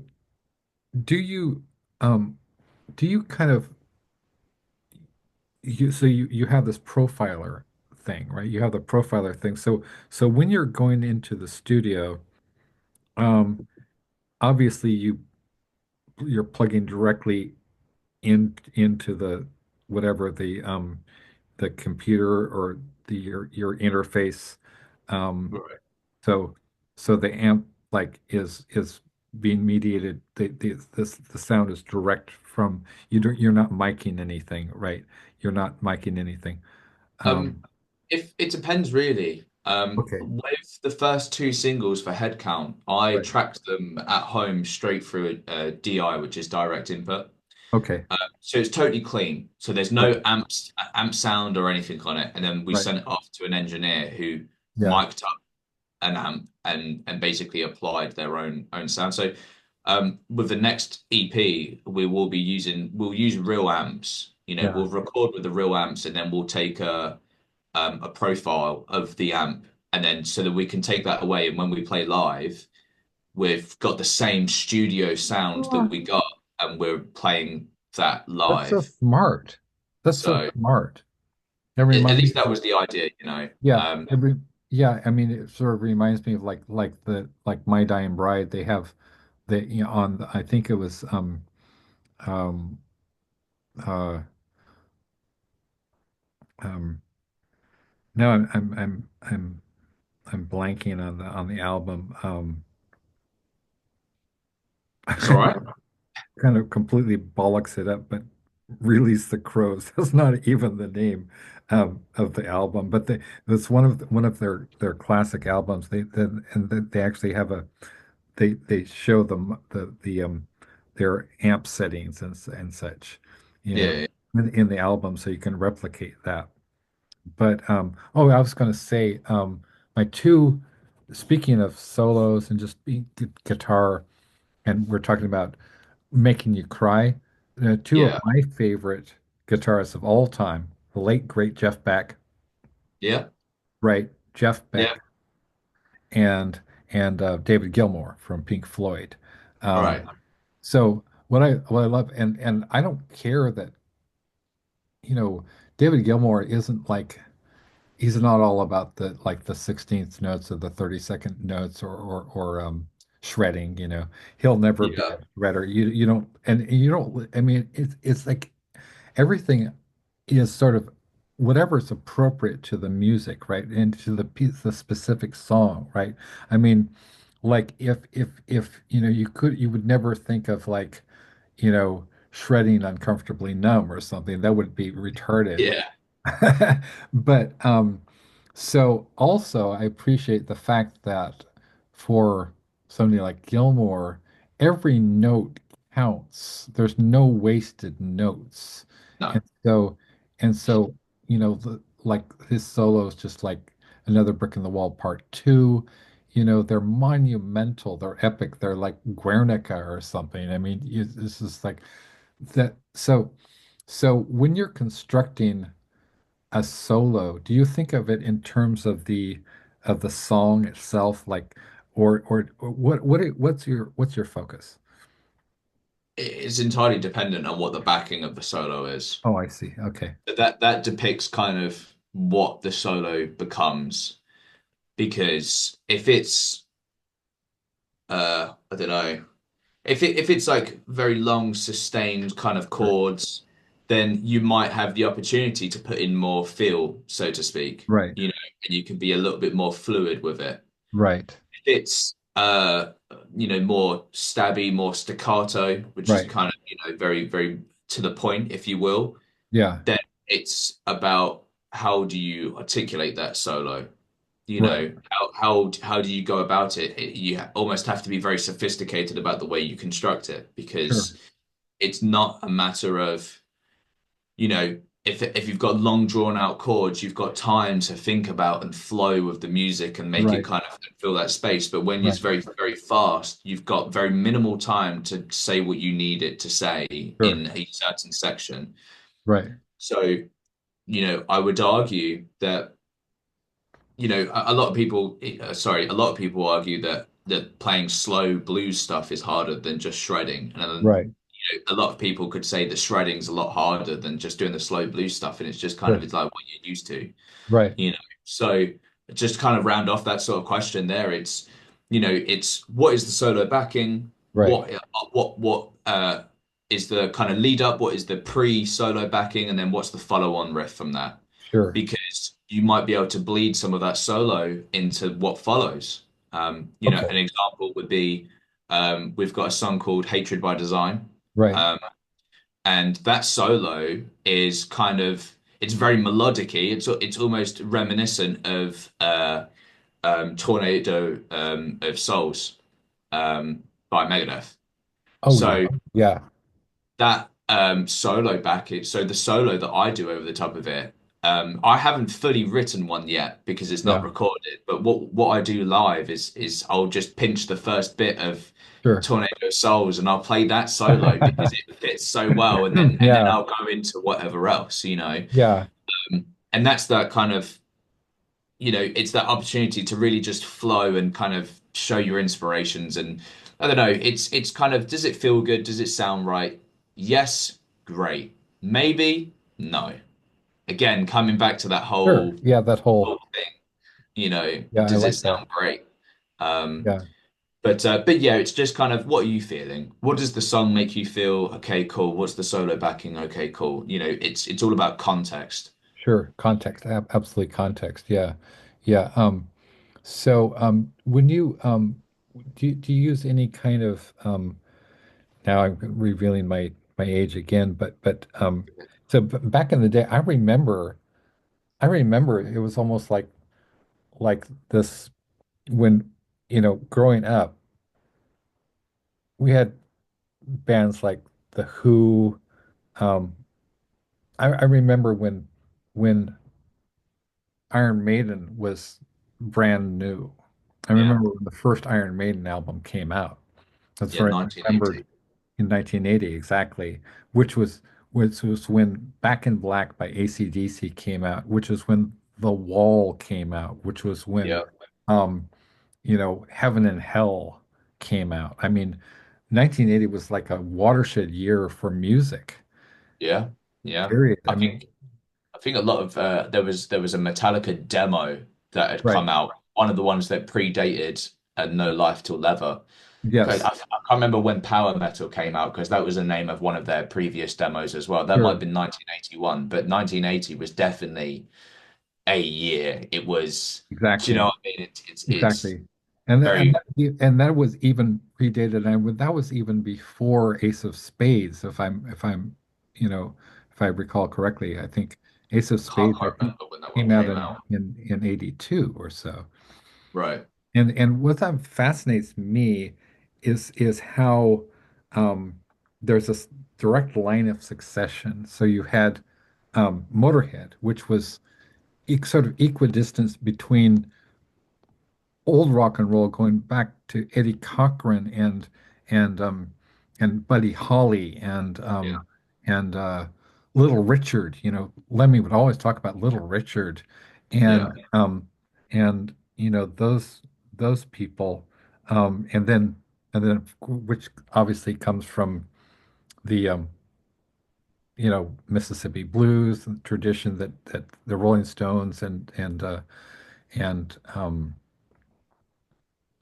do you um do you kind of you have this profiler thing, right? You have the profiler thing. So when you're going into the studio, um obviously you're plugging directly into the whatever the computer or your interface. Um Right. So, so the amp like is being mediated. The sound is direct from you. You're not miking anything, right? You're not miking anything. Um, Um, if it depends really. okay, With the first two singles for Headcount, I right. tracked them at home straight through a DI, which is direct input. Okay. So it's totally clean. So there's Okay. no amp sound or anything on it. And then we Right. sent it off to an engineer who Yeah. mic'd up an amp and basically applied their own sound. So with the next EP, we'll use real amps. You know, Yeah. we'll record with the real amps, and then we'll take a profile of the amp, and then so that we can take that away. And when we play live, we've got the same studio sound that Oh, we got, and we're playing that that's so live. smart. That's so So smart. That at reminds least me that of, was the idea, you know. yeah, yeah, I mean it sort of reminds me of like My Dying Bride. They have I think it was um uh um no I'm blanking on the album. It's all right. Kind of completely bollocks it up, but Release the Crows. That's not even the name of the album, but that's one of their classic albums. They actually have they show them their amp settings and such, you know, Yeah, in the album, so you can replicate that. But oh, I was going to say my two. Speaking of solos and just guitar, and we're talking about making you cry. Two of yeah, my favorite guitarists of all time, the late great Jeff Beck, yeah, right? Jeff yeah. Beck and David Gilmour from Pink Floyd. All Um, right. so what I love, and I don't care that David Gilmour isn't like he's not all about the like the 16th notes or the 32nd notes or shredding. He'll never be Yeah, a shredder. You don't and you don't. I mean, it's like everything is sort of whatever's appropriate to the music, right? And to the specific song, right? I mean, like if you would never think of like, shredding Uncomfortably Numb or something. That would be retarded. yeah. But so also I appreciate the fact that for somebody like Gilmore, every note counts. There's no wasted notes. No. And so and so, like his solo is just like Another Brick in the Wall Part Two. They're monumental, they're epic, they're like Guernica or something. I mean, this is like that. So when you're constructing a solo, do you think of it in terms of the song itself, like, or what's your focus? It's entirely dependent on what the backing of the solo is. Oh, I see. Okay. But that depicts kind of what the solo becomes. Because if it's I don't know, if it's like very long sustained kind of Right. chords, then you might have the opportunity to put in more feel, so to speak, Right. you know, and you can be a little bit more fluid with it. Right. If it's more stabby, more staccato, which is Right. kind of, very, very to the point, if you will, Yeah. then it's about how do you articulate that solo? Right. How do you go about it? You almost have to be very sophisticated about the way you construct it Sure. because it's not a matter of, if you've got long drawn out chords, you've got time to think about and flow with the music and make it Right. kind of fill that space. But when it's Right. very, very fast, you've got very minimal time to say what you need it to say Sure. in a certain section. Right. So, I would argue that a lot of people, a lot of people argue that playing slow blues stuff is harder than just shredding, and then Right. a lot of people could say that shredding's a lot harder than just doing the slow blues stuff, and it's just kind of Sure. it's like what you're used to, Right. you know. So just kind of round off that sort of question there, it's what is the solo backing, Right. what is the kind of lead up, what is the pre-solo backing, and then what's the follow-on riff from that Sure. because you might be able to bleed some of that solo into what follows. Okay. An example would be we've got a song called Hatred by Design. Right. Um, and that solo is kind of it's very melodic-y. It's almost reminiscent of Tornado of Souls by Megadeth. Oh yeah. So Yeah. that solo backing. So the solo that I do over the top of it, I haven't fully written one yet because it's not Yeah, recorded. But what I do live is I'll just pinch the first bit of sure. Tornado of Souls and I'll play that solo because it fits so well, and then Yeah, I'll go into whatever else, you know. yeah, And that's that kind of, it's that opportunity to really just flow and kind of show your inspirations. And I don't know, it's kind of, does it feel good? Does it sound right? Yes, great. Maybe, no. Again, coming back to that sure. whole Yeah, that whole, thing, yeah, I does it like that. sound great? Um, Yeah, but yeah, it's just kind of, what are you feeling? What does the song make you feel? Okay, cool. What's the solo backing? Okay, cool. It's all about context. sure. Context, ab absolutely context. Yeah, yeah. So, when you do you use any kind of now I'm revealing my age again, but so back in the day, I remember it was almost like this when growing up, we had bands like The Who. Um, I remember when Iron Maiden was brand new. I Yeah. remember when the first Iron Maiden album came out. That's Yeah, where I remembered 1980. in 1980 exactly, which was when Back in Black by AC/DC came out, which was when The Wall came out, which was when Yeah. um, Heaven and Hell came out. I mean, 1980 was like a watershed year for music, Yeah. Yeah. period. I I mean, think I think a lot of there was a Metallica demo that had right. come out, one of the ones that predated No Life Till Leather. 'Cause Yes, I can't remember when Power Metal came out because that was the name of one of their previous demos as well. That might have sure. been 1981, but 1980 was definitely a year. It was, do you know Exactly. what I mean? It's Exactly. And very, that was even predated. That was even before Ace of Spades, if I recall correctly. I think Ace of can't Spades, I quite think, remember when that one came out came in out. in 82 or so. Right. And what that fascinates me is how there's this direct line of succession. So you had Motorhead, which was sort of equidistant between old rock and roll going back to Eddie Cochran and Buddy Holly Yeah. and Little Richard. Lemmy would always talk about Little Richard, Yeah. and those people, and then which obviously comes from the Mississippi blues and tradition that the Rolling Stones and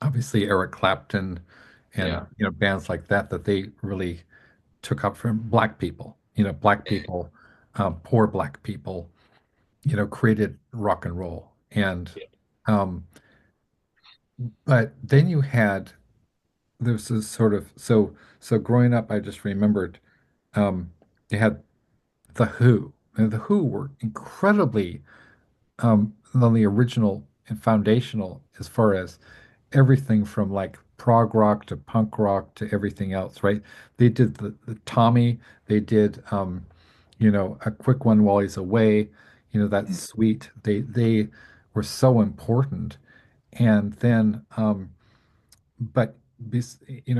obviously Eric Clapton and Yeah. bands like that they really took up from black people. Black people, poor black people, created rock and roll. And Yeah. um, but then you had there's this sort of so growing up, I just remembered you had the Who. And the Who were incredibly on the original and foundational as far as everything from like prog rock to punk rock to everything else, right? They did the Tommy, they did a quick one while he's away, that Mm. suite. They were so important. And then but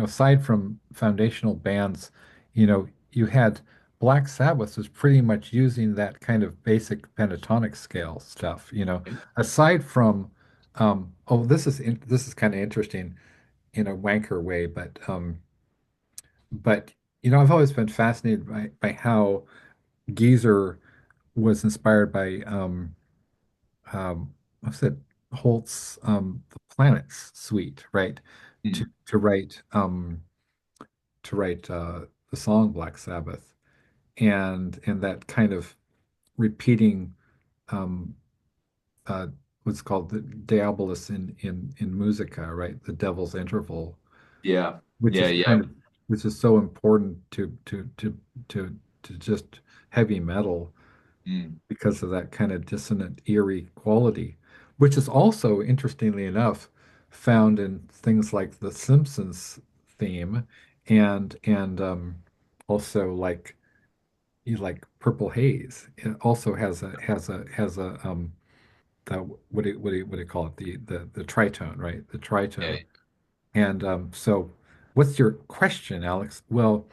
aside from foundational bands, you had Black Sabbath was pretty much using that kind of basic pentatonic scale stuff, aside from oh, this is kind of interesting in a wanker way, but I've always been fascinated by how Geezer was inspired by what's it Holt's The Planets Suite, right? To Mm. to write the song Black Sabbath, and that kind of repeating um uh what's called the Diabolus in musica, right? The devil's interval, Yeah. which Yeah. is Yeah. which is so important to just heavy metal Mm. because of that kind of dissonant, eerie quality, which is also, interestingly enough, found in things like the Simpsons theme and also like like Purple Haze. It also has a the what do you call it? The tritone, right? The Yeah, tritone. And so what's your question, Alex? Well,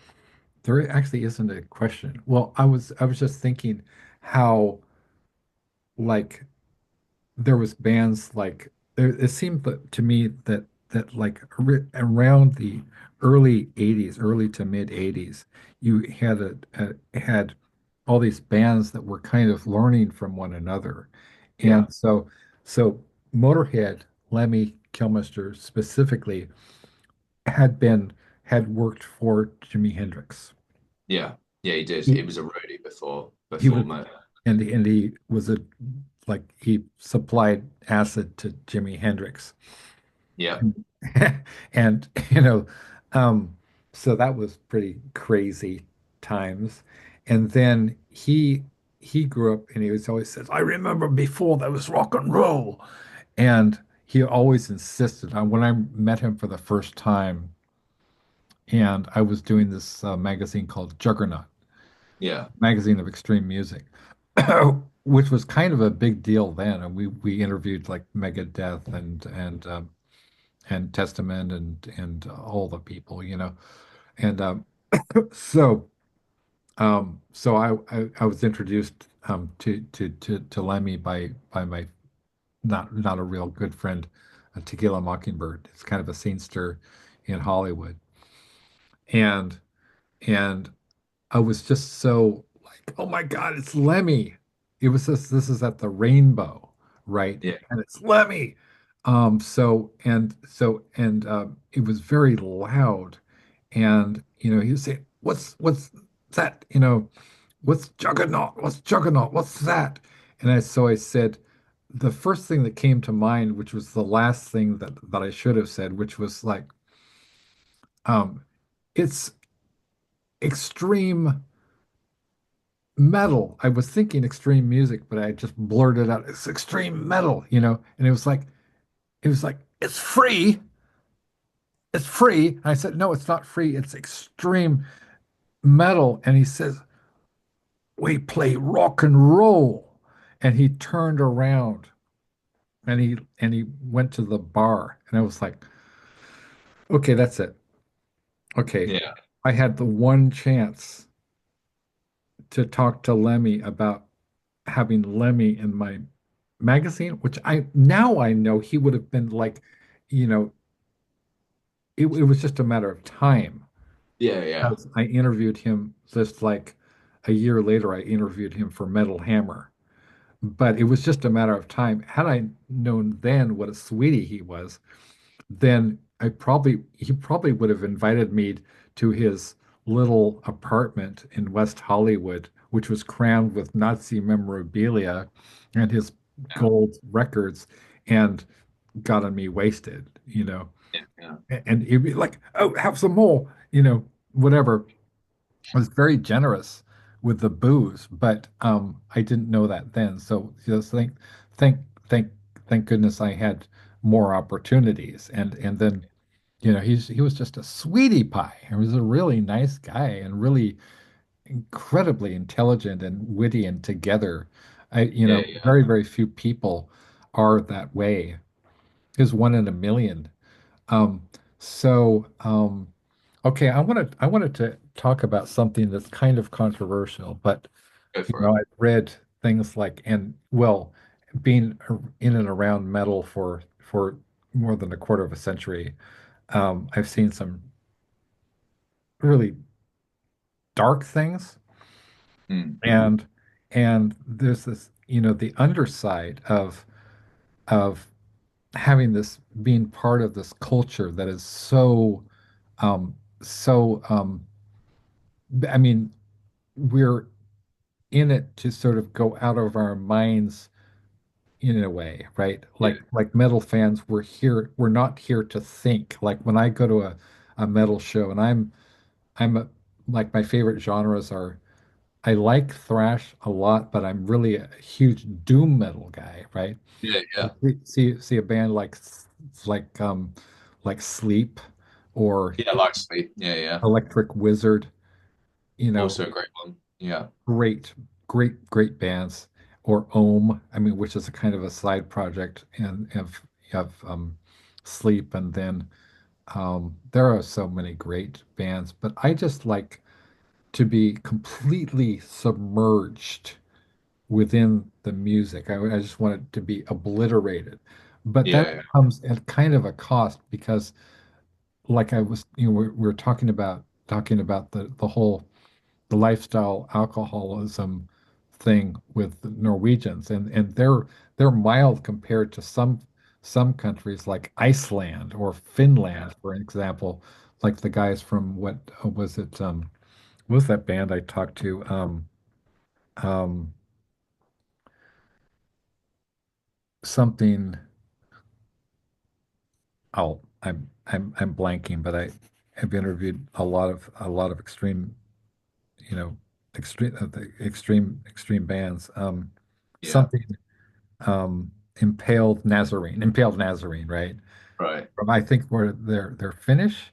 there actually isn't a question. Well, I was just thinking how like there was bands like there it seemed to me that like around the early 80s, early to mid 80s, you had had all these bands that were kind of learning from one another. yeah, And so Motorhead, Lemmy Kilmister specifically had worked for Jimi Hendrix. yeah, yeah. He did. He, He was a roadie he was before Mo. and he was a like he supplied acid to Jimi Hendrix. Yeah, And you know, um, so that was pretty crazy times. And then he grew up and he was always says, I remember before there was rock and roll. And he always insisted on when I met him for the first time, and I was doing this magazine called Juggernaut, yeah, magazine of extreme music, which was kind of a big deal then. And we interviewed like Megadeth and Testament and all the people, you know. And so so I was introduced to Lemmy by my not a real good friend, Tequila Mockingbird. It's kind of a scenester in Hollywood, and and I was just so like, oh my God, it's Lemmy. It was this is at the Rainbow, right? yeah, And it's Lemmy. And it was very loud. And he was saying, what's that? What's Juggernaut? What's Juggernaut? What's that? And I said the first thing that came to mind, which was the last thing that I should have said, which was like, um, it's extreme metal. I was thinking extreme music, but I just blurted out, it's extreme metal. And it was like, it's free. It's free. And I said, no, it's not free. It's extreme metal. And he says, we play rock and roll. And he turned around and he went to the bar. And I was like, okay, that's it. Okay. yeah, I had the one chance to talk to Lemmy about having Lemmy in my magazine, which I know he would have been like, you know, it was just a matter of time. yeah, yeah, Because I interviewed him just like a year later, I interviewed him for Metal Hammer. But it was just a matter of time. Had I known then what a sweetie he was, then he probably would have invited me to his little apartment in West Hollywood, which was crammed with Nazi memorabilia and his yeah, gold records, and gotten me wasted. yeah, yeah, And he'd be like, "Oh, have some more, whatever." I was very generous with the booze, but I didn't know that then. So just thank, thank, thank goodness I had more opportunities. And then he was just a sweetie pie. He was a really nice guy and really incredibly intelligent and witty and together. yeah, yeah. Very, very few people are that way. Is one in a million. Um, so okay, I wanted to talk about something that's kind of controversial, but Go for it. I've read things like and well, being in and around metal for more than a quarter of a century, I've seen some really dark things, Mm, and there's this, the underside of having this being part of this culture that is so I mean, we're in it to sort of go out of our minds in a way, right? yeah, Like metal fans, we're not here to think. Like when I go to a metal show, and like my favorite genres are, I like thrash a lot, but I'm really a huge doom metal guy, right? yeah, yeah, See a band like um like Sleep or yeah. Like Sleep. Yeah, yeah. Electric Wizard, you know, Also a great one. Yeah. Great, great bands. Or Ohm, I mean, which is a kind of a side project, and have Sleep, and then there are so many great bands, but I just like to be completely submerged within the music. I just want it to be obliterated. But that Yeah. comes at kind of a cost because, like I was, we're talking about the whole the lifestyle alcoholism thing with the Norwegians, and they're mild compared to some countries like Iceland or Yeah. Finland, for example, like the guys from what was it? What was that band I talked to? Um, something. Oh, I'm blanking, but I have interviewed a lot of extreme, you know, extreme bands. Yeah. Something Impaled Nazarene, right? Right. I think where they're Finnish.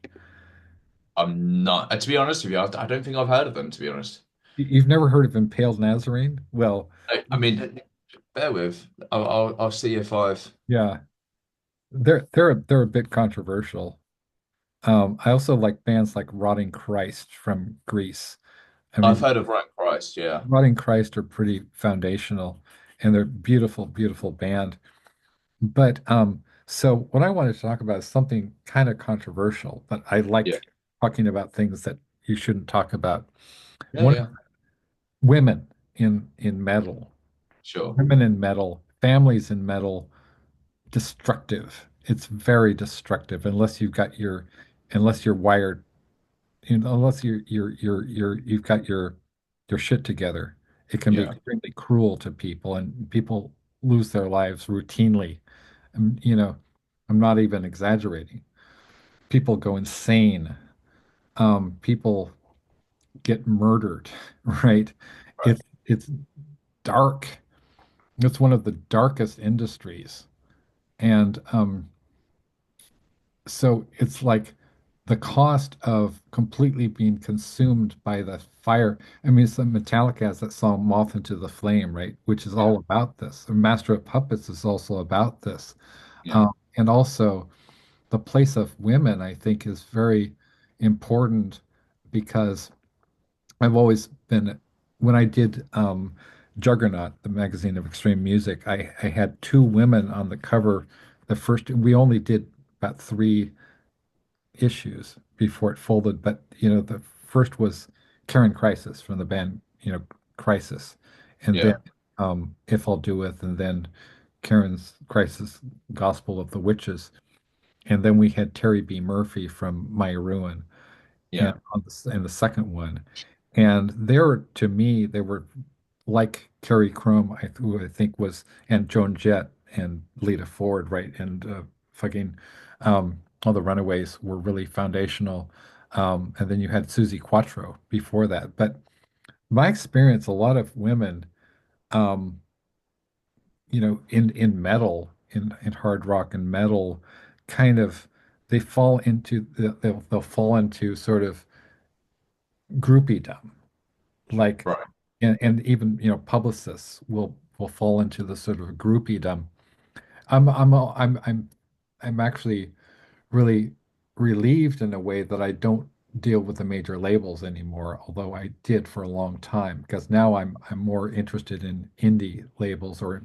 I'm not, to be honest with you, I don't think I've heard of them, to be honest. You've never heard of Impaled Nazarene? Well, I mean, bear with. I'll see if I've. yeah, they're a bit controversial. I also like bands like Rotting Christ from Greece. I I've mean, heard of Ryan Christ. Yeah. Rotting Christ are pretty foundational, and they're beautiful, beautiful band. But so what I wanted to talk about is something kind of controversial, but I Yeah. like talking about things that you shouldn't talk about. Yeah. One, Yeah. women in metal, Sure. women in metal, families in metal, destructive. It's very destructive unless you're wired, unless you've got your shit together. It can be Yeah. extremely cruel to people, and people lose their lives routinely. And, I'm not even exaggerating. People go insane. People get murdered, right? Right. It's dark. It's one of the darkest industries. And so it's like the cost of completely being consumed by the fire. I mean, some Metallica has that song Moth into the Flame, right? Which is Yeah. all about this. And Master of Puppets is also about this. Yeah. And also the place of women, I think, is very important because I've always been, when I did Juggernaut, the magazine of extreme music, I had two women on the cover. We only did about three issues before it folded, but the first was Karen Crisis from the band, Crisis, and then Yeah. If I'll Do It, and then Karen's Crisis, Gospel of the Witches. And then we had Terry B. Murphy from My Ruin, and Yeah. the second one. And to me, they were like Carrie Crum, who I think was, and Joan Jett and Lita Ford, right? And fucking all the Runaways were really foundational. And then you had Susie Quattro before that. But my experience, a lot of women, um, in metal, in hard rock and metal, kind of they fall into they'll fall into sort of groupiedom, like, Right. and even publicists will fall into the sort of groupiedom. I'm actually really relieved in a way that I don't deal with the major labels anymore, although I did for a long time, because now I'm more interested in indie labels, or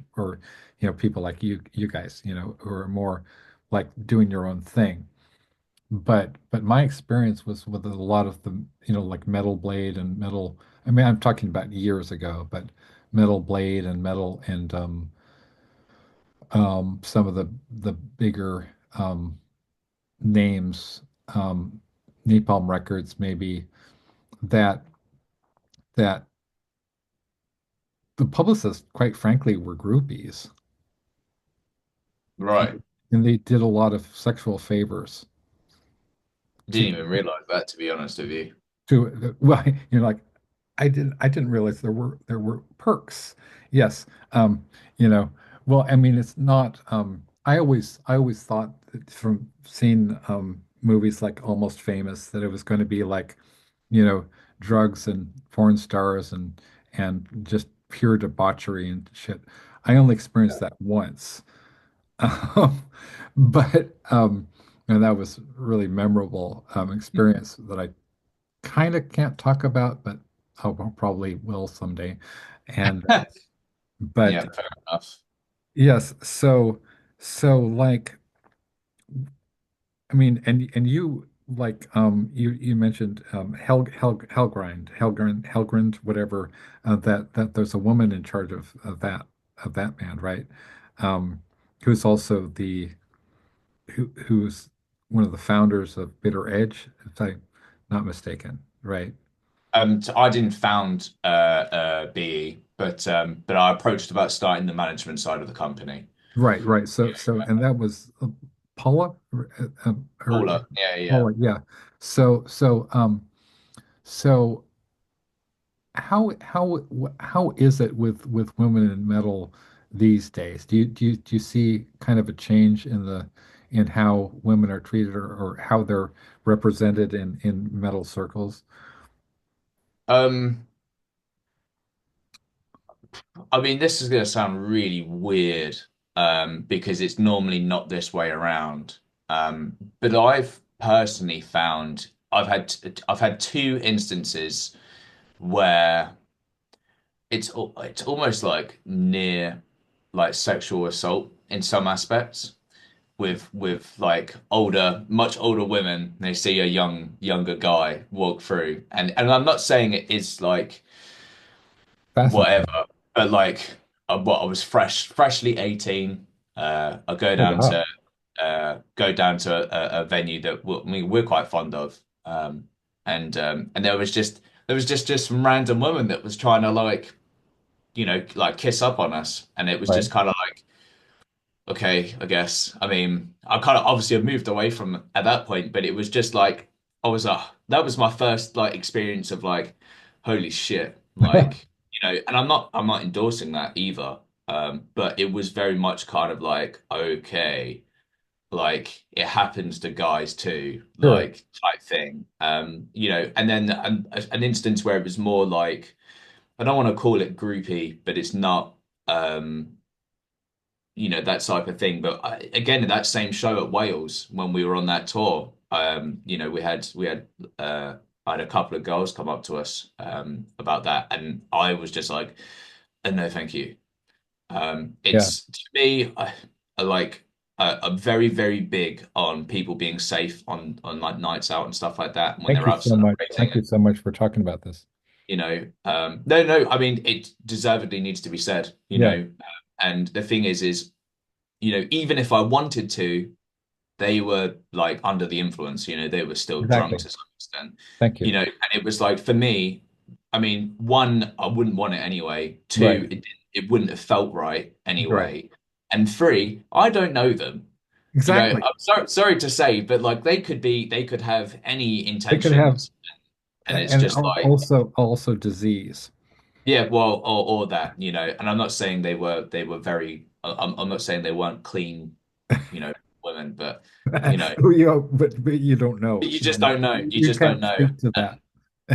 people like you guys, who are more like doing your own thing. But my experience was with a lot of the, like Metal Blade and Metal. I mean, I'm talking about years ago, but Metal Blade and Metal and some of the bigger names, Napalm Records, maybe that that the publicists, quite frankly, were groupies, Right. and they did a lot of sexual favors to Didn't even realize that, to be honest with you. well, like I didn't realize there were perks. Yes. You know, well, I mean, it's not I always thought that from seeing movies like Almost Famous that it was going to be like you know, drugs and porn stars and just pure debauchery and shit. I only experienced that once. Um, but and that was really memorable experience that I kind of can't talk about, but I probably will someday. And but Yeah, fair enough. yes, so like I mean, and you like you mentioned Helgrind, whatever, that there's a woman in charge of that band, right? Who's also who's one of the founders of Bitter Edge, if I'm not mistaken, right? So I didn't found BE, but I approached about starting the management side of the company. Right, right. So and that was Paula or Paula, yeah, yeah. Paula, yeah. So so how is it with women in metal these days? Do you see kind of a change in how women are treated or how they're represented in metal circles? Um, I mean, this is going to sound really weird, because it's normally not this way around. But I've personally found I've had two instances where it's almost like near like sexual assault in some aspects with like much older women. They see a younger guy walk through, and I'm not saying it is like whatever, Fascinating. but like what I was freshly 18. I Oh wow. go down to a venue that I mean, we're quite fond of, and there was just some random woman that was trying to like like kiss up on us, and it was Right. just kind of like, okay, I guess. I mean, I kind of obviously have moved away from at that point, but it was just like that was my first like experience of like, holy shit, like, and I'm not endorsing that either. But it was very much kind of like, okay, like it happens to guys too, Sure. like type thing. And then an instance where it was more like, I don't want to call it groupie, but it's not. Um, that type of thing. But again, at that same show at Wales, when we were on that tour, I had a couple of girls come up to us about that, and I was just like, no, thank you. Yeah. It's to me, I like. I'm very, very big on people being safe on like nights out and stuff like that when Thank they're you out so much. celebrating. Thank you so much for talking about this. No, no, I mean, it deservedly needs to be said. Yeah, And the thing is, even if I wanted to, they were like under the influence, they were still drunk exactly. to some extent, Thank you. and it was like for me, I mean, one, I wouldn't want it anyway. Right. Two, it wouldn't have felt right Right. anyway. And three, I don't know them. Exactly. I'm sorry to say, but like they could have any They could have, intentions, and it's and just like, also disease. yeah, well, or that, and I'm not saying they were very, I'm not saying they weren't clean, women, but But you don't know. you You just know, don't know. You you just don't can't know. speak to that.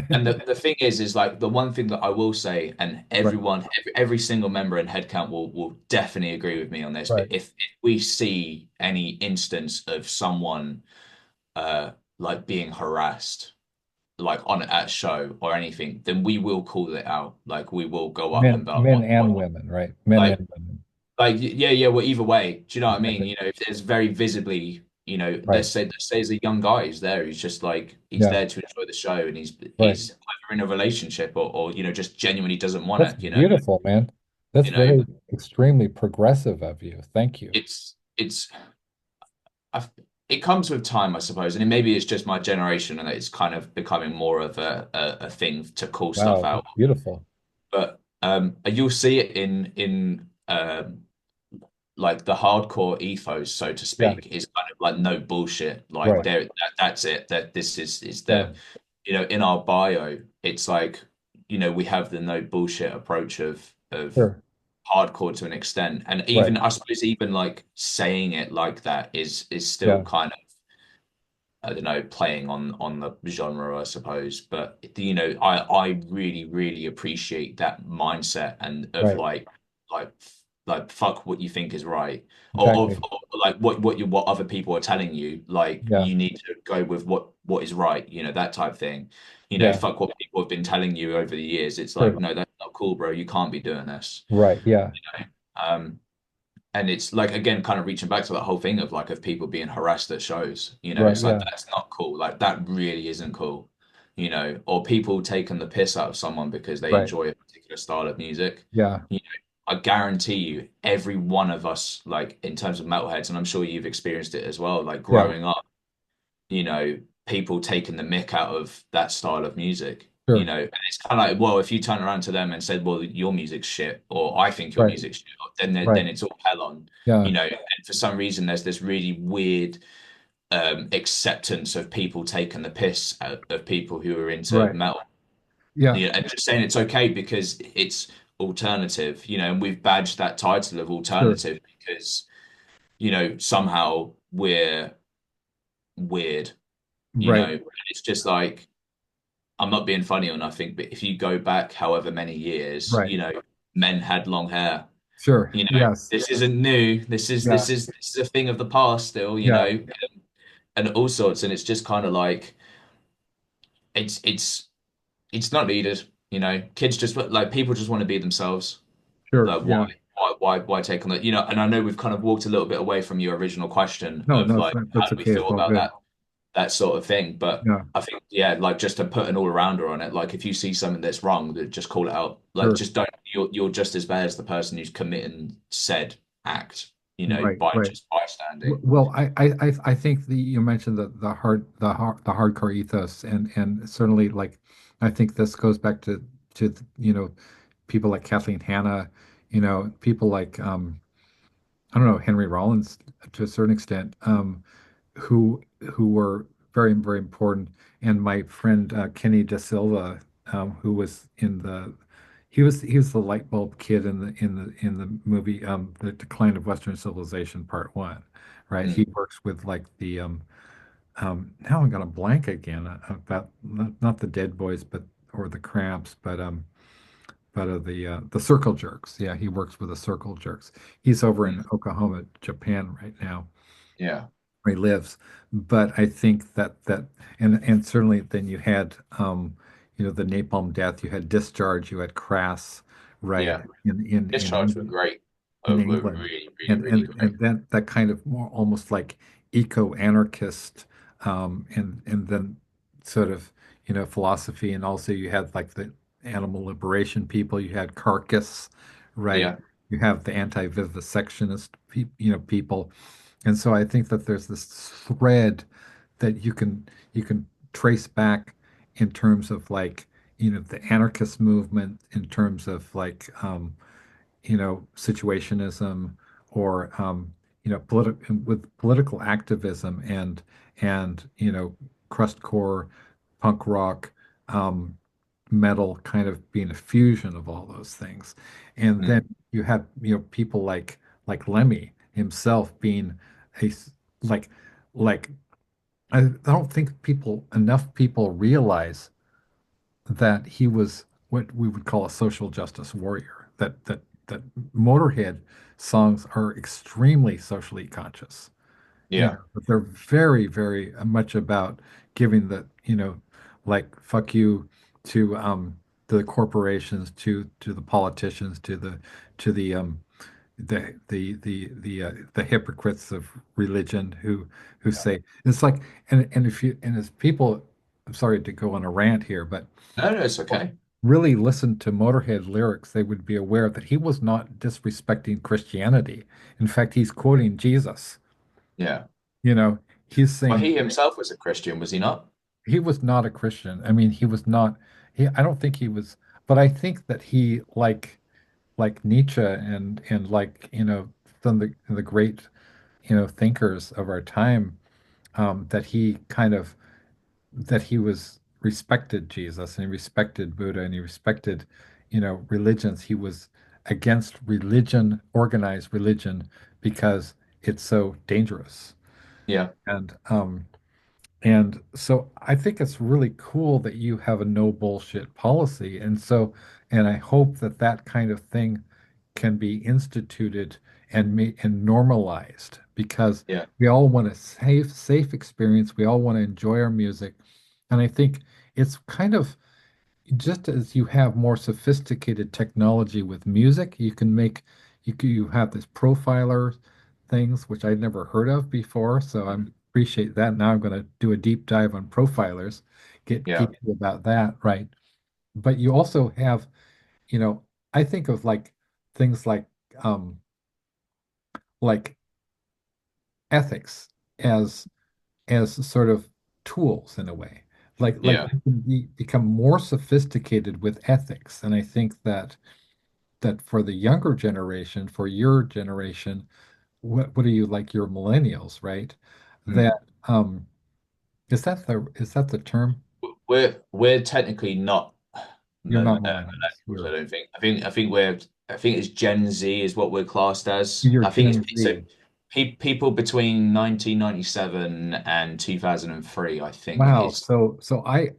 And the thing is like the one thing that I will say, and Right. every single member in Headcount will definitely agree with me on this. But Right. if we see any instance of someone like being harassed, like on at show or anything, then we will call it out. Like we will go up and be like, Men and women, right? Men like and women. yeah, yeah, well, either way, do you know what I mean? Exactly. If there's very visibly, Right. let's say there's a young guy who's there, who's just like he's Yeah. there to enjoy the show, and Right. he's either in a relationship or just genuinely doesn't want That's it, beautiful, man. That's very but extremely progressive of you. Thank you. it's I've, it comes with time, I suppose, and maybe it's just my generation, and it's kind of becoming more of a thing to call stuff Wow, out. that's beautiful. But you'll see it in like the hardcore ethos, so to Yeah. speak, is kind of like no bullshit. Like Right. that's it. That this is Yeah. the in our bio, it's like we have the no bullshit approach of Sure. hardcore to an extent, and Right. even I suppose even like saying it like that is still Yeah. kind of I don't know, playing on the genre, I suppose. But I really, really appreciate that mindset and of Right. like like fuck what you think is right, Exactly. or like what other people are telling you. Like Yeah. you need to go with what is right, that type of thing. Yeah. Fuck what people have been telling you over the years. It's like, Sure. no, that's not cool, bro. You can't be doing this. Right. Yeah. Um, and it's like again kind of reaching back to that whole thing of like of people being harassed at shows, Right. it's like Yeah. that's not cool, like that really isn't cool, or people taking the piss out of someone because they Right. enjoy a particular style of music. Yeah. I guarantee you every one of us, like in terms of metalheads, and I'm sure you've experienced it as well, like Yeah. growing up, you know, people taking the mick out of that style of music. Sure. And it's kind of like, well, if you turn around to them and said, "Well, your music's shit," or "I think your Right. music's shit," then Right. it's all hell on, Yeah. And for some reason, there's this really weird acceptance of people taking the piss out of people who are into Right. metal, Yeah. and just saying it's okay because it's alternative, and we've badged that title of Sure. alternative because somehow we're weird, Right. and it's just like. I'm not being funny or nothing, but if you go back however many years, Right. men had long hair. Sure. Yes. This isn't new. This is Yeah. a thing of the past still, Yeah. and all sorts. And it's just kind of like it's it's it's not needed. Kids just like people just want to be themselves. Sure. Like Yeah. why take on that? And I know we've kind of walked a little bit away from your original question No, of no, like how that's do we okay. It's feel all about good. that sort of thing. But Yeah. I think, yeah, like just to put an all rounder on it, like if you see something that's wrong, that just call it out. Like Sure. just don't. You're just as bad as the person who's committing said act. Right. By Right. just bystanding. Well, I think you mentioned the hardcore ethos, and certainly like I think this goes back to people like Kathleen Hanna, people like I don't know, Henry Rollins to a certain extent, who were very, very important. And my friend Kenny Da Silva, who was in he was the light bulb kid in the movie The Decline of Western Civilization Part One, right? Mm, He works with like the now I'm gonna blank again about not the Dead Boys, but or the Cramps, but the Circle Jerks. Yeah, he works with the Circle Jerks. He's over in mm, Oklahoma, Japan right now, yeah, where he lives. But I think that and certainly then you had the Napalm Death, you had Discharge, you had Crass, right? yeah. In Discharge were England, great. in Were England, really, really, and really and great. and that kind of more almost like eco-anarchist, and then sort of philosophy, and also you had like the animal liberation people, you had Carcass, right? Yeah, You have the anti-vivisectionist people, and so I think that there's this thread that you can trace back in terms of like the anarchist movement, in terms of like situationism, or with political activism, and crustcore punk rock, um, metal kind of being a fusion of all those things. And then mm, you have people like Lemmy himself being like like I don't think enough people realize that he was what we would call a social justice warrior. That Motorhead songs are extremely socially conscious. yeah, But they're very, very much about giving like fuck you to the corporations, to the politicians, to the hypocrites of religion who yeah. say it's like, and if you and as people, I'm sorry to go on a rant here, but No, no, it's people okay. really listen to Motorhead lyrics, they would be aware that he was not disrespecting Christianity. In fact, he's quoting Jesus. Yeah. You know, he's Well, saying he himself was a Christian, was he not? he was not a Christian. I mean, he was not. I don't think he was, but I think that he like Nietzsche and like some of the great thinkers of our time, that he was respected Jesus, and he respected Buddha, and he respected religions. He was against religion, organized religion, because it's so dangerous. Yeah. And And so I think it's really cool that you have a no bullshit policy. And I hope that that kind of thing can be instituted and normalized because Yeah. we all want a safe experience. We all want to enjoy our music. And I think it's kind of just as you have more sophisticated technology with music, you have this profiler things which I'd never heard of before. So I appreciate that. Now I'm going to do a deep dive on profilers, get Yeah. geeky about that, right? But you also have, you know, I think of like things um like ethics as sort of tools in a way. Like Yeah. you can become more sophisticated with ethics. And I think that for the younger generation, for your generation, what are you like your millennials, right? Mm. That is that the term? We're technically not You're not millennials. millennials, I don't think. I think it's Gen Z is what we're classed as. You're I think Gen it's so Z. people between 1997 and 2003, I think Wow. is So I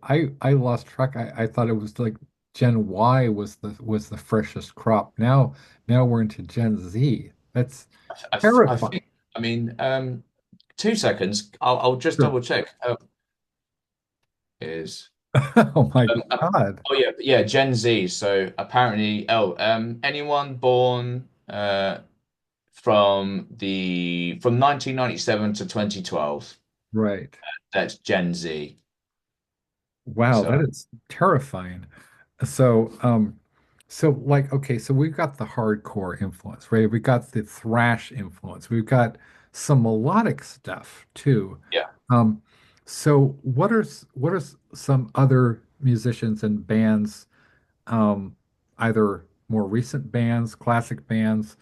lost track. I thought it was like Gen Y was the freshest crop. Now we're into Gen Z. That's I terrifying. think I mean 2 seconds. I'll just Sure. double check. Is Oh my um, uh, God. oh yeah, Gen Z. So apparently anyone born from 1997 to 2012. Right. That's Gen Z. Wow, So that is terrifying. So like, okay, so we've got the hardcore influence, right? We got the thrash influence. We've got some melodic stuff too. yeah, Um, so what are some other musicians and bands, either more recent bands, classic bands,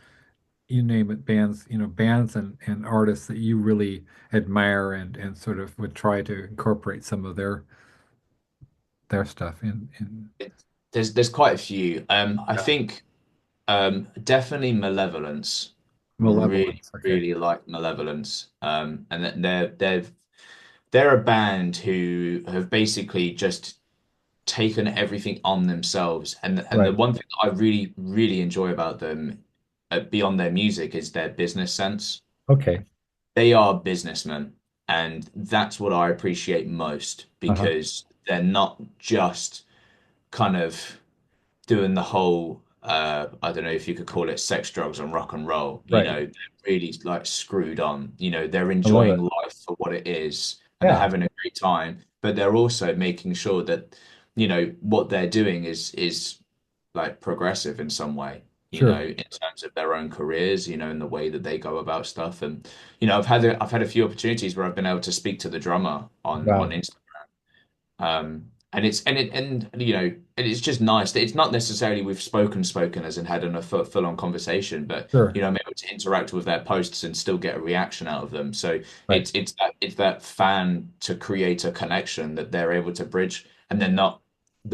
you name it, bands, bands and artists that you really admire and sort of would try to incorporate some of their stuff in it, there's quite a few. I yeah. think definitely Malevolence. Really, Malevolence. Okay. really like Malevolence. And that they're a band who have basically just taken everything on themselves. And the Right. one thing I really, really enjoy about them, beyond their music, is their business sense. Okay. They are businessmen, and that's what I appreciate most Uh-huh. because they're not just kind of doing the whole I don't know if you could call it sex, drugs, and rock and roll. Right. They're really like screwed on. They're I love enjoying it. life for what it is and they're Yeah. having a great time, but they're also making sure that, what they're doing is like progressive in some way, Sure. in terms of their own careers, in the way that they go about stuff. And, I've had a few opportunities where I've been able to speak to the drummer on Wow. Instagram, and it's just nice that it's not necessarily we've spoken as in had a full on conversation, but Sure. I'm able to interact with their posts and still get a reaction out of them. So Right. it's that fan to create a connection that they're able to bridge, and they're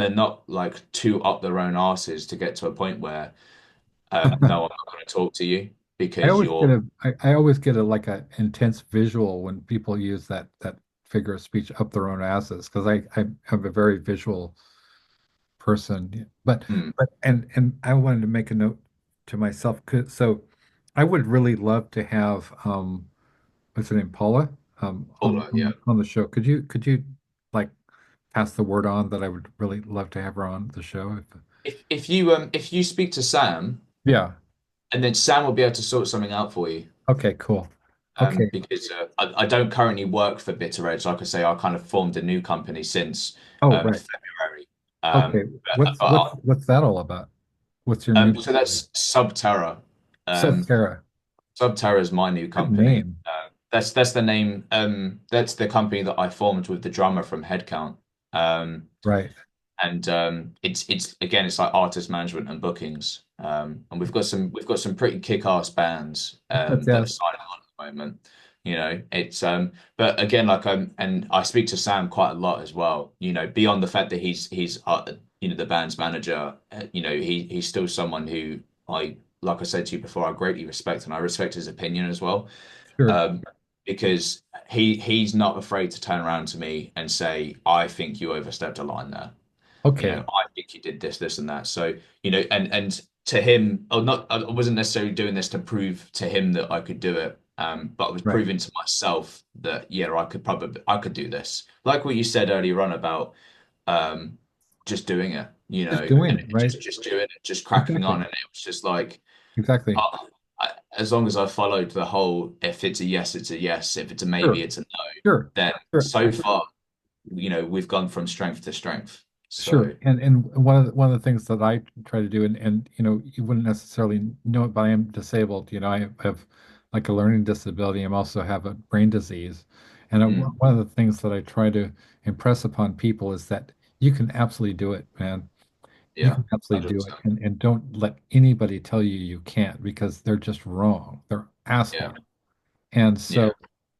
not like too up their own asses to get to a point where no, I'm not going to talk to you because you're I always get a like a intense visual when people use that figure of speech up their own asses because I have a very visual person. mm, And I wanted to make a note to myself. So I would really love to have what's her name, Paula, Paula, yeah. on the show. Could you like pass the word on that I would really love to have her on the show? If you speak to Sam, Yeah. and then Sam will be able to sort something out for you. Okay, cool. Okay. Because I don't currently work for Bitter Edge. Like I say, I kind of formed a new company since Oh, right. February. Okay. What's that all about? What's your new So that's Subterra. Um, Sarah? Subterra is my new Good company. name. That's the name. That's the company that I formed with the drummer from Headcount. Right. And it's again, it's like artist management and bookings. And we've got some pretty kick-ass bands That's that are yeah, signing on at the moment. It's but again, like and I speak to Sam quite a lot as well. Beyond the fact that he's the band's manager, he's still someone who like I said to you before, I greatly respect, and I respect his opinion as well. sure. Um, because he's not afraid to turn around to me and say, I think you overstepped a line there. Okay. I think you did this, this, and that. So, and to him, or not, I wasn't necessarily doing this to prove to him that I could do it. But I was Right. proving to myself that, yeah, I could do this. Like what you said earlier on about um just doing it, Just doing and it, right? just doing it, just cracking on. Exactly. And it was just like, Exactly. as long as I followed the whole, if it's a yes, it's a yes. If it's a maybe, Sure. it's a no. Sure. Then Sure. so far, we've gone from strength to strength. Sure. So And one of the things that I try to do, and you wouldn't necessarily know it, but I am disabled. I have like a learning disability. I also have a brain disease. And mm, one of the things that I try to impress upon people is that you can absolutely do it, man. You yeah, can absolutely do it. 100%. And don't let anybody tell you you can't, because they're just wrong. They're Yeah, assholes. And yeah, so,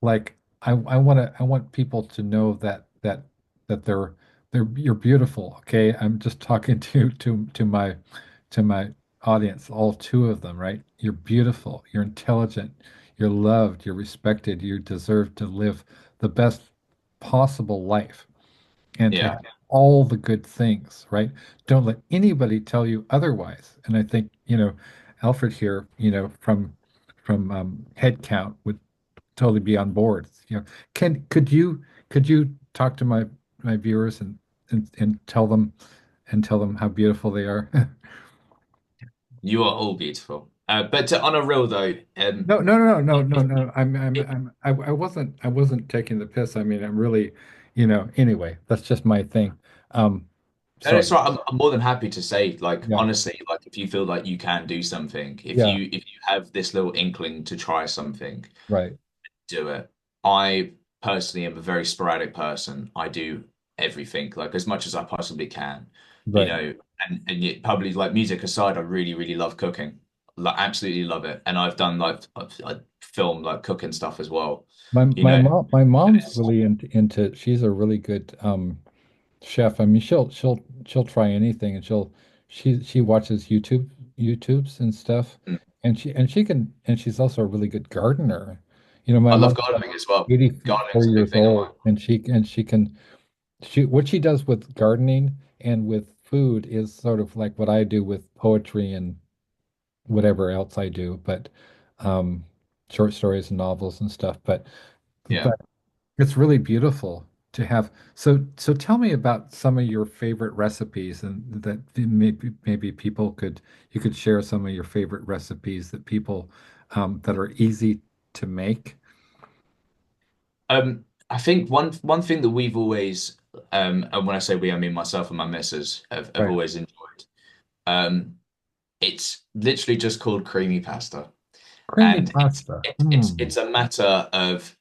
like, I want people to know that they're you're beautiful. Okay, I'm just talking to my audience, all two of them, right? You're beautiful. You're intelligent. You're loved. You're respected. You deserve to live the best possible life and to yeah. have all the good things, right? Don't let anybody tell you otherwise. And I think, Alfred here, from Headcount would totally be on board. Could you talk to my viewers and tell them how beautiful they are? You are all beautiful. But on a real though, No, no, no, no, no, it, no. it, I wasn't taking the piss. I mean, I'm really, anyway, that's just my thing. no, it's Sorry. right. I'm more than happy to say, like, Yeah, honestly, like if you feel like you can do something, if yeah, you have this little inkling to try something, right, do it. I personally am a very sporadic person. I do everything like as much as I possibly can, you right. know, and yet probably like music aside, I really, really love cooking. Like absolutely love it. And I've done like I film like cooking stuff as well, My you my know. mom my And mom's it's really into she's a really good chef. I mean, she'll try anything, and she watches YouTubes and stuff, mm, and she's also a really good gardener. My I love mom's gardening as well. Gardening's 84 a big years thing of mine. old, and she can what she does with gardening and with food is sort of like what I do with poetry and whatever else I do, but um short stories and novels and stuff. Yeah. But it's really beautiful to have. So tell me about some of your favorite recipes, and that maybe people you could share some of your favorite recipes that people that are easy to make. I think one thing that we've always and when I say we, I mean myself and my missus have Right. always enjoyed. Um, it's literally just called creamy pasta, Creamy and pasta. it's a matter of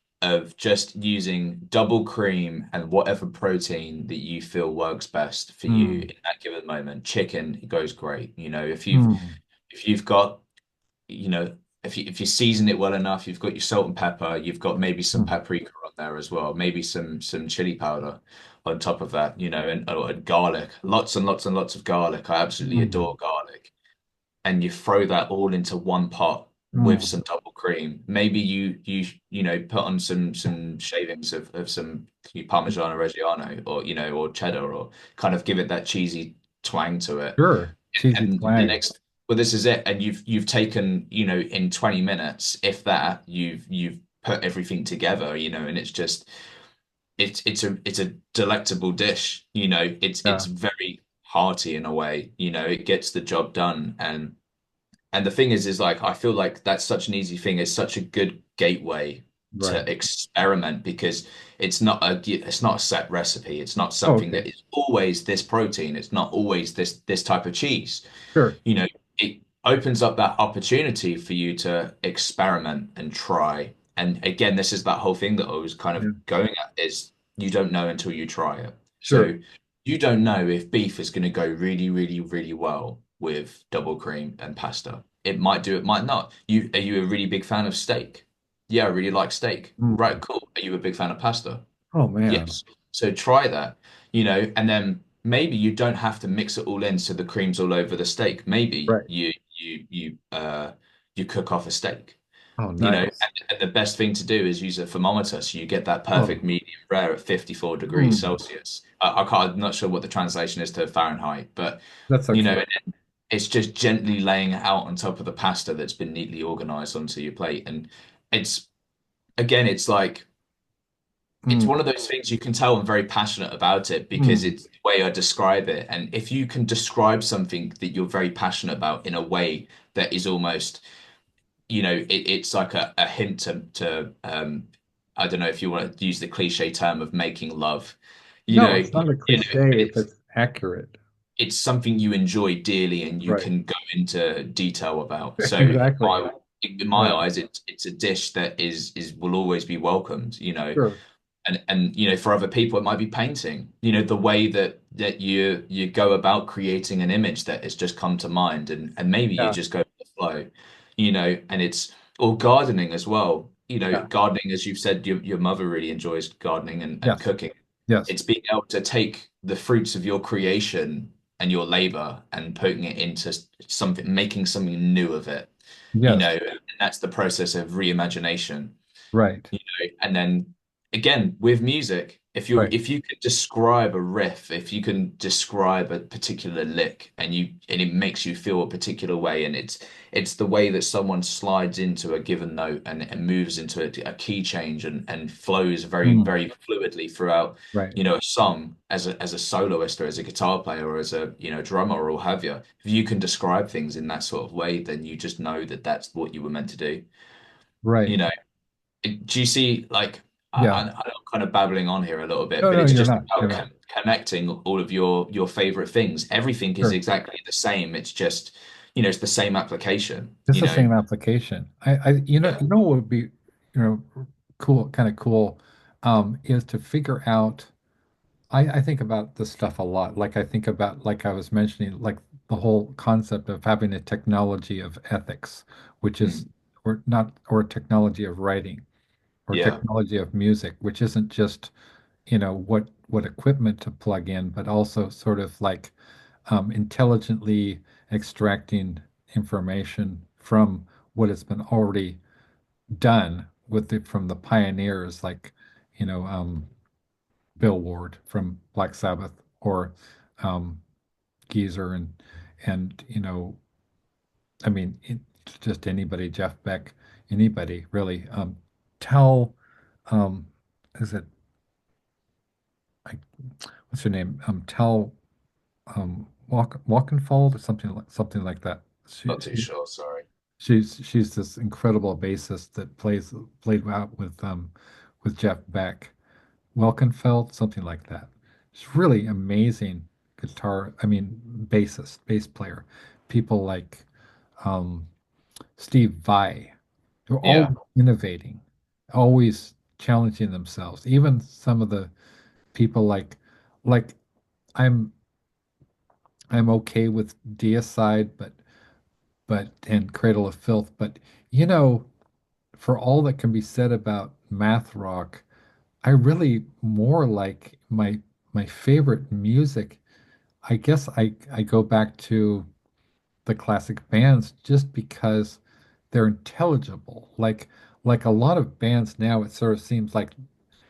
just using double cream and whatever protein that you feel works best for you Mm. in that given moment. Chicken goes great. Mm. If you've got you know, if you season it well enough, you've got your salt and pepper, you've got maybe some Mm. paprika on there as well, maybe some chili powder on top of that, and garlic, lots and lots and lots of garlic. I absolutely Mm. adore garlic. And you throw that all into one pot with Mm. some double cream. Maybe you put on some shavings of some Parmesan or Reggiano or cheddar or kind of give it that cheesy twang to it. Sure. Cheesy And the twang. next, well, this is it. And you've taken, in 20 minutes, if that, you've put everything together, and it's just it's a delectable dish, it's Yeah. very hearty in a way, it gets the job done. And the thing is like I feel like that's such an easy thing. It's such a good gateway Right. to experiment because it's not a set recipe. It's not Oh, something okay. that is always this protein. It's not always this type of cheese. Sure. You know, it opens up that opportunity for you to experiment and try. And again, this is that whole thing that I was kind Yeah. of going at is you don't know until you try it. Sure. So you don't know if beef is going to go really, really, really well with double cream and pasta. It might do, it might not. Are you a really big fan of steak? Yeah, I really like steak. Mm. Right, cool. Are you a big fan of pasta? Oh man. Yes. So try that, and then maybe you don't have to mix it all in so the cream's all over the steak. Maybe Right. you cook off a steak. Oh, You know, nice. and the best thing to do is use a thermometer so you get that Oh, perfect medium rare at 54 degrees hmm. Celsius. I can't, I'm not sure what the translation is to Fahrenheit, but That's you okay. know, it's just gently laying it out on top of the pasta that's been neatly organized onto your plate. And it's again, it's like it's Mm, one of those things you can tell I'm very passionate about it because mm. it's the way I describe it. And if you can describe something that you're very passionate about in a way that is almost, it's like a hint to I don't know if you want to use the cliche term of making love, you No, know, it's not a cliche if it's accurate. it's something you enjoy dearly and you Right. can go into detail about. So Exactly. in my Right. eyes, it's a dish that is will always be welcomed, Sure. and for other people it might be painting. The way that you go about creating an image that has just come to mind, and maybe you Yeah. just go with the flow, and it's or gardening as well. Yeah. Gardening, as you've said, your mother really enjoys gardening and Yes. cooking. Yes. It's being able to take the fruits of your creation and your labor and putting it into something, making something new of it, Yes. and that's the process of reimagination. Right. And then again with music, Right. if you could describe a riff, if you can describe a particular lick and it makes you feel a particular way, and it's the way that someone slides into a given note and moves into a key change and flows very, Mm, very fluidly throughout, right. a song as a soloist or as a guitar player or as a, drummer or what have you. If you can describe things in that sort of way, then you just know that that's what you were meant to do. You Right. know, do you see, like, Yeah. I'm kind of babbling on here a little bit, No, but no, it's you're just not. You're about not. connecting all of your favorite things. Everything is Sure. exactly the same. It's just, it's the same application, It's the same application. Yeah. what would be, cool, kind of cool, is to figure out. I think about this stuff a lot. Like I think about, like I was mentioning, like the whole concept of having a technology of ethics, which is, Mm. or not, or a technology of writing, or Yeah. technology of music, which isn't just, what equipment to plug in, but also sort of like intelligently extracting information from what has been already done with it from the pioneers, like, you know, Bill Ward from Black Sabbath, or um, Geezer, and I mean, just anybody, Jeff Beck, anybody really. Tell, um, is it, I, what's her name? Tell, Walkenfold, or something like that. Not too sure. Sorry. She's this incredible bassist that played out with Jeff Beck. Welkenfeld, something like that. She's really amazing guitar, I mean, bass player. People like um, Steve Vai, they're Yeah. all innovating, always challenging themselves. Even some of the people like I'm I'm okay with Deicide, but and Cradle of Filth, but you know, for all that can be said about math rock, I really more like my favorite music. I guess I go back to the classic bands just because they're intelligible. Like a lot of bands now, it sort of seems like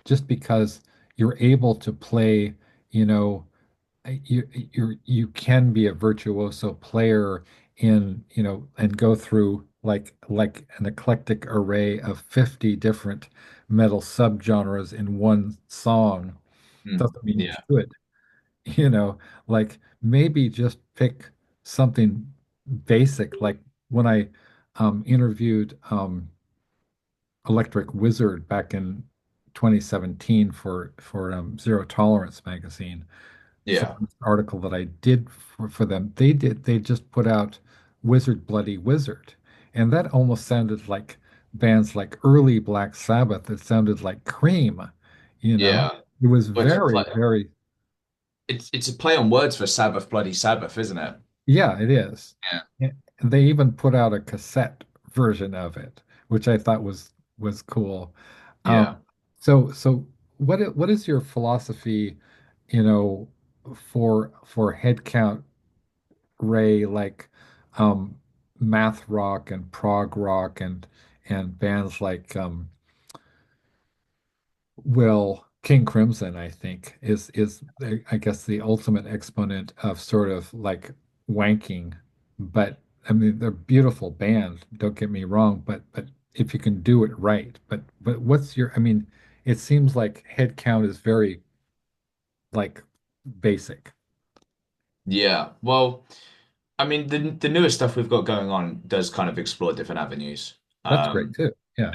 just because you're able to play, you know, you can be a virtuoso player in, and go through like an eclectic array of 50 different metal subgenres in one song Mm. doesn't mean you Yeah. should. you know like maybe just pick something basic, like when I interviewed Electric Wizard back in 2017 for Zero Tolerance magazine. For Yeah. this article that I did for them, they just put out Wizard Bloody Wizard, and that almost sounded like bands like early Black Sabbath. It sounded like Cream, you know. Yeah. It was Well, very, very, it's a play on words for Sabbath, bloody Sabbath, isn't it? yeah, it is. Yeah. And they even put out a cassette version of it, which I thought was cool. Um, Yeah. so what is your philosophy, you know, for head count, Ray, like um, math rock and prog rock, and bands like well, King Crimson, I think, is I guess the ultimate exponent of sort of like wanking. But I mean, they're beautiful band, don't get me wrong, but if you can do it right. But what's your I mean, it seems like head count is very like basic. Yeah. Well, I mean, the newest stuff we've got going on does kind of explore different avenues. That's great too. Yeah.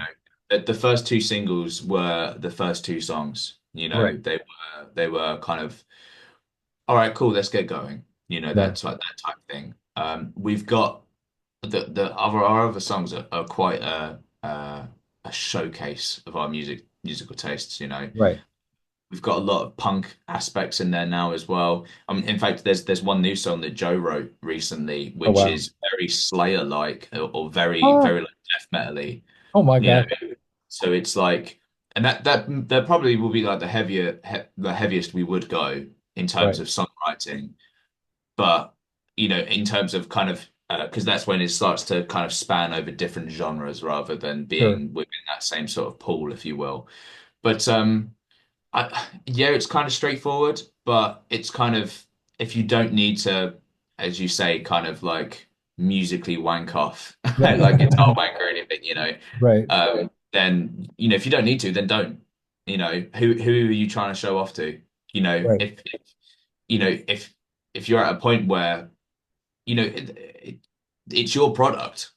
The first two singles were the first two songs. Right. They were kind of all right, cool, let's get going. Yeah. That's like that type of thing. We've got the other our other songs are quite a showcase of our musical tastes. Right. We've got a lot of punk aspects in there now as well. In fact, there's one new song that Joe wrote recently, Oh which wow. is very Slayer-like or very Oh, very like death metal-y. oh my You know, gosh. so it's like, and that probably will be like the heaviest we would go in terms Right. of songwriting. But in terms of kind of because that's when it starts to kind of span over different genres rather than Sure. being within that same sort of pool, if you will. But yeah, it's kind of straightforward, but it's kind of if you don't need to, as you say, kind of like musically wank off, Yeah. like guitar wank or anything, Right. then if you don't need to, then don't. Who are you trying to show off to? Right. If if you're at a point where it's your product,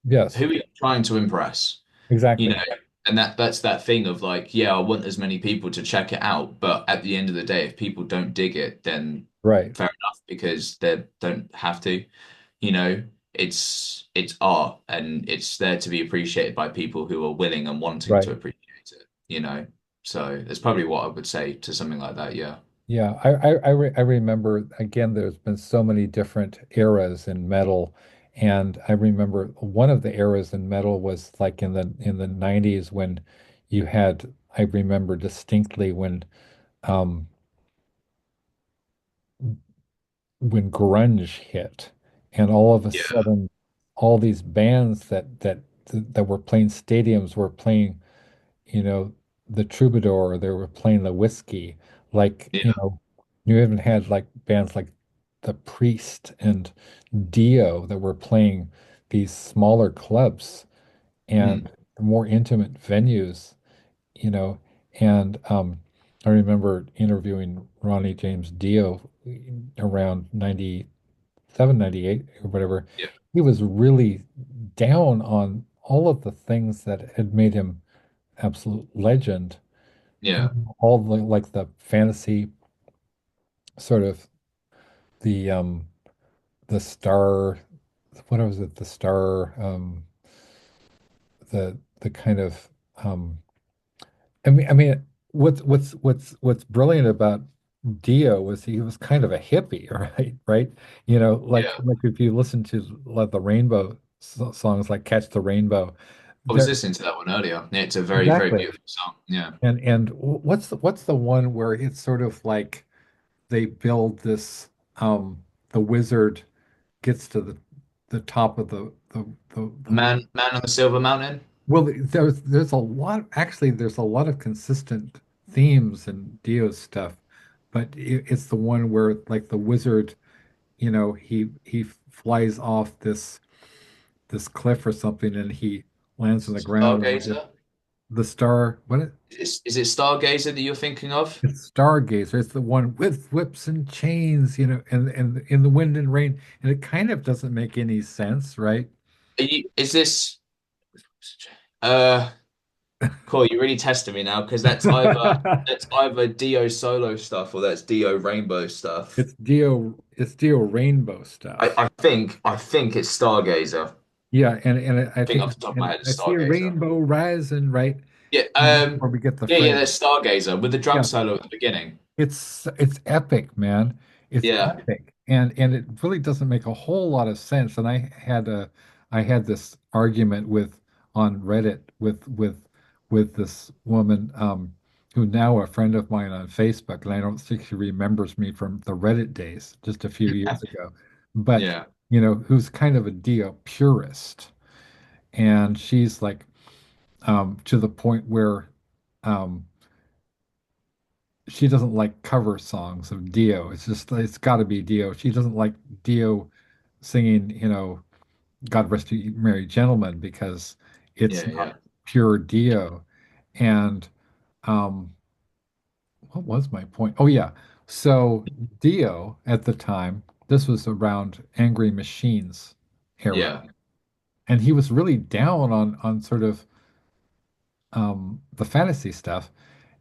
Yes. who are you trying to impress? you know Exactly. and that's that thing of like, yeah, I want as many people to check it out, but at the end of the day, if people don't dig it, then Right. fair enough, because they don't have to. It's art, and it's there to be appreciated by people who are willing and wanting to Right. appreciate it. So that's probably what I would say to something like that. Yeah. Yeah, I remember again, there's been so many different eras in metal, and I remember one of the eras in metal was like in the 90s when you had I remember distinctly um when grunge hit, and all of a Yeah. sudden all these bands that were playing stadiums were playing you know, the Troubadour, they were playing the whiskey. Like, Yeah. you even had like bands like The Priest and Dio that were playing these smaller clubs Mm. and more intimate venues, you know. And I remember interviewing Ronnie James Dio around 97, 98 or whatever. Yeah. He was really down on all of the things that had made him absolute legend. Yeah. All the like the fantasy sort of the the star what was it the star the kind of I mean what's brilliant about Dio was he was kind of a hippie, right, Yeah. like if you listen to like the rainbow songs like Catch the Rainbow, I was they're listening to that one earlier. Yeah, it's a very, very exactly. beautiful song. Yeah. And what's the one where it's sort of like they build this the wizard gets to the top of the Man on the Silver Mountain. well there's a lot actually there's a lot of consistent themes in Dio's stuff, but it's the one where like the wizard he flies off this cliff or something and he lands on the ground and Stargazer. the star what it, Is it Stargazer that you're thinking of? it's Stargazer. It's the one with whips and chains, and in the wind and rain. And it kind of doesn't make any sense, right? Is this uh Cool, you're really testing me now, because that's either Dio solo stuff or that's Dio Rainbow stuff. It's Dio Rainbow I, stuff. I think it's Stargazer. Yeah, and I I think think off the top of my and head I it's see a Stargazer. rainbow rising, right? Yeah, And that's where we get the yeah, phrase. that's Stargazer with the drum Yeah, solo at the beginning. it's epic, man. It's Yeah. epic. And it really doesn't make a whole lot of sense. And I had this argument with on Reddit with this woman who now a friend of mine on Facebook, and I don't think she remembers me from the Reddit days just a few years ago. But Yeah. who's kind of a Dio purist. And she's like, to the point where um, she doesn't like cover songs of Dio. It's just it's got to be Dio. She doesn't like Dio singing, God rest you merry gentlemen, because it's Yeah, not yeah, pure Dio. And um, what was my point? Oh yeah. So Dio at the time, this was around Angry Machines era, yeah. and he was really down on sort of the fantasy stuff,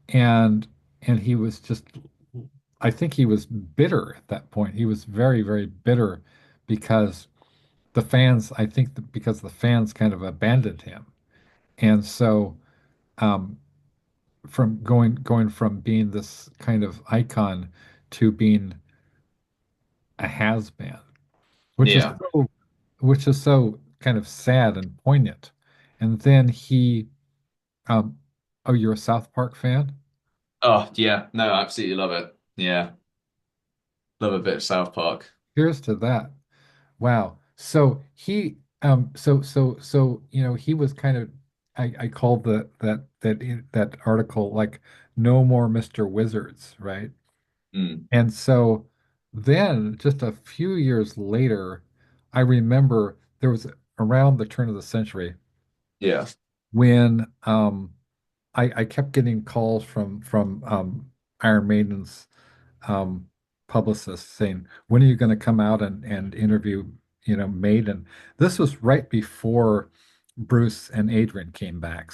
and he was just, I think he was bitter at that point. He was very, very bitter because the fans, I think that because the fans kind of abandoned him. And so um, from going from being this kind of icon to being a has-been, which is Yeah. which is so kind of sad and poignant. And then he, um, oh, you're a South Park fan? Oh, yeah. No, I absolutely love it. Yeah. Love a bit of South Park. Here's to that. Wow. So he, he was kind of, I called that article like "No More Mr. Wizards," right? Mm. And so then, just a few years later, I remember there was around the turn of the century Yeah. when I kept getting calls from Iron Maiden's um, publicists saying, "When are you going to come out and interview, Maiden?" This was right before Bruce and Adrian came back.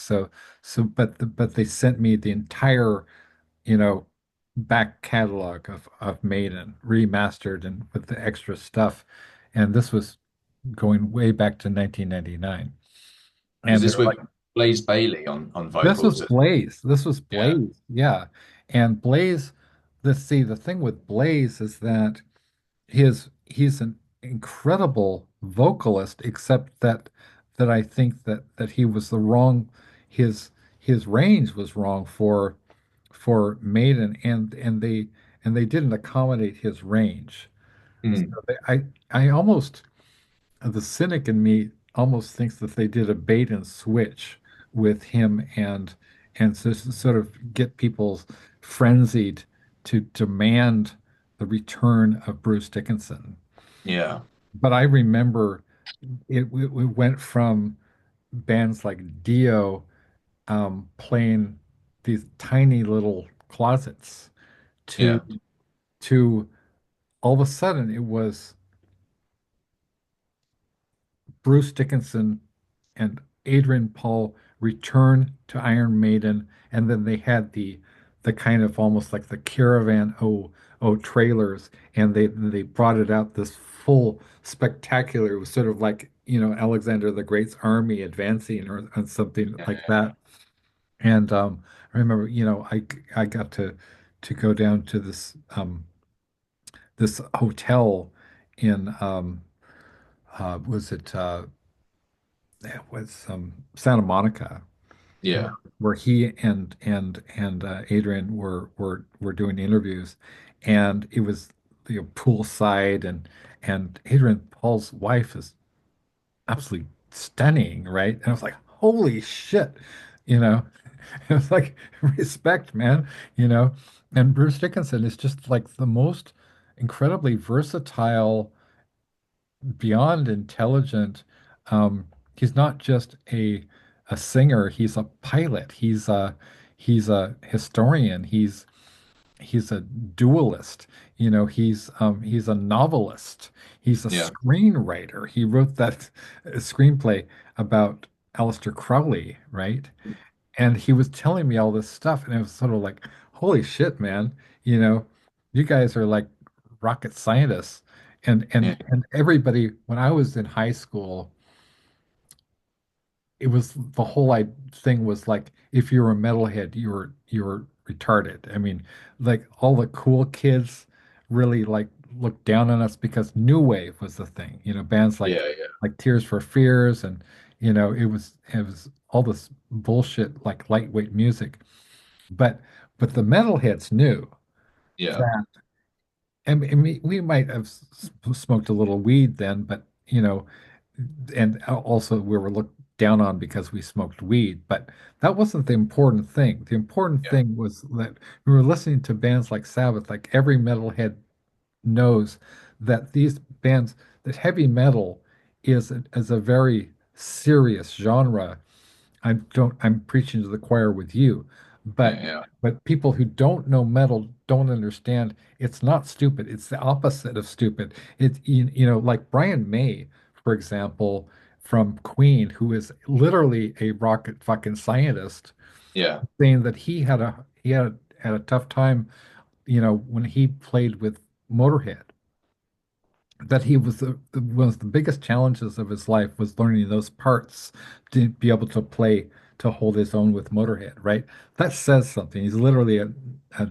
But they sent me the entire, you know, back catalog of Maiden remastered and with the extra stuff, and this was going way back to 1999. Was And this they're with like, Blaze Bailey on this was vocals? Blaze. This was Yeah. Blaze. Yeah. And Blaze, the thing with Blaze is that he's an incredible vocalist, except that I think that he was the wrong his his range was wrong for Maiden, and they didn't accommodate his range. So Mm. I almost, the cynic in me almost thinks that they did a bait and switch with him, and so sort of get people frenzied to demand the return of Bruce Dickinson. Yeah. But I remember we went from bands like Dio playing these tiny little closets to Yeah. to all of a sudden it was Bruce Dickinson and Adrian Paul return to Iron Maiden, and then they had the kind of almost like the Caravan O trailers, and they brought it out this full spectacular. It was sort of like, Alexander the Great's army advancing or something like Yeah. that. And I remember, I got to go down to this hotel in was it it was Santa Monica, where, Yeah. where he and Adrian were doing interviews, and it was poolside, and Adrian Paul's wife is absolutely stunning, right? And I was like, holy shit, you know. It was like respect, man, you know. And Bruce Dickinson is just like the most incredibly versatile, beyond intelligent. He's not just a singer, he's a pilot. He's a historian. He's a duelist. He's a novelist. He's a Yeah. screenwriter. He wrote that screenplay about Aleister Crowley, right? And he was telling me all this stuff, and it was sort of like, holy shit, man, you know, you guys are like rocket scientists. And Yeah. and everybody, when I was in high school, it was the whole thing was like, if you were a metalhead, you were retarded. I mean, like all the cool kids really like looked down on us because new wave was the thing. Bands Yeah. like Tears for Fears, and it was all this bullshit like lightweight music. But the metalheads knew Yeah. that, and we might have smoked a little weed then, but and also we were down on because we smoked weed, but that wasn't the important thing. The important Yeah. thing was that we were listening to bands like Sabbath, like every metalhead knows that these bands, that heavy metal is a very serious genre. I'm preaching to the choir with you, Yeah. but Yeah. people who don't know metal don't understand it's not stupid. It's the opposite of stupid. Like Brian May, for example, from Queen, who is literally a rocket fucking scientist, Yeah. saying that had a tough time, when he played with Motorhead, that he was one of the biggest challenges of his life was learning those parts to be able to play, to hold his own with Motorhead, right? That says something. He's literally a, a,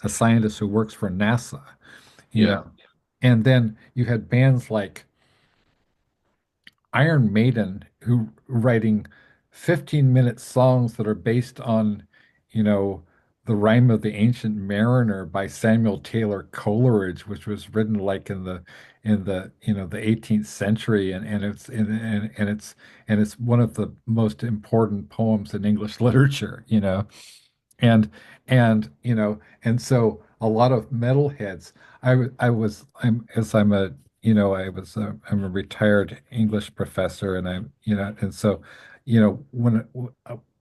a scientist who works for NASA, you Yeah. know. And then you had bands like Iron Maiden who writing 15-minute songs that are based on, you know, the Rime of the Ancient Mariner by Samuel Taylor Coleridge, which was written like the 18th century, and it's one of the most important poems in English literature, and and so a lot of metalheads. I was I'm as I'm a I'm a retired English professor, and and so when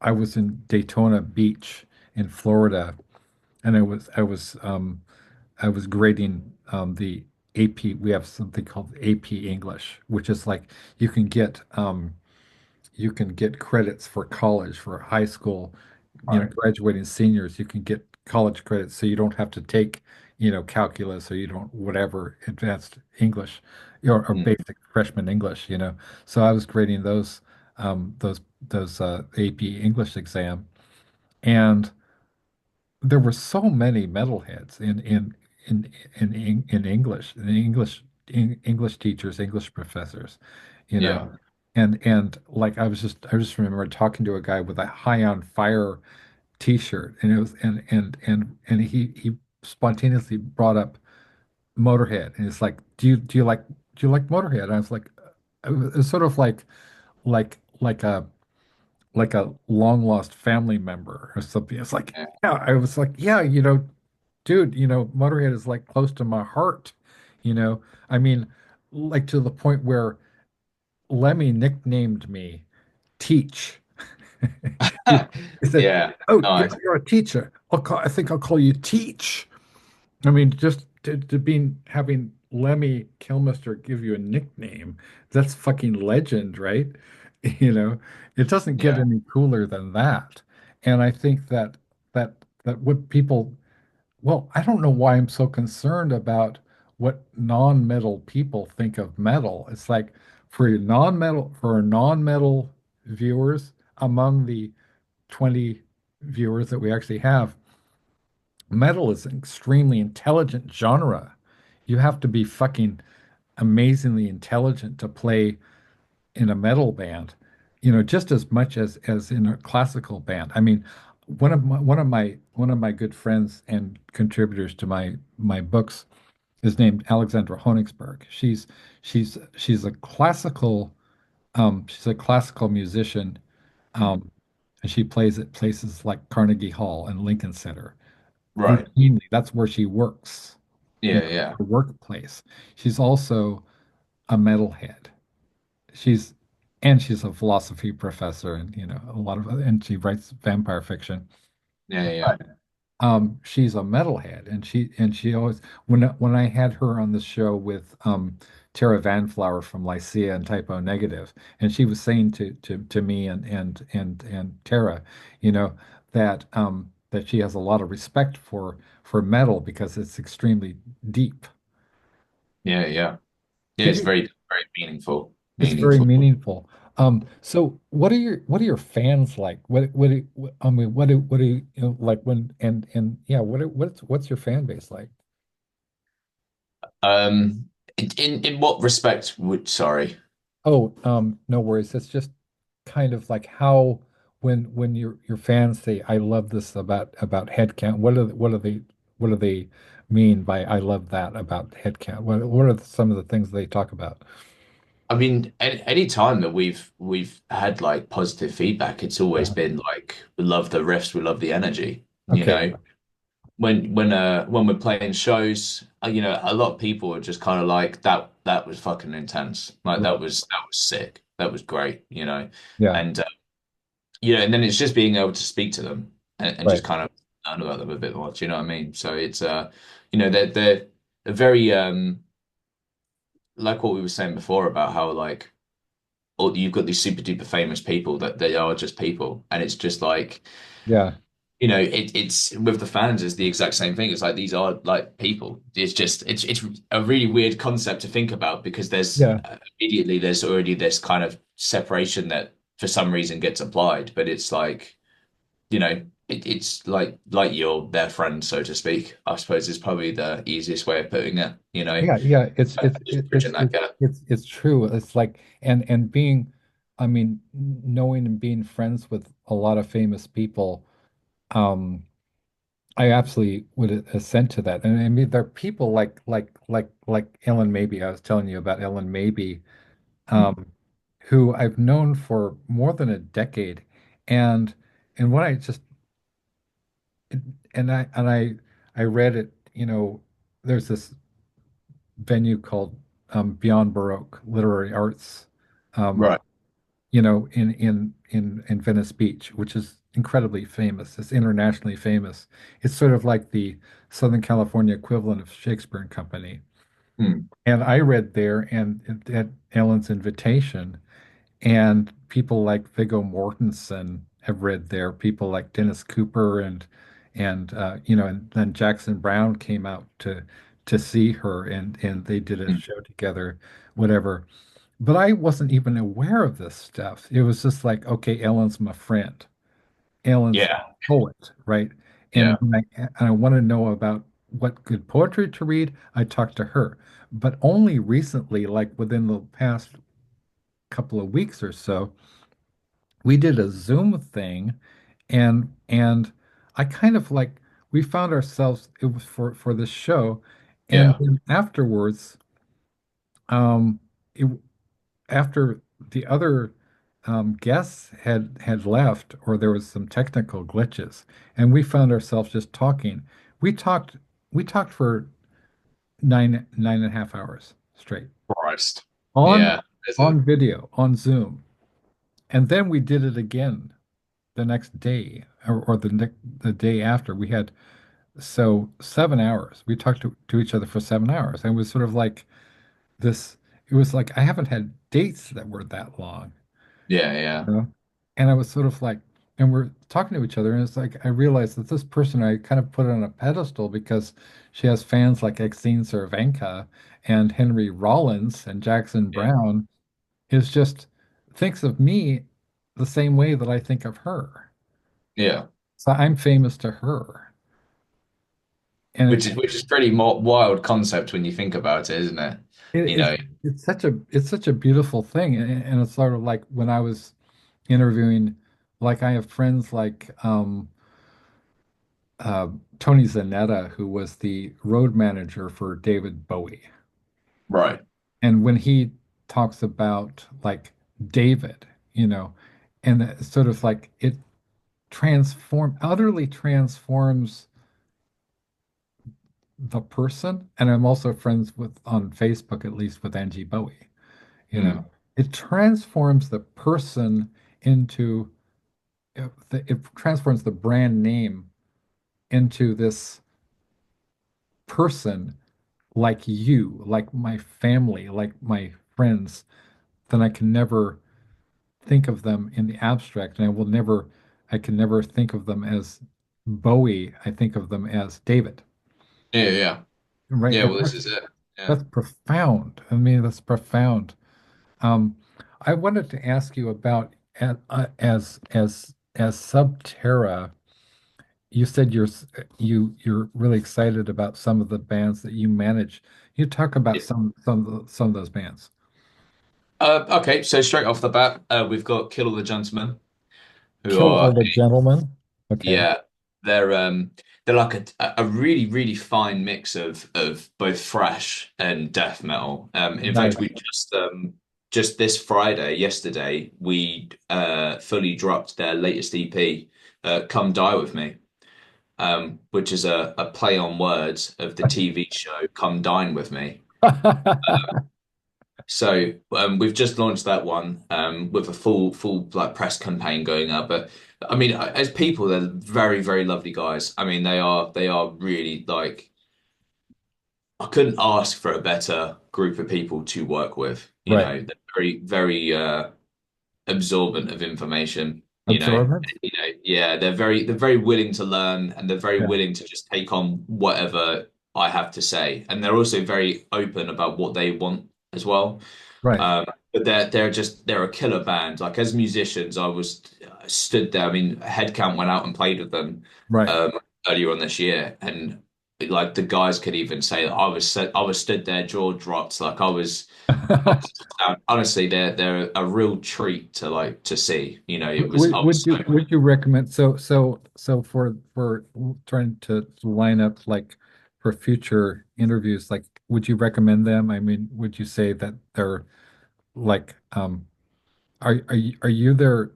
I was in Daytona Beach in Florida, and I was grading the AP. We have something called AP English, which is like you can get credits for college, for high school, Right. graduating seniors. You can get college credits, so you don't have to take, calculus, or you don't whatever advanced English, or Mm. basic freshman English. So I was grading um, those those AP English exam, and there were so many metalheads in English teachers, English professors, you know. Yeah. And like I just remember talking to a guy with a High on Fire t-shirt, and it was and he spontaneously brought up Motorhead, and it's like, do you like Motorhead? And I was like, it was sort of like a long lost family member or something. It's like, Yeah. yeah, I was like, yeah, dude, Motorhead is like close to my heart, you know. I mean, like to the point where Lemmy nicknamed me Teach. He said, Yeah. "Oh, Nice. you're a teacher. I think I'll call you Teach." I mean, just to be having Lemmy Kilmister give you a nickname, that's fucking legend, right? You know, it doesn't get Yeah. any cooler than that. And I think that what people, well, I don't know why I'm so concerned about what non-metal people think of metal. It's like for non-metal viewers, among the 20 viewers that we actually have, metal is an extremely intelligent genre. You have to be fucking amazingly intelligent to play in a metal band, just as much as in a classical band. I mean, one of my good friends and contributors to my books is named Alexandra Honigsberg. She's a classical musician, Mm. um, and she plays at places like Carnegie Hall and Lincoln Center Right. routinely. That's where she works, Yeah. Yeah. her workplace. She's also a metalhead. She's she's a philosophy professor, and and she writes vampire fiction. Yeah. Yeah. But she's a metalhead, and she always, when I had her on the show with Tara Vanflower from Lycia and Typo Negative, and she was saying to me and Tara, you know, that she has a lot of respect for metal because it's extremely deep. Yeah. Yeah. Yeah. Could It's you? very, very meaningful. It's very Meaningful. meaningful. So what are your fans like? I mean, what do like when and yeah, what's your fan base like? In what respect would, sorry. Oh, no worries. It's just kind of like how when your fans say, "I love this about Headcount," what do they mean by "I love that about Headcount"? What are some of the things they talk about? I mean, any time that we've had like positive feedback, it's always Uh, been like we love the riffs, we love the energy. You okay. know, when we're playing shows, a lot of people are just kind of like that was fucking intense. Like Right. that was sick. That was great. Yeah. And and then it's just being able to speak to them and Right. just kind of learn about them a bit more. Do you know what I mean? So it's they're very like what we were saying before about how like you've got these super duper famous people that they are just people, and it's just like Yeah. it's with the fans is the exact same thing. It's like these are like people. It's just it's a really weird concept to think about because Yeah. immediately there's already this kind of separation that for some reason gets applied, but it's like it's like you're their friend, so to speak. I suppose is probably the easiest way of putting it. Yeah. Yeah. Just bridging that gap. It's true. It's like and being, I mean, knowing and being friends with a lot of famous people. Um, I absolutely would assent to that. And I mean, there are people like Ellen Maybe. I was telling you about Ellen Maybe, Mm. um, who I've known for more than a decade, and what I just I read it. There's this venue called Beyond Baroque Literary Arts, um, Right. in Venice Beach, which is incredibly famous. It's internationally famous. It's sort of like the Southern California equivalent of Shakespeare and Company. Mm. And I read there and at Ellen's invitation, and people like Viggo Mortensen have read there. People like Dennis Cooper and then Jackson Brown came out to see her, and they did a Mm. show together, whatever. But I wasn't even aware of this stuff. It was just like, okay, Ellen's my friend. Ellen's Yeah. a poet, right? Yeah. And I want to know about what good poetry to read. I talked to her, but only recently, like within the past couple of weeks or so, we did a Zoom thing, and I kind of like we found ourselves. It was for this show, and Yeah. then afterwards, um, it, after the other guests had left, or there was some technical glitches, and we found ourselves just talking. We talked we talked for nine and a half hours straight Christ. on Yeah. Is it? video on Zoom, and then we did it again the next day, or the day after. We had, so 7 hours. We talked to each other for 7 hours, and it was sort of like this. It was like I haven't had dates that were that long. Yeah. Yeah. You know? And I was sort of like, and we're talking to each other, and it's like I realized that this person I kind of put on a pedestal because she has fans like Exene Cervenka and Henry Rollins and Jackson Yeah. Brown, is just thinks of me the same way that I think of her. Yeah. So I'm famous to her. And Which is pretty more wild concept when you think about it, isn't it? it, You it's know. it's such a beautiful thing. And it's sort of like when I was interviewing, like I have friends like uh, Tony Zanetta, who was the road manager for David Bowie. Right. And when he talks about like David, you know, and it's sort of like it utterly transforms the person. And I'm also friends with on Facebook, at least with Angie Bowie, you know. Mm. It transforms the person into it transforms the brand name into this person like you, like my family, like my friends, then I can never think of them in the abstract, and I can never think of them as Bowie. I think of them as David, Yeah. Yeah. right? Yeah. And Well, this is it. Yeah. that's profound. I mean, that's profound. Um, I wanted to ask you about as Subterra. You said you're really excited about some of the bands that you manage. You talk about Yeah. some of those bands. Okay. So straight off the bat, we've got Kill All the Gentlemen, who Kill are all the gentlemen. Okay. yeah, they're like a really really fine mix of both thrash and death metal. In Nice. fact, we just just this Friday, yesterday, we fully dropped their latest EP, "Come Die With Me," which is a play on words of the TV show "Come Dine With Me." So we've just launched that one with a full like press campaign going up. But I mean, as people, they're very very lovely guys. I mean, they are really like I couldn't ask for a better group of people to work with. You Right. know, they're very very absorbent of information. Absorbent? Yeah, they're very willing to learn and they're very Yeah. willing to just take on whatever I have to say. And they're also very open about what they want as well. Right. Um, but they're a killer band. Like as musicians, I was stood there. I mean, Headcount went out and played with them Right. um, earlier on this year, and like the guys could even say that I was stood there, jaw dropped, like honestly, they're a real treat to like to see. It was I was so Would you recommend so for trying to line up like for future interviews, like would you recommend them? I mean, would you say that they're like are you their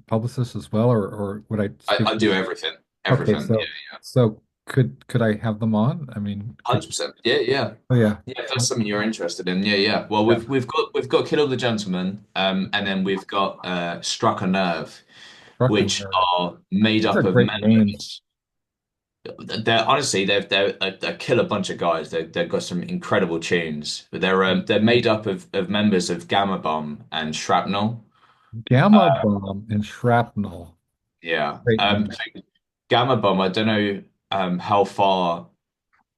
publicist as well, or would I speak I to do everything, okay, everything. Yeah, so could I have them on? I mean, could 100%. Yeah, yeah. oh yeah. Yeah, if that's something you're interested in, yeah, yeah. Well, Yeah. we've got Kill the Gentleman, and then we've got Struck a Nerve, Struck a which nerve. are made Those are up of great names. members. They're honestly they're a killer bunch of guys. They've got some incredible tunes. But they're made up of members of Gamma Bomb and Shrapnel. Gamma bomb and shrapnel. Yeah. Great name. So Gamma Bomb, I don't know how far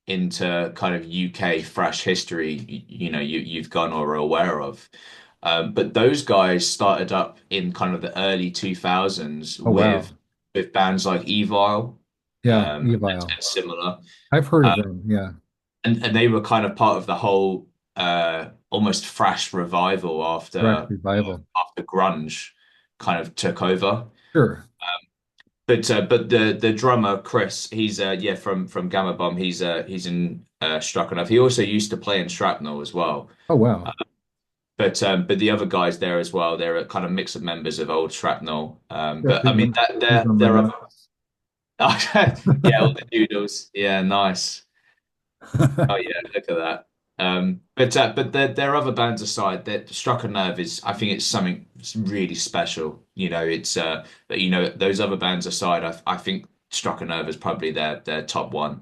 into kind of UK thrash history you've gone or are aware of. But those guys started up in kind of the early 2000s Oh wow. with bands like Evil Yeah, and Evil. similar. I've heard of Um, them. Yeah. and they were kind of part of the whole almost thrash revival Thrash after revival. after grunge kind of took over. Sure. But the drummer Chris, he's yeah from Gamma Bomb. He's in Struck Enough. He also used to play in Shrapnel as well. Oh wow. But the other guys there as well. They're a kind of mix of members of old Shrapnel. Yeah, But I mean that these are my they're notes. yeah, all the doodles. Yeah, nice. Oh yeah, look at that. But their other bands aside, that Struck a Nerve is, I think it's something really special. It's but those other bands aside, I think Struck a Nerve is probably their top one.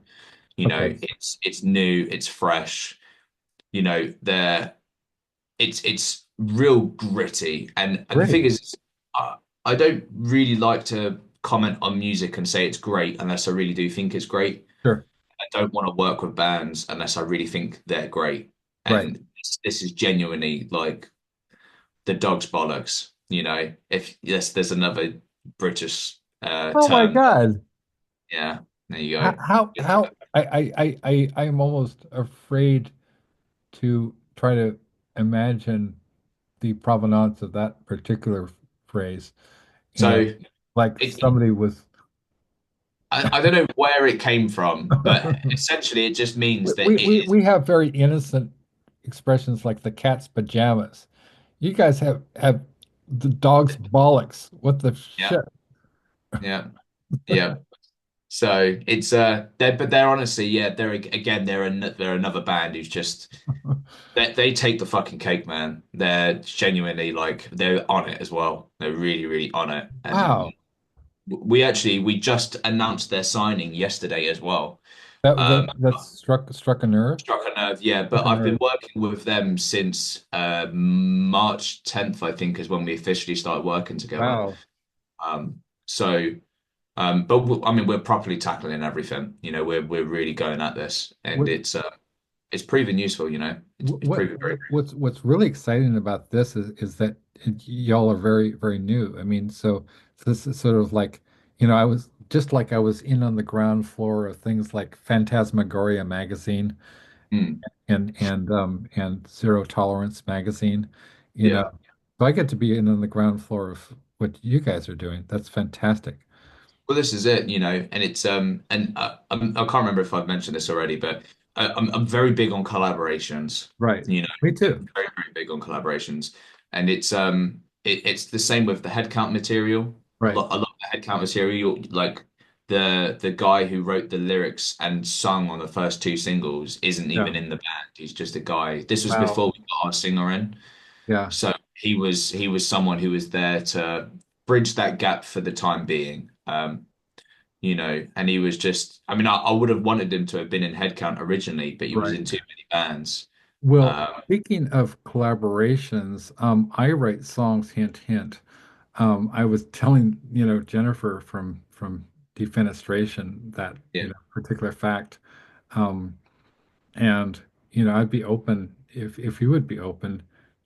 Okay, It's new, it's fresh. They're it's real gritty, and the thing great. is, I don't really like to comment on music and say it's great unless I really do think it's great. Sure. I don't want to work with bands unless I really think they're great. Right. And this is genuinely like the dog's bollocks. If yes, there's another British Oh my term. God. Yeah, there you How go. how I am almost afraid to try to imagine the provenance of that particular phrase. You know, So like it, somebody was I don't know where it came from, but essentially it just means that it is. we have very innocent expressions like the cat's pajamas. You guys have the dog's bollocks. What the Yeah, shit? yeah, yeah. So it's they're honestly, yeah, they're another band who's just they take the fucking cake, man. They're genuinely like they're on it as well. They're really really on it. And Wow. we just announced their signing yesterday as well. That's struck a nerve. Struck a nerve, yeah. Struck But a I've been nerve. working with them since March 10th, I think, is when we officially started working together. Wow. So. I mean, we're properly tackling everything. We're really going at this, and What it's proven useful. It's proven very. what's really exciting about this is that y'all are very very new. I mean, so this is sort of like, I was just like I was in on the ground floor of things like Phantasmagoria magazine Mm, and Zero Tolerance magazine, you know. yeah. So I get to be in on the ground floor of what you guys are doing. That's fantastic. Well, this is it. And it's and I can't remember if I've mentioned this already, but I'm very big on collaborations. Right. You know, Me too. very very big on collaborations, and it's the same with the headcount material. Right. A lot of the headcount material, like the guy who wrote the lyrics and sung on the first two singles, isn't Yeah. even in the band. He's just a guy. This was Wow. before we got our singer in, Yeah. so he was someone who was there to bridge that gap for the time being. And he was just, I mean, I would have wanted him to have been in Headcount originally, but he was Right. in too many bands. Well, Um, speaking of collaborations, I write songs, hint, hint. I was telling, Jennifer from Defenestration that, yeah. particular fact. Um, and, I'd be open if you would be open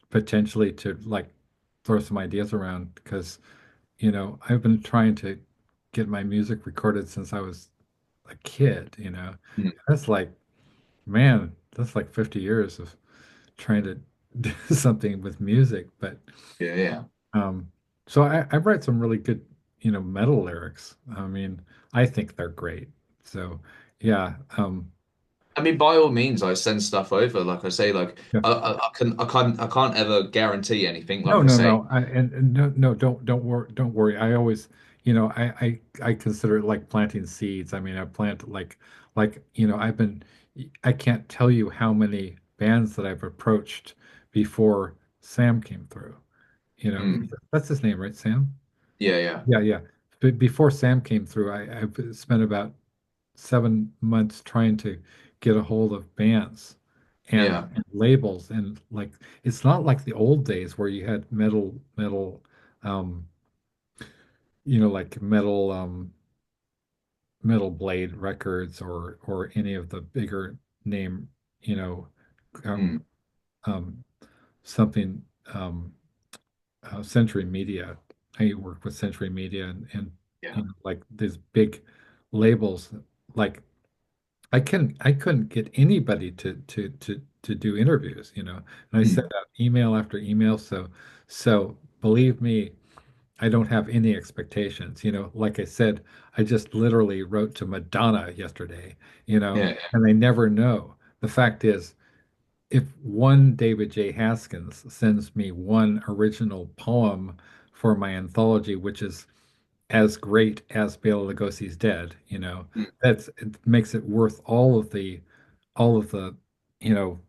potentially to like throw some ideas around because, I've been trying to get my music recorded since I was a kid, Mm. That's like, man, that's like 50 years of trying to do something with music. But Yeah, yeah. um, so I write some really good, metal lyrics. I mean, I think they're great. So yeah, I mean, by all means, I send stuff over. Like I say, like yeah. I can't ever guarantee anything. No, Like I no, say, no. And no, no, don't worry. I always, I consider it like planting seeds. I mean, I plant like, I can't tell you how many bands that I've approached before Sam came through. mm, That's his name, right? Sam? yeah, yeah, Yeah, yeah. But before Sam came through, I've spent about 7 months trying to get a hold of bands yeah. and labels, and like it's not like the old days where you had um, like metal blade records or any of the bigger name, you know, um, Mm, um, something Century Media. I worked with Century Media and yeah. like these big labels. Like I couldn't get anybody to do interviews, and I sent Mm, out email after email. So believe me, I don't have any expectations. Like I said, I just literally wrote to Madonna yesterday, yeah, and I never know. The fact is, if one David J. Haskins sends me one original poem for my anthology, which is as great as Bela Lugosi's Dead, mm, it makes it worth all of the, you know,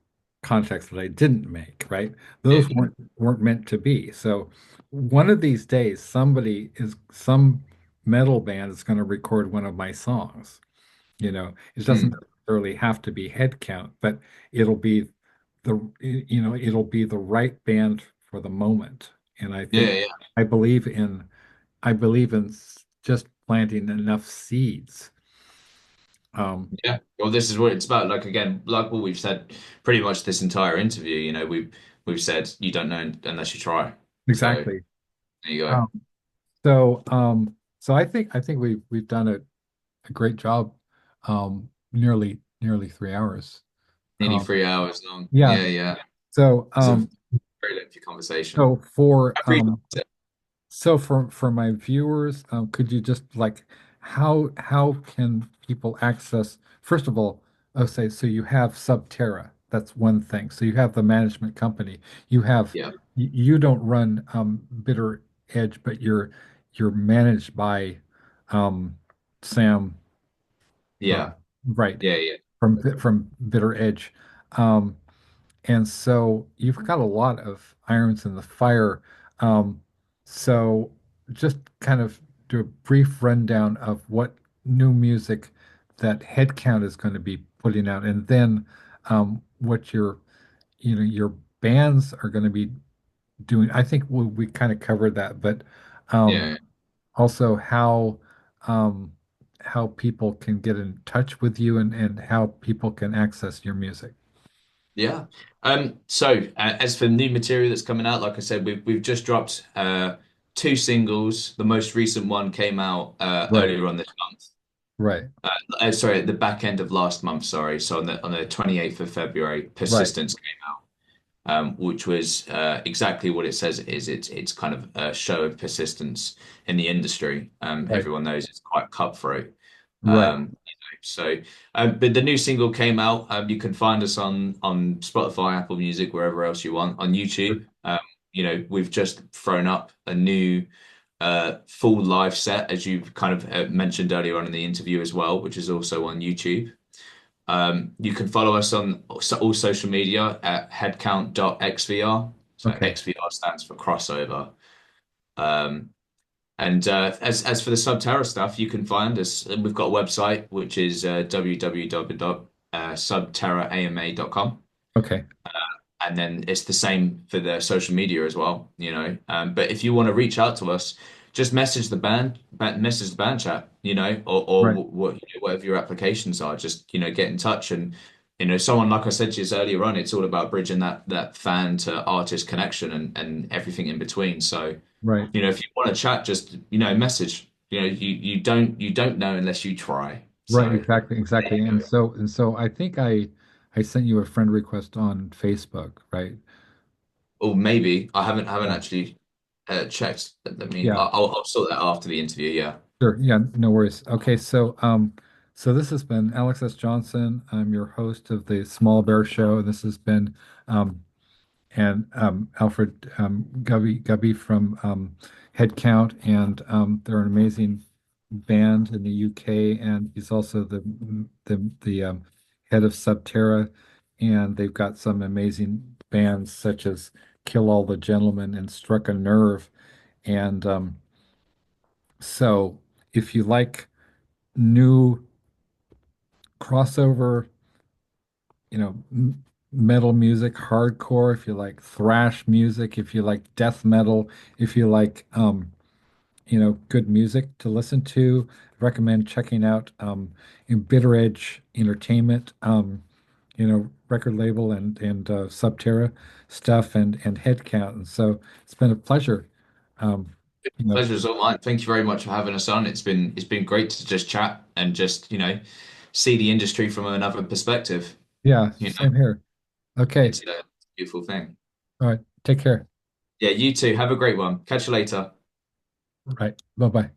contracts that I didn't make, right? yeah, Those weren't meant to be. So one of these days, some metal band is going to record one of my songs. It doesn't mm, necessarily have to be head count, but it'll be it'll be the right band for the moment. And I yeah, think yeah. I believe in I believe in just planting enough seeds. Yeah. Well, this is what it's about. Like again, like what we've said pretty much this entire interview. We've said you don't know unless you try. So Exactly. there you go. Um, so I think we've done a great job. Nearly 3 hours. Nearly Um, 3 hours long. yeah. Yeah, yeah. So It's a very lengthy conversation. so for I appreciate it. So for my viewers, could you just like how can people access? First of all, I'll say so you have Subterra. That's one thing. So you have the management company. You have Yeah, you don't run Bitter Edge, but you're managed by Sam, yeah, right, yeah, yeah, from Bitter Edge. Um, and so you've got a lot of irons in the fire. Um, so just kind of do a brief rundown of what new music that Headcount is going to be putting out, and then what your bands are going to be doing. I think we kind of covered that, but um, yeah, also um, how people can get in touch with you and how people can access your music. yeah. As for new material that's coming out, like I said, we've just dropped two singles. The most recent one came out Right, earlier on this month. right, Sorry, at the back end of last month. Sorry, so on the 28th of February, right, Persistence came out. Which was exactly what it says it is. It's kind of a show of persistence in the industry. right, Everyone knows it's quite cutthroat. right. Um, So, but the new single came out. You can find us on Spotify, Apple Music, wherever else you want, on YouTube. We've just thrown up a new full live set, as you've kind of mentioned earlier on in the interview as well, which is also on YouTube. You can follow us on all social media at headcount.xvr. So Okay, XVR stands for crossover. Um, and as for the Subterra stuff, you can find us. We've got a website which is www.subterraama.com. okay, And then it's the same for the social media as well, But if you want to reach out to us, just message the message the band chat, or right, whatever your applications are. Just get in touch, and someone like I said to you earlier on, it's all about bridging that fan to artist connection and everything in between. So, right, if you want to chat, just message. You don't know unless you try. right. So Exactly, there exactly. you go. And so I think I sent you a friend request on Facebook, right? Or maybe I haven't Yeah. actually checked. Let me. Yeah. I'll sort that after the interview. Yeah. Sure. Yeah, no worries. Okay, so this has been Alex S. Johnson. I'm your host of the Small Bear Show. This has been and Alfred Gubby from Headcount, and they're an amazing band in the UK, and he's also the head of Subterra, and they've got some amazing bands such as Kill All the Gentlemen and Struck a Nerve, and so if you like new crossover, metal music, hardcore, if you like thrash music, if you like death metal, if you like good music to listen to, I recommend checking out Bitter Edge Entertainment, record label and Subterra stuff and Headcount. And so it's been a pleasure. Um, you know, Pleasure's all mine. Thank you very much for having us on. It's been great to just chat and just see the industry from another perspective. yeah, You know, same here. Okay, it's a beautiful thing. all right, take care. Yeah. You too. Have a great one. Catch you later. Right, bye bye.